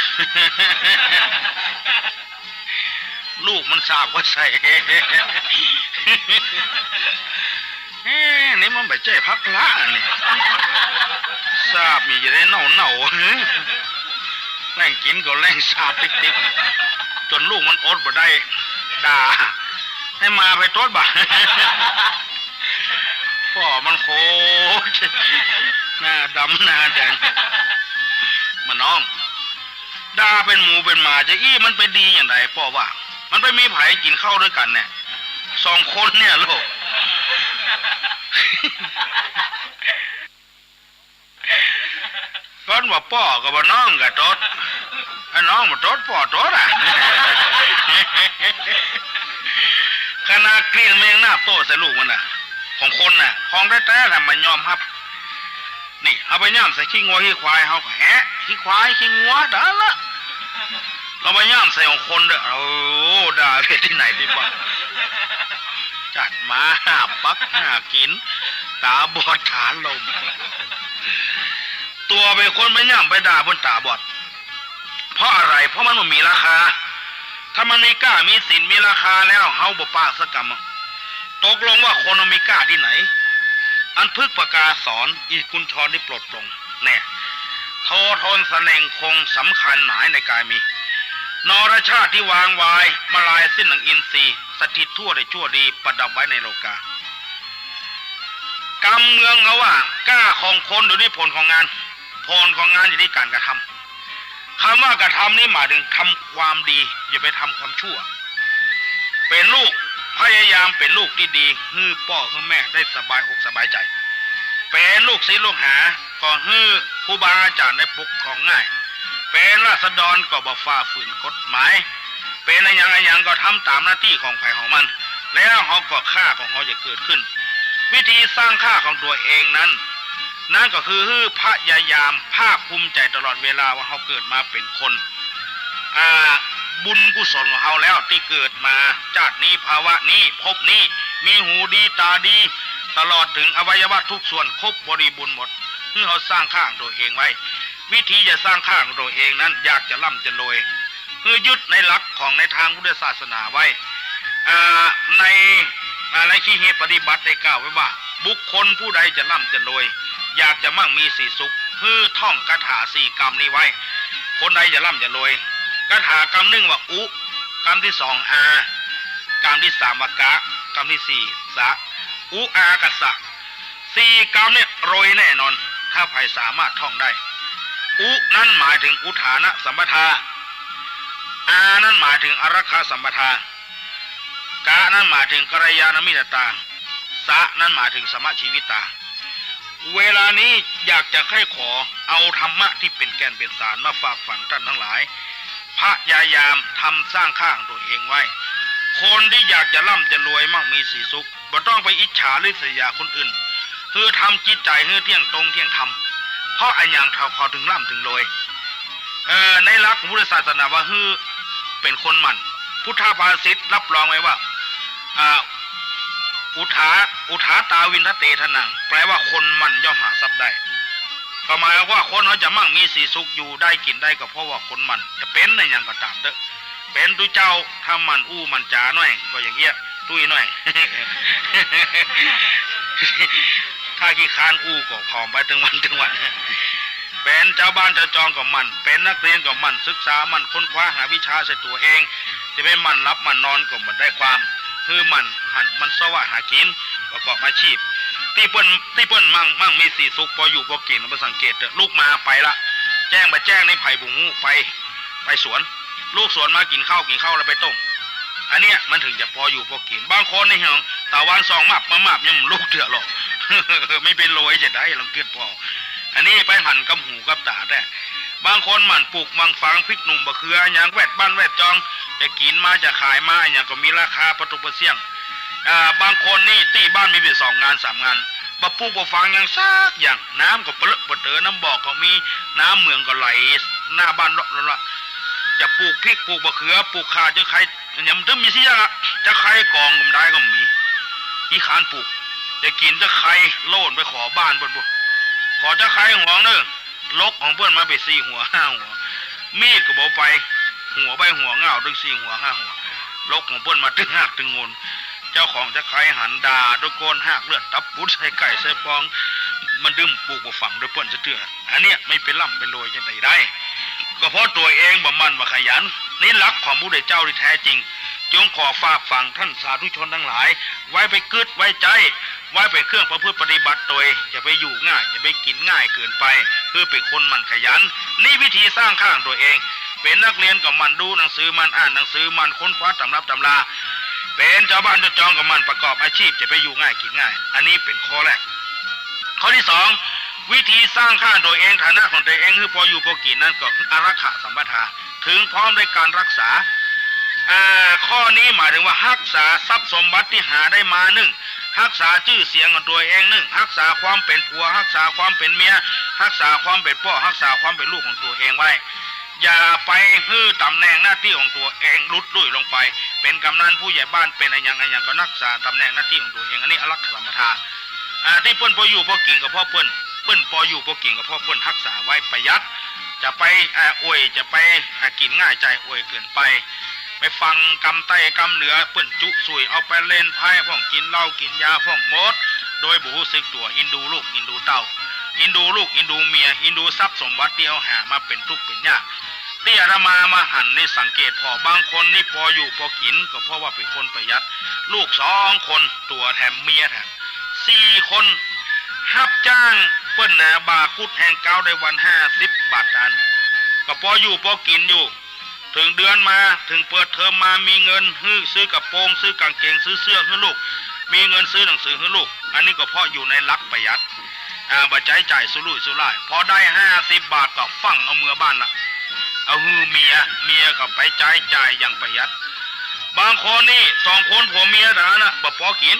ลูกมันสาบก็ใส่ นี่มันไปเจ๊ผักละนี่สาบมีจะได้เน่าแรงกินก็แรงสาบติ๊กจนลูกมันอดบ่ได้ด่าให้มาไปโทษบ่า พ่อมันโคตรหน้าดำหน้าแดงมาน้องด่าเป็นหมูเป็นหมาจะมันไปดีอย่างไรพ่อว่ามันไปมีไผกินข้าวด้วยกันเนี่ย2 คนเนี่ยลูก ว่าป้อกับว่าน้องกับตดไอ้น้องมาตดป้อตดอ่ะ ขนาดกรีนมันยังหน้าโต้ใส่ลูกมันน่ะของคนน่ะของแท้ๆน่ะมันยอมครับนี่เอาไปย่ำใส่ขี้งัวขี้ควายเขาแหะขี้ควายขี้งัวด่าละเราไปย่ำใส่ของคนเด้อโอ้ด่าเพศที่ไหนที่บ้าจัดมาหาปักหากินตาบอดขาลมตัวเป็นคนไปย่ำไปด่าบนตาบอดเพราะอะไรเพราะมันมีราคาถ้ามันมีกล้ามีสินมีราคาแล้วเฮาบ่ปากสักกรรมตกลงว่าคนมีกล้าที่ไหนอันพึกประกาศสอนอีกุญชรที่ปลดปลงแน่โททนแสดงคงสำคัญหมายในกายมีนรชาติที่วางวายมาลายสิ้นหนังอินทรีย์สถิตทั่วได้ชั่วดีประดับไว้ในโลกากรรมเมืองเขาว่ากล้าของคนอยู่ที่ผลของงานผลของงานอยู่ที่การกระทำคำว่ากระทำนี่หมายถึงทำความดีอย่าไปทำความชั่วเป็นลูกพยายามเป็นลูกที่ดีฮื้อพ่อฮื้อแม่ได้สบายอกสบายใจเป็นลูกศิษย์ลูกหาก็ฮื้อครูบาอาจารย์ได้ปกครองง่ายเป็นราษฎรก็บ่ฝ่าฝืนกฎหมายเป็นอะไรอย่างก็ทำตามหน้าที่ของฝ่ายของมันแล้วเขาก็ค่าของเขาจะเกิดขึ้นวิธีสร้างค่าของตัวเองนั้นนั่นก็คือฮื้อพยายามภาคภูมิใจตลอดเวลาว่าเขาเกิดมาเป็นคนบุญกุศลของเขาแล้วที่เกิดมาชาตินี้ภาวะนี้ภพนี้มีหูดีตาดีตลอดถึงอวัยวะทุกส่วนครบบริบูรณ์หมดเพื่อเขาสร้างค่าของตัวเองไว้วิธีจะสร้างค่าของตัวเองนั้นอยากจะร่ำจะรวยเพื่อยึดในหลักของในทางพุทธศาสนาไว้ในอะไรที่เหตุปฏิบัติได้กล่าวไว้ว่าบุคคลผู้ใดจะร่ำจะรวยอยากจะมั่งมีสีสุขเพื่อท่องคาถาสี่กรรมนี้ไว้คนใดจะร่ำจะรวยคาถากรรมหนึ่งว่าอุกรรมที่สองอากรรมที่สามว่ากะกรรมที่สี่สะอุอากัสสะสี่กรรมเนี่ยรวยแน่นอนถ้าใครสามารถท่องได้อุนั่นหมายถึงอุทานะสัมปทาอานั่นหมายถึงอรักขาสัมปทากะนั่นหมายถึงกัลยาณมิตรตาสะนั่นหมายถึงสมชีวิตาเวลานี้อยากจะให้ขอเอาธรรมะที่เป็นแก่นเป็นสารมาฝากฝังท่านทั้งหลายพยายามทำสร้างข้างตัวเองไว้คนที่อยากจะร่ำจะรวยมั่งมีสีสุขบ่ต้องไปอิจฉาริษยาคนอื่นคือทำจิตใจให้เที่ยงตรงเที่ยงธรรมเพราะอันอย่างเขาถึงร่ำถึงรวยในหลักพุทธศาสนาว่าฮือเป็นคนมั่นพุทธภาษิตรับรองไว้ว่าอุทาตาวินทเตทนังแปลว่าคนมั่นย่อมหาทรัพย์ได้ก็หมายว่าคนเขาจะมั่งมีสีสุขอยู่ได้กินได้ก็เพราะว่าคนมั่นจะเป็นในอย่างก็ตามเด้อเป็นตุเจ้าถ้ามันอู้มันจ๋าหน่อยก็อย่างเงี้ยตุ้ยหน่อย ถ้าขี้คานอู้ก็ผอมไปถึงวันเป็นเจ้าบ้านเจ้าจองก็มันเป็นนักเรียนก็มันศึกษามันค้นคว้าหาวิชาใส่ตัวเองจะไม่มันรับมันนอนก็มันได้ความคือมันหันมันสวะหากินประกอบอาชีพที่เปิ้นมั่งมีสีสุขพออยู่พอกินมาสังเกตลูกมาไปละแจ้งมาแจ้งในไผ่บุงหูไปสวนลูกสวนมากินข้าวแล้วไปต้มอันเนี้ยมันถึงจะพออยู่พอกินบางคนนี่เหรอตะวันสองมายังลูกเถื่อหรอก ไม่เป็นโรยจะได้ลองเกิดพออันนี้ไปหันกับหูกับตาได้บางคนหมั่นปลูกมังฟังพริกหนุ่มบะเขืออย่างแวดบ้านแวดจองจะกินมาจะขายมาอย่างก็มีราคาประตูประเสี่ยงบางคนนี่ตีบ้านมีเป็น2 งาน3 งานบะปลูกบะฟังอย่างซากอย่างน้ำก็เปลือกเปเตอน้ำบอกเขามีน้ำเมืองก็ไหลหน้าบ้านละจะปลูกพริกปลูกบะเขือปลูกข่าจะใครอย่างมันมีสิอย่างจะใครกองก็ได้ก็มีที่ขานปลูกจะกินจะใครโล่นไปขอบ้านเพื่อนขอจะใครหวงเด้อลกของเพื่อนมาไป4 หัว5 หัวมีดก็บอกไปหัวไปหัวเงาดึง4 หัว5 หัวลกของเพื่อนมาตึงหักตึงงนเจ้าของจะใครหันด่าตะโกนหักเลือดตับปุ้ดใส่ไก่ใส่ฟองมันดึมปลูกบ่ฝังด้วยเพื่อนจะเตื้ออันเนี้ยไม่เป็นล่ำเป็นรวยจังไดได้ก็เพราะตัวเองบ่มันบ่ขยันนี่หลักของพระพุทธเจ้าที่แท้จริงจงขอฝากฝังท่านสาธุชนทั้งหลายไว้ไปกึดไว้ใจไว้ไปเครื่องประพฤติปฏิบัติตัวอย่าไปอยู่ง่ายอย่าไปกินง่ายเกินไปเพื่อเป็นคนมันขยันนี่วิธีสร้างข้างตัวเองเป็นนักเรียนกับมันดูหนังสือมันอ่านหนังสือมันค้นคว้าตำรับตำราเป็นชาวบ้านเจ้าจองกับมันประกอบอาชีพจะไปอยู่ง่ายกินง่ายอันนี้เป็นข้อแรกข้อที่ วิธีสร้างข้าโดยเองฐานะของตัวเองคือพออยู่พอกินนั่นก็อารักขาสัมปทาถึงพร้อมด้วยการรักษาข้อนี้หมายถึงว่ารักษาทรัพย์สมบัติที่หาได้มาหนึ่งรักษาชื่อเสียงของตัวเองหนึ่งรักษาความเป็นผัวรักษาความเป็นเมียรักษาความเป็นพ่อรักษาความเป็นลูกของตัวเองไว้อย่าไปฮื้อตำแหน่งหน้าที่ของตัวเองลุดลุ่ยลงไปเป็นกำนันผู้ใหญ่บ้านเป็นอะไรอย่างก็รักษาตำแหน่งหน้าที่ของตัวเองอันนี้อรักขาสัมปทาที่เปิ้นพออยู่พอกินกับพ่อเปิ้นพออยู่พอกินกับพ่อเปิ้นรักษาไว้ประหยัดจะไปอวยจะไปกินง่ายใจอวยเกินไปฟังกำไต้กำเหนือเปิ้นจุสุยเอาไปเล่นไพ่พ่องกินเหล้ากินยาพ่องมดโดยบุรู้สึกตัวอินดูลูกอินดูเต้าอินดูลูกอินดูเมียอินดูทรัพย์สมบัติที่เอาหามาเป็นทุกข์เป็นยากที่อาตมาหันในสังเกตพอบางคนนี่พออยู่พอกินก็เพราะว่าเป็นคนประหยัดลูก2 คนตัวแถมเมียแถม4 คนรับจ้างเปิ้นนะบากุดแห่งเก้าได้วัน50 บาทอันก็พออยู่พอกินอยู่ถึงเดือนมาถึงเปิดเทอมมามีเงินซื้อกระโปรงซื้อกางเกงซื้อเสื้อให้ลูกมีเงินซื้อหนังสือให้ลูกอันนี้ก็เพราะอยู่ในหลักประหยัดบ่ใจจ่ายสุรุ่ยสุร่ายพอได้50 บาทก็ฟังเอาเมือบ้านละเอาเมียก็ไปจ่ายอย่างประหยัดบางคนนี่2 คนผัวเมียแต่นั้นบ่พอกิน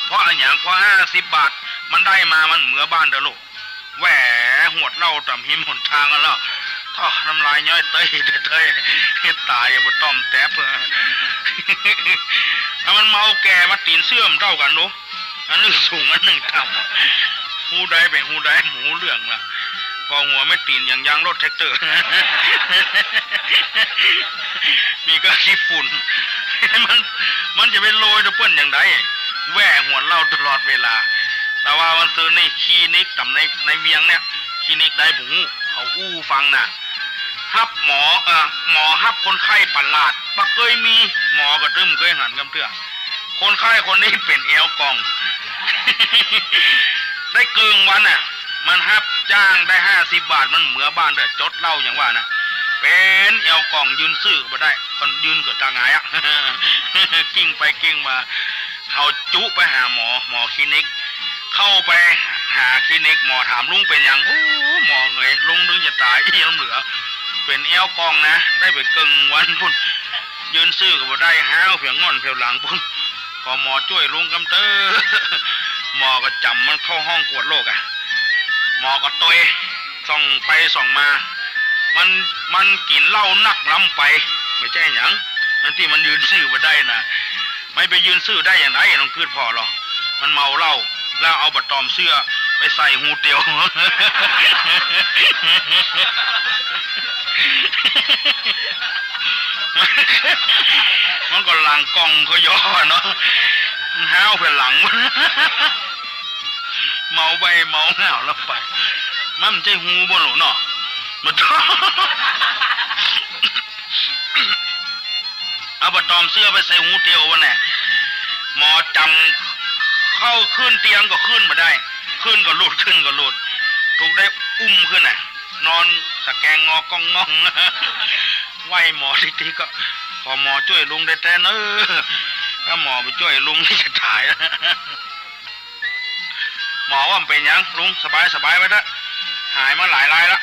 เพราะอย่างพอ50 บาทมันได้มามันเหมือบ้านเด้อลูกแหวหวดเหล้าตำหิมหนทางกันแล้วท่อน้ำลายย้อยเตยตายอย่าบ่ต้อมแตบถ้ามันเมาแก่มาตีนเสื่อมเท่ากันลูกอันนึงสูงอันนึงต่ำหูใดเป็นหูใดหมูเรื่องล่ะพอหัวไม่ตีนอย่างยางรถแท็กเตอร์มีก็ขี้ฝุ่นมันจะเป็นโรยตัวเปิ้นอย่างไรแหวหัวเล่าตลอดเวลาแต่ว่าวันซื้อนี่คลินิกกับในเวียงเนี่ยคลินิกได้บุ๋งเขาอู้ฟังน่ะฮับหมอฮับคนไข้ประหลาดบ่เคยมีหมอกระตึ้มเคยหันกำเตื้อคนไข้คนนี้เป็นเอวกองได้เกิงวันน่ะมันฮับจ้างได้50 บาทมันเหมือบ้านแต่จดเล่าอย่างว่านะเป็นเอวกองยืนซื้อก็บ่ได้คนยืนก็ตาหงายอ่ะ กิ้งไปกิ้งมาเอาจุไปหาหมอคลินิกเข้าไปหาคลินิกหมอถามลุงเป็นอย่างโอ้หมอเหนื่อยลุงนึกจะตายเอี้ยเหลือเป็นเอวกองนะได้ไปเกิงวันพุ่นยืนซื้อก็บ่ได้ห้าวเพียงงอนเพียงหลังพุ่นพอหมอช่วยลุงกำเตอหมอก็จำมันเข้าห้องกวดโรคอ่ะหมอก็ตยส่องไปส่องมามันกินเหล้านักล้ำไปไม่ใช่หยังนั่นที่มันยืนซื้อมาได้นะไม่ไปยืนซื้อได้อย่างไรน้องคืดพอหรอมันเมาเหล้าแล้วเอาบัตรตอมเสื้อไปใส่หูเตียว มันก็หลังกองก็ย่อเนาะห้าวเพื่อหลัง เมาไปเมาเหงาแล้วไปมันใจหูบ่หนูเนาะมันเอาบัตรตอมเสื้อไปใส่หูเตียววันน่ะหมอจำเข้าขึ้นเตียงก็ขึ้นมาได้ขึ้นก็หลุดขึ้นก็หลุดถูกได้อุ้มขึ้นน่ะนอนสแกงงอกองงองไหวหมอทีก็พอหมอช่วยลุงได้แต่ถ้าหมอไปช่วยลุงนี่จะตายหมอว่ามันเป็นยังลุงสบายไว้ละหายมาหลายรายละ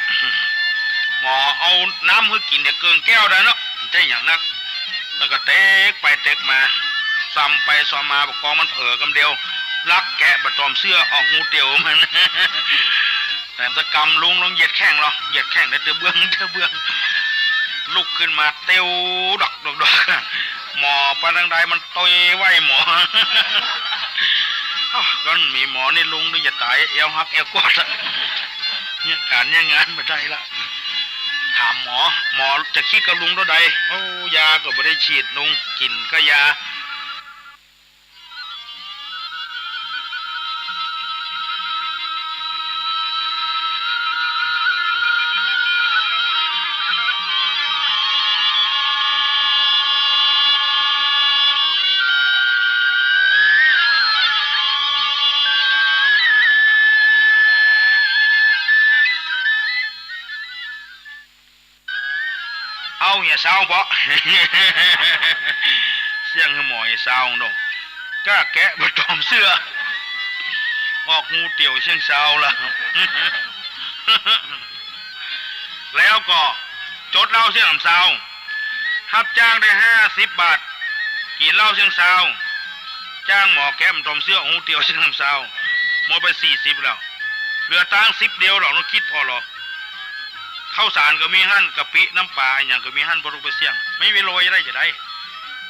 หมอเอาน้ำให้กินเนี่ยเกินแก้วได้เนาะใช่อย่างนักแล้วก็เตกไปเตกมาซ้ำไปซ้ำมาบอกกองมันเผลอกำเดียวลักแกะบัดตอมเสื้อออกหูเตียวมันแต่ตะกำลุงเหยียดแข้งหรอเหยียดแข้งได้เตือเบื้องลุกขึ้นมาเตียวดอกหมอปานทางใดมันตยไหวหมอก็มีหมอนี่ลุงนี่จะตายเอวหักเอวกอดเนี่ยการเนี่ยงานไม่ได้ละถามหมอจะคิดกับลุงตัวใดโอ้ยาก็ไม่ได้ฉีดลุงกินก็ยาอย่าเศร้าเพราะ เสียงหมออย่าเศร้าดงกล้าแกะบัดตอมเสื้อ ออกงูเตี่ยวเชียงเซาละ แล้วก็จดเหล้าเชียงเซารับจ้างได้50 บาทกินเหล้าเชียงเซาจ้างหมอแก้มตอมเสื้องูเตี่ยวเชียงเซาหมดไป40แล้วเหลือตัง10เดียวหรอกเราคิดพอหรอข้าวสารก็มีหั่นกะปิน้ำปลาอย่างก็มีหั่นบ่ต้องไปเสี่ยงไม่มีโรยได้จะได้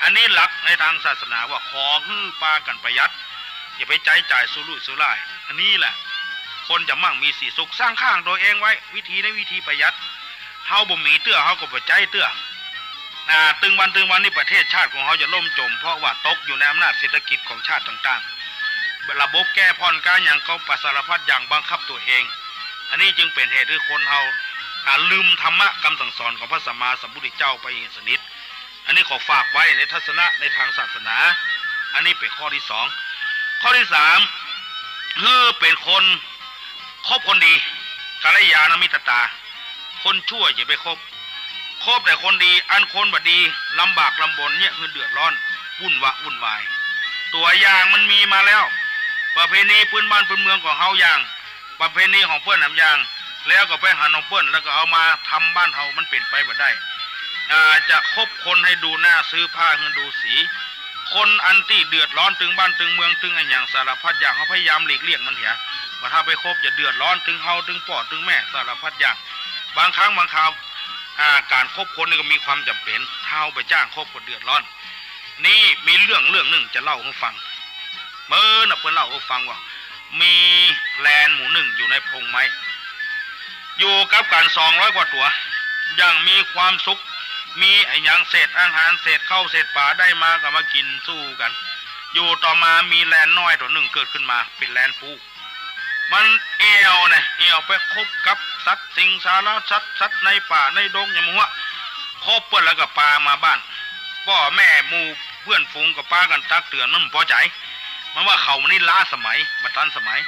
อันนี้หลักในทางศาสนาว่าขอฮื้อปากันประหยัดอย่าไปใจจ่ายสุรุ่ยสุร่ายอันนี้แหละคนจะมั่งมีสีสุขสร้างข้างตัวเองไว้วิธีประหยัดเฮาบ่มีเตื้อเฮาก็บ่ใจเตื้อตึงวันนี่ประเทศชาติของเฮาจะล่มจมเพราะว่าตกอยู่ในอำนาจเศรษฐกิจของชาติต่างๆระบบแก้ผ่อนการอย่างก็ประสารพัดอย่างบังคับตัวเองอันนี้จึงเป็นเหตุให้คนเฮาลืมธรรมะคำสั่งสอนของพระสัมมาสัมพุทธเจ้าไปสนิทอันนี้ขอฝากไว้ในทัศนะในทางศาสนาอันนี้เป็นข้อที่2ข้อที่3คือเป็นคนคบคนดีกัลยาณมิตรตาคนชั่วอย่าไปคบแต่คนดีอันคนบดีลำบากลำบนเนี่ยคือเดือดร้อนวุ่นวายตัวอย่างมันมีมาแล้วประเพณีพื้นบ้านพื้นเมืองของเฮาอย่างประเพณีของเพื่อนทำอย่างแล้วก็ไปหาน้องเพื่อนแล้วก็เอามาทำบ้านเฮามันเปลี่ยนไปบ่ได้จะคบคนให้ดูหน้าซื้อผ้าให้ดูสีคนอันที่เดือดร้อนถึงบ้านถึงเมืองถึงอันอย่างสารพัดอย่างเขาพยายามหลีกเลี่ยงมันเหียมาถ้าไปคบจะเดือดร้อนถึงเฮาถึงพ่อถึงแม่สารพัดอย่างบางครั้งบางคราวการคบคนนี่ก็มีความจำเป็นเท่าไปจ้างคบก็เดือดร้อนนี่มีเรื่องหนึ่งจะเล่าให้ฟังเมื่อน่ะเพิ่นเล่าให้ฟังว่ามีแลนหมูหนึ่งอยู่ในพงไม้อยู่กับกัน200 กว่าตัวอย่างมีความสุขมีไอ้ยังเศษอาหารเศษข้าวเศษปลาได้มาก็มากินสู้กันอยู่ต่อมามีแลนน้อยตัวหนึ่งเกิดขึ้นมาเป็นแลนปูมันเอวไปคบกับสัตว์สิงสารสัตว์ในป่าในดงอย่างมัวคบเปิ้นแล้วก็ปามาบ้านพ่อแม่หมู่เพื่อนฝูงก็ปากันตักเตือนมันพอใจมันว่าเขามันนี่ล้าสมัยบัดทันสมัย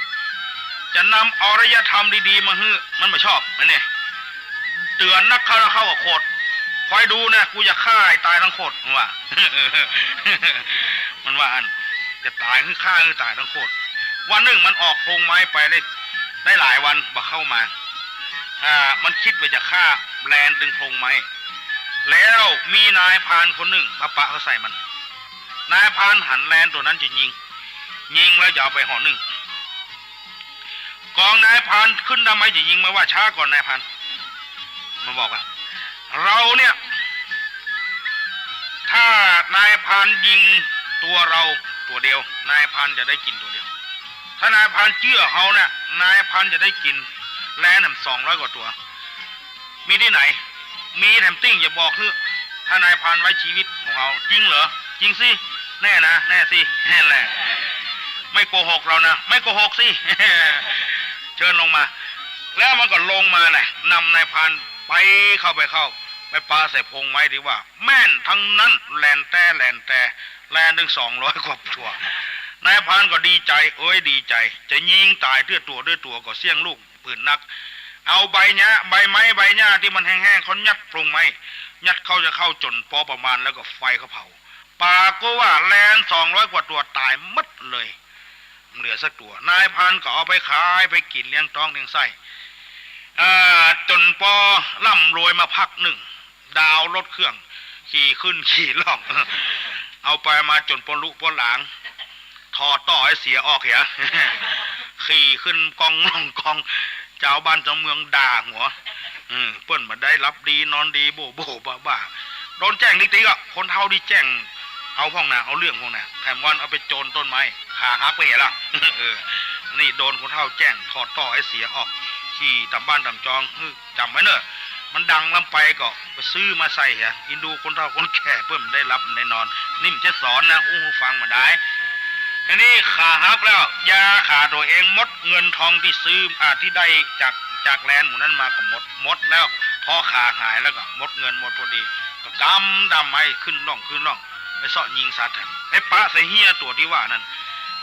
จะนำอารยธรรมดีๆมาฮื้อมันไม่ชอบมันเนี่ยเตือนนักเข้ากับโคตรคอยดูนะกูจะฆ่าให้ตายทั้งโคตรมันว่า มันว่าอันจะตายคือฆ่าคือตายทั้งโคตรวันหนึ่งมันออกโพรงไม้ไปได้หลายวันบ่เข้ามามันคิดว่าจะฆ่าแลนตึงโพรงไม้แล้วมีนายพรานคนหนึ่งมาปะเขาใส่มันนายพรานหันแลนตัวนั้นจะยิงแล้วจะเอาไปห่อหนึ่งกองนายพรานขึ้นทำไมจะยิงมาว่าช้าก่อนนายพรานมันบอกว่าเราเนี่ยถ้านายพรานยิงตัวเราตัวเดียวนายพรานจะได้กินตัวเดียวถ้านายพรานเชื่อเขาเนี่ยนายพรานจะได้กินแลนด์200 กว่าตัวมีที่ไหนมีแถมติ้งอย่าบอกคือถ้านายพรานไว้ชีวิตของเขาจริงเหรอจริงสิแน่นะแน่สิแน่แหละไม่โกหกเรานะไม่โกหกสิ เชิญลงมาแล้วมันก็ลงมาแหละนำนายพรานไปเข้าไปปาใส่พงไม้ดีว่าแม่นทั้งนั้นแลนถึง200 กว่าตัวนายพรานก็ดีใจดีใจจะยิงตายด้วยตัวก็เสี่ยงลูกปืนนักเอาใบหญ้าใบไม้ใบหญ้าที่มันแห้งๆเขายัดพงไม้ยัดจะเข้าจนพอประมาณแล้วก็ไฟเขาเผาปาก็ว่าแลน200 กว่าตัวตายมัดเลยเหลือสักตัวนายพรานก็เอาไปขายไปกินเลี้ยงท้องเลี้ยงไส้จนพอร่ำรวยมาพักหนึ่งดาวรถเครื่องขี่ขึ้นขี่ล่อง เอาไปมาจนปลุปหลังถอดต่อให้เสียออกเหรอ ขี่ขึ้นกองล่องกองเจ้าบ้านเจ้าเมืองด่าหัวเปิ้นมาได้รับดีนอนดีโบบ้าโดนแจ้งติ๊กอ่ะคนเท่าที่แจ้งเอาห้องน่ะเอาเรื่องห้องน่ะแถมวันเอาไปโจรต้นไม้ขาหักไปเหรอ นี่โดนคนเท่าแจ้งถอดต่อให้เสียออกขี่ตำบ้านตำจองจำไว้เนอะมันดังลำไปก็ไปซื้อมาใส่เหรออินดูคนเฒ่าคนแก่เพิ่มได้รับได้นอนนี่มันจะสอนนะฟังมาได้อันนี้ขาหักแล้วยาขาตัวเองหมดเงินทองที่ซื้อที่ได้จากแลนหมู่นั้นมาก็หมดแล้วพอขาหายแล้วก็หมดเงินหมดพอดีก็กำดำไม้ขึ้นล่องไปเสาะยิงสัตว์ไอ้ปะใส่เหี้ยตัวที่ว่านั่น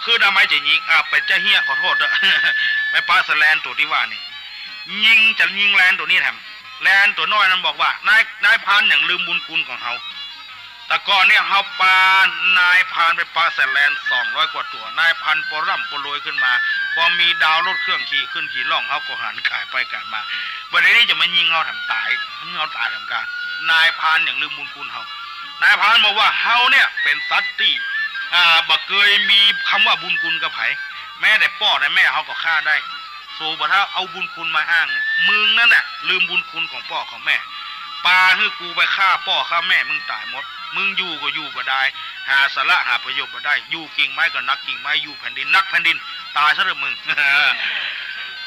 คือดำไม้จะยิงไปจะเหี้ยขอโทษด้วย ไปปะใส่แลนตัวที่ว่านี่ยิงแลนตัวนี้แถมแลนตัวน้อยนั้นบอกว่านายพรานอย่างลืมบุญคุณของเขา แต่ก่อนเนี่ยเฮาปานายพานไปปลาแสนแลน200กว่าตัวนายพันปอร่ำปอรวยขึ้นมาพอมีดาวรถเครื่องขี่ขึ้นขี่ล่องเฮาก็หันขายไปกันมาวันนี้จะมายิงเฮาทำตายทำการนายพานอย่างลืมบุญคุณเฮานายพานบอกว่าเฮาเนี่ยเป็นสัตว์ที่บ่เคยมีคำว่าบุญคุณกับไผแม้แต่พ่อแต่แม่เฮาก็ฆ่าได้สู้บ่ถ้าเอาบุญคุณมาอ้างเนี่ยมึงนั่นน่ะลืมบุญคุณของพ่อของแม่ปาให้กูไปฆ่าพ่อฆ่าแม่มึงตายหมดมึงอยู่ก็อยู่บ่ได้หาสาระหาประโยชน์บ่ได้อยู่กิ่งไม้ก็นักกิ่งไม้อยู่แผ่นดินนักแผ่นดินตายซะเถอะมึง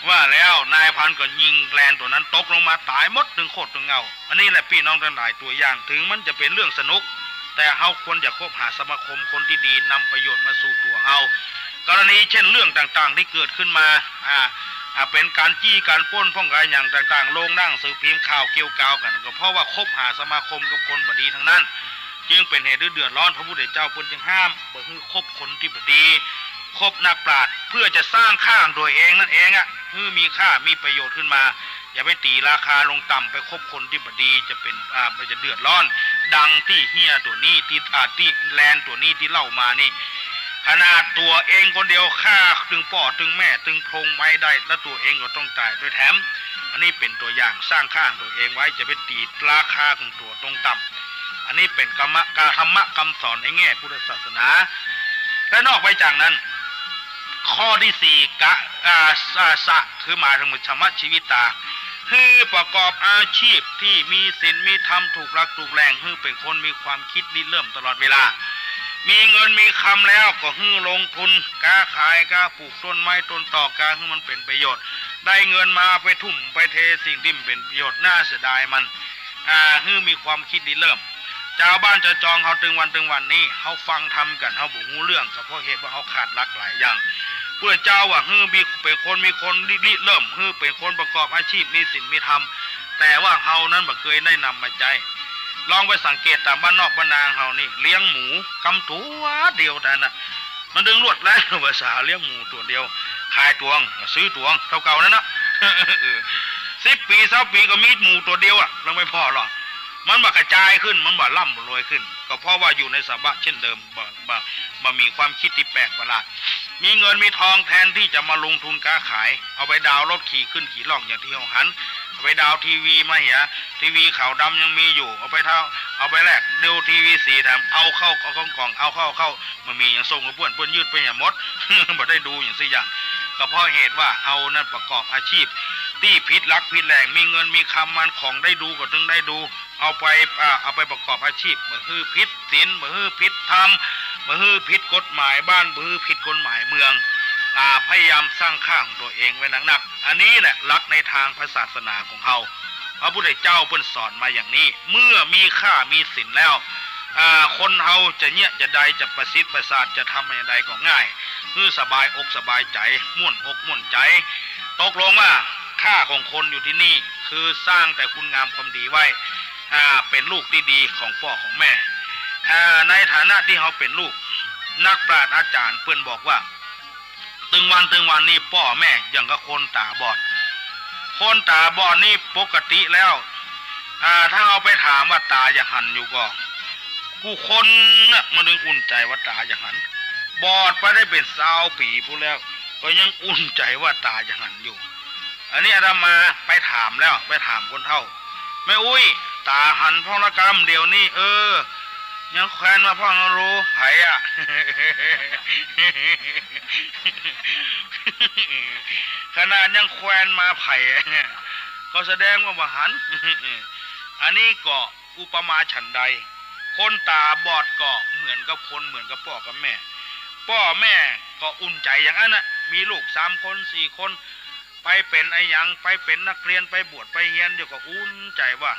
ว่าแล้วนายพันก็ยิงแกลนตัวนั้นตกลงมาตายหมดถึงโคตรถึงเงาอันนี้แหละพี่น้องทั้งหลายตัวอย่างถึงมันจะเป็นเรื่องสนุกแต่เฮาควรจะคบหาสมาคมคนที่ดีนำประโยชน์มาสู่ตัวเฮากรณีเช่นเรื่องต่างๆที่เกิดขึ้นมาเป็นการจี้การปล้นพ้องกันอย่างต่างๆลงนั่งสื่อพิมพ์ข่าวเกี่ยวกาวกันก็เพราะว่าคบหาสมาคมกับคนบดีทั้งนั้นจึงเป็นเหตุเดือดร้อนพระพุทธเจ้าเพิ่นจึงห้ามบ่ให้คบคนที่บดีคบนักปราชญ์เพื่อจะสร้างค่าของตัวเองนั่นเองให้มีค่ามีประโยชน์ขึ้นมาอย่าไปตีราคาลงต่ำไปคบคนที่บดีจะเป็นมันจะเดือดร้อนดังที่เฮียตัวนี้ที่แลนตัวนี้ที่เล่ามานี่ขนาดตัวเองคนเดียวฆ่าถึงพ่อถึงแม่ถึงพงไม่ได้แล้วตัวเองก็ต้องตายด้วยแถมอันนี้เป็นตัวอย่างสร้างค่าตัวเองไว้จะไปตีราคาของตัวตรงต่ำอันนี้เป็นธรรมะคำสอนในแง่พุทธศาสนาและนอกไปจากนั้นข้อที่ 4สะคือหมายถึงธรรมชีวิตาคือประกอบอาชีพที่มีศีลมีธรรมถูกหลักถูกแรงคือเป็นคนมีความคิดริเริ่มตลอดเวลามีเงินมีคำแล้วก็ฮื้อลงทุนกล้าขายกล้าปลูกต้นไม้ต้นตอกกล้าให้มันเป็นประโยชน์ได้เงินมาไปทุ่มไปเทสิ่งที่มันเป็นประโยชน์น่าเสียดายมันฮื้อมีความคิดริเริ่มชาวบ้านจะจองเขาตึงวันนี้เขาฟังทำกันเขาบอกหูเรื่องก็เพราะเหตุว่าเขาขาดหลักหลายอย่างพระเจ้าว่าฮื้อเป็นคนมีคนริเริ่มฮื้อเป็นคนประกอบอาชีพมีศีลมีธรรมแต่ว่าเขานั้นบ่เคยได้นำมาใจลองไปสังเกตตามบ้านนอกบ้านนาเฮานี่เลี้ยงหมูกำตัวเดียวแต่น่ะมันดึงลวดแล้วภาษาเลี้ยงหมูตัวเดียวขายตวงซื้อตวงเท่าเก่านั่นนะ10 ปี20 ปีก็มีหมูตัวเดียวลองไม่พอหรอกมันบ่กระจายขึ้นมันบ่ร่ำบ่รวยขึ้นก็เพราะว่าอยู่ในสภาพเช่นเดิมบ่มีความคิดที่แปลกประหลาดมีเงินมีทองแทนที่จะมาลงทุนค้าขายเอาไปดาวรถขี่ขึ้นขี่ล่องอย่างที่เฮาหันเอาไปดาวทีวีมาเหียทีวีขาวดำยังมีอยู่เอาไปแลกดูทีวีสีแถมเอาเข้าเอากล่องเอาเข้ามันมีอย่างส่งกับเพื่อนยืดไปอย่างมด บ่ได้ดูอย่างสิอย่างก็เพราะเหตุว่าเอานั่นประกอบอาชีพที่ผิดหลักผิดแหล่งมีเงินมีคำมันของได้ดูก็ถึงได้ดูเอาไปประกอบอาชีพบ่ฮื้อผิดศีลบ่ฮื้อผิดธรรมบ่ฮื้อผิดกฎหมายบ้านบ่ฮื้อผิดกฎหมายเมืองพยายามสร้างค่าของตัวเองไว้หนักๆอันนี้แหละหลักในทางศาสนาของเฮาพระพุทธเจ้าเพิ่นสอนมาอย่างนี้เมื่อมีค่ามีศีลแล้วคนเฮาจะเนี่ยจะใดจะประสิทธิ์ประสาทจะทำอย่างใดก็ง่ายคือสบายอกสบายใจม่วนอกม่วนใจตกลงว่าค่าของคนอยู่ที่นี่คือสร้างแต่คุณงามความดีไว้เป็นลูกที่ดีของพ่อของแม่ในฐานะที่เขาเป็นลูกนักปราชญ์อาจารย์เพื่อนบอกว่าตึงวันนี่พ่อแม่อย่างกับคนตาบอดคนตาบอดนี่ปกติแล้วถ้าเอาไปถามว่าตาจะหันอยู่ก็กูคนน่ะมันดึงอุ่นใจว่าตาจะหันบอดไปได้เป็น20 ปีพูดแล้วก็ยังอุ่นใจว่าตาจะหันอยู่อันนี้อาตมาไปถามแล้วไปถามคนเฒ่าแม่อุ้ยตาหันพ่อละกรรมเดี๋ยวนี้ยังแควนมาพ่อรู้ไผขนาดยังแควนมาไผ่ก็แสดงว่าบ่หัน อันนี้ก็อุปมาฉันใดคนตาบอดก็เหมือนกับคนเหมือนกับพ่อกับแม่พ่อแม่ก็อุ่นใจอย่างนั้นน่ะมีลูก3 คน4 คนไปเป็นไอ้หยังไปเป็นนักเรียนไปบวชไปเรียนเดี๋ยวก็อุ่นใจว่า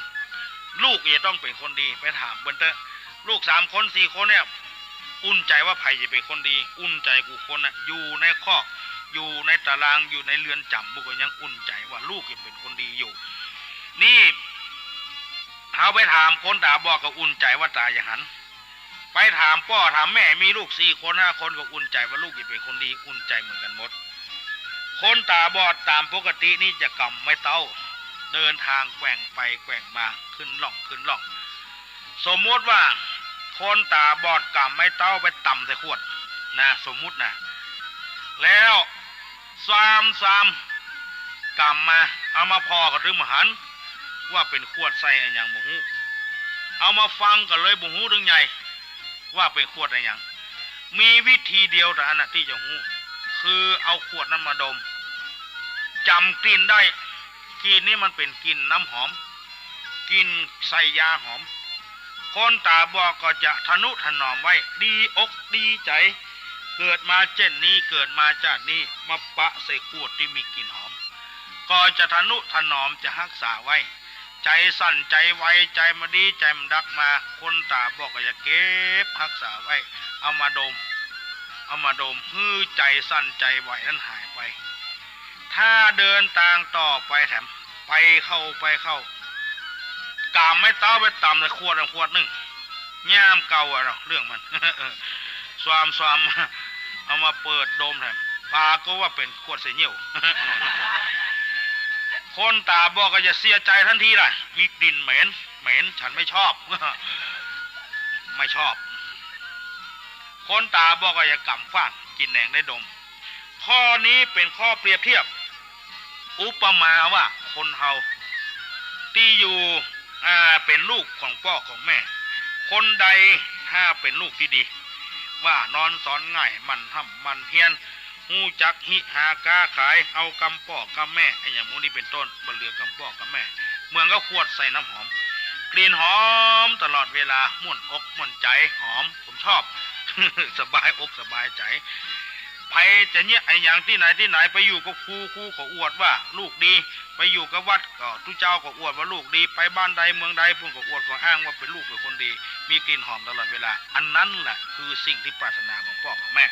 ลูกจะต้องเป็นคนดีไปถามเบิ่นเถอะลูก3 คน4 คนเนี่ยอุ่นใจว่าไผจะเป็นคนดีอุ่นใจกูคนน่ะอยู่ในคอกอยู่ในตารางอยู่ในเรือนจำบุก็ยังอุ่นใจว่าลูกจะเป็นคนดีอยู่นี่เอาไปถามคนตาบอดก็อุ่นใจว่าตาอย่างหันไปถามพ่อถามแม่มีลูก4 คน5 คนก็อุ่นใจว่าลูกจะเป็นคนดีอุ่นใจเหมือนกันหมดคนตาบอดตามปกตินี่จะกำไม่เต้าเดินทางแกว่งไปแกว่งมาขึ้นล่องสมมติว่าค คนตาบอดกำไม่เต้าไปต่ำใส่ขวดนะสมมุตินะแล้วสามกำมาเอามาพอกับถึงมหันว่าเป็นขวดใส่อย่างบุหูเอามาฟังกันเลยบุหูถึงใหญ่ว่าเป็นขวดอะไรอย่างมีวิธีเดียวแต่อันที่จะหูคือเอาขวดนั้นมาดมจำกลิ่นได้กลิ่นนี้มันเป็นกลิ่นน้ำหอมกลิ่นใส่ยาหอมคนตาบอดก็จะทนุถนอมไว้ดีอกดีใจเกิดมาเช่นนี้เกิดมาจากนี้มาปะใส่ขวดที่มีกลิ่นหอมก็จะทนุถนอมจะรักษาไว้ใจสั่นใจไวใจมาดีใจมันดักมาคนตาบอกก็จะเก็บรักษาไว้เอามาดมฮื้อใจสั่นใจไวนั้นหายไปถ้าเดินตางต่อไปแถมไปเข้ากามไม่เต้าไปต่ำเลยขวดหนึ่งย่ามเก่าอะเรื่องมัน สวามเอามาเปิดดมแถมปาก็ว่าเป็นขวดเสียเหนียว คนตาบอกก็จะเสียใจทันทีเลยมีกลิ่นเหม็นฉันไม่ชอบ ไม่ชอบคนตาบอกก็จะกำฟ้างกินแหนงได้ดมข้อนี้เป็นข้อเปรียบเทียบอุปมาว่าคนเฮาที่อยู่เป็นลูกของพ่อของแม่คนใดถ้าเป็นลูกที่ดีว่านอนสอนง่ายมันทำมันเฮียนหูจักหิหากาขายเอากำพ่อกำแม่ไอ้อย่างมูนี้เป็นต้นบนเรือกำพ่อกำแม่เมืองก็ขวดใส่น้ำหอมกลิ่นหอมตลอดเวลาม่วนอกม่วนใจหอมผมชอบ สบายอกสบายใจไปจะเนี่ยไอ้อย่างที่ไหนไปอยู่กับครูก็อวดว่าลูกดีไปอยู่กับวัดก็ทุเจ้าก็อวดว่าลูกดีไปบ้านใดเมืองใดพวกก็อวดก็อ้างว่าเป็นลูกเป็นคนดีมีกลิ่นหอมตลอดเวลาอันนั้นแหละคือสิ่งที่ปรารถนาของพ่อของแม่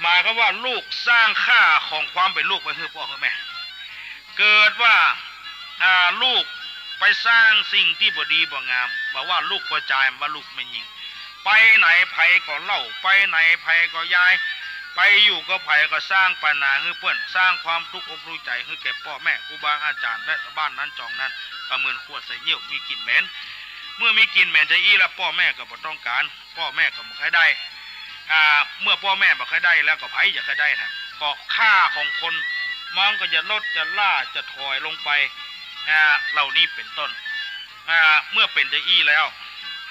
หมายก็ว่าลูกสร้างค่าของความเป็นลูกไปให้พ่อให้แม่เกิดว่าลูกไปสร้างสิ่งที่บ่ดีบ่งามบอกว่าลูกพอใจว่าลูกไม่ยิงไปไหนไผก็เล่าไปไหนไผก็ย้ายไปอยู่ก็ไผก็สร้างปัญหาให้เพื่อนสร้างความทุกข์อกรู้ใจให้แก่พ่อแม่ครูบาอาจารย์และบ้านนั้นจองนั้นก็เหมือนขวดใส่เหี้ยวมีกลิ่นเหม็นเมื่อมีกลิ่นเหม็นใจอี้แล้วพ่อแม่ก็บ่ต้องการพ่อแม่ก็บ่ค่อยได้เมื่อพ่อแม่บ่ค่อยได้แล้วก็ไผจะค่อยได้ครับก็ค่าของคนมองก็จะลดจะล่าจะถอยลงไปเหล่านี้เป็นต้นเมื่อเป็นใจอี้แล้ว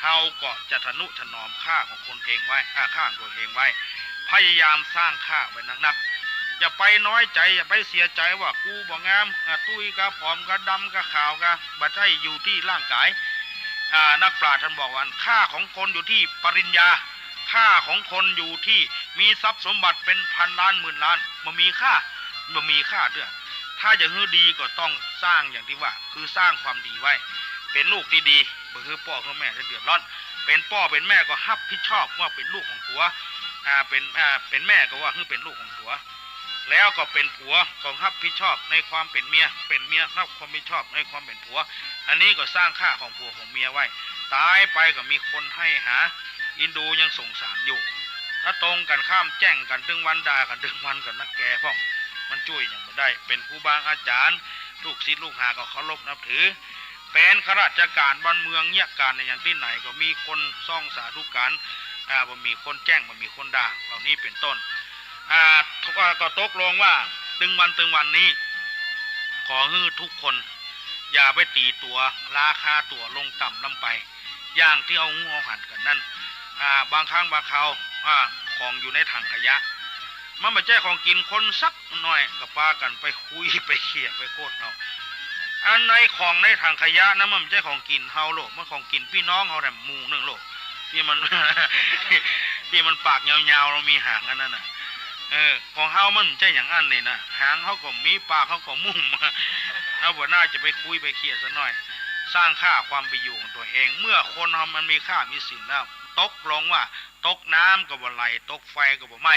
เฮาก็จะทนุถนอมค่าของคนเองไว้ค่าของตัวเองไว้พยายามสร้างค่าไว้นักๆอย่าไปน้อยใจอย่าไปเสียใจว่ากูบ่งามตุ้ยกะผอมกะดำกะขาวกะบ่ใช่อยู่ที่ร่างกายนักปราชญ์ท่านบอกว่าค่าของคนอยู่ที่ปริญญาค่าของคนอยู่ที่มีทรัพย์สมบัติเป็นพันล้านหมื่นล้านมันมีค่าเด้อถ้าจะให้ดีก็ต้องสร้างอย่างที่ว่าคือสร้างความดีไว้เป็นลูกที่ดีบ่คือพ่อคือแม่จะเดือดร้อนเป็นพ่อเป็นแม่ก็รับผิดชอบว่าเป็นลูกของตัวเป็นแม่ก็ว่าเป็นลูกของตัวแล้วก็เป็นผัวก็รับผิดชอบในความเป็นเมียรับความผิดชอบในความเป็นผัวอันนี้ก็สร้างค่าของผัวของเมียไว้ตายไปก็มีคนให้หาอินดูยังสงสารอยู่ถ้าตรงกันข้ามแจ้งกันถึงวันด่ากันถึงวันกันนักแก่พ้องมันช่วยอย่างไม่ได้เป็นครูบาอาจารย์ลูกศิษย์ลูกหาก็เคารพนับถือเป็นข้าราชการบ้านเมืองเนี่ยการในอย่างที่ไหนก็มีคนซ่องสาธุการบ่มีคนแจ้งบ่มีคนด่าเหล่านี้เป็นต้นก็ตกลงว่าตึงวันนี้ขอให้ทุกคนอย่าไปตีตัวราคาตัวลงต่ำลงไปอย่างที่เอางูเอาหันกันนั่นบางครั้งบางคราวของอยู่ในถังขยะมันไม่ใช่ของกินคนสักหน่อยก็พากันไปคุยไปเขี่ยไปโคตรเอาอันในของในถังขยะนะมันไม่ใช่ของกินเฮาโลกมันของกินพี่น้องเฮาแต่หมู่นึงโลกที่มัน ที่มันปากยาวๆเรามีหางอันนั้นน่ะของเฮามันไม่ใช่อย่างนั้นเลยนะหางเฮาก็มีปากเฮาก็มุ่งเอาบ่น่าจะไปคุยไปเขี่ยซะหน่อยสร้างค่าความเป็นอยู่ของตัวเองเมื่อคนเฮามันมีค่ามีสินแล้วตกลงว่าตกน้ำก็บ่ไหลตกไฟก็บ่ไหม้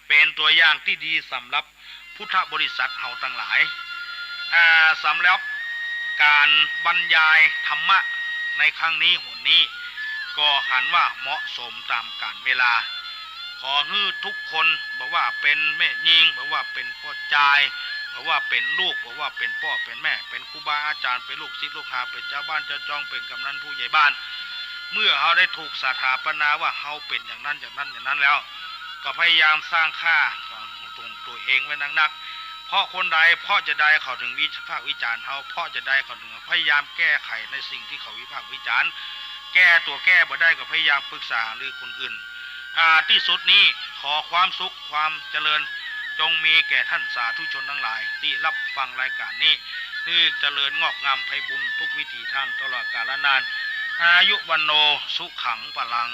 เป็นตัวอย่างที่ดีสำหรับพุทธบริษัทเฮาทั้งหลายสำหรับการบรรยายธรรมะในครั้งนี้หนนี้ก็หันว่าเหมาะสมตามกาลเวลาขอให้ทุกคนบอกว่าเป็นแม่ยิงบอกว่าเป็นพ่อจายบอกว่าเป็นลูกบอกว่าเป็นพ่อเป็นแม่เป็นครูบาอาจารย์เป็นลูกศิษย์ลูกหาเป็นเจ้าบ้านเจ้าจองเป็นกำนันผู้ใหญ่บ้าน เมื่อเขาได้ถูกสถาปนาว่าเขาเป็นอย่างนั้นอย่างนั้นอย่างนั้นแล้วก็พยายามสร้างค่าของตัวเองไว้นักๆเพราะคนใดเพราะจะได้เขาถึงวิพากษ์วิจารณ์เขาเพราะจะได้เขาถึงพยายามแก้ไขในสิ่งที่เขาวิพากษ์วิจารณ์แก้บ่ได้ก็พยายามปรึกษาหรือคนอื่นที่สุดนี้ขอความสุขความเจริญจงมีแก่ท่านสาธุชนทั้งหลายที่รับฟังรายการนี้ที่เจริญงอกงามไพบุญทุกวิถีทางตลอดกาลนานอายุวันโนสุขังพลัง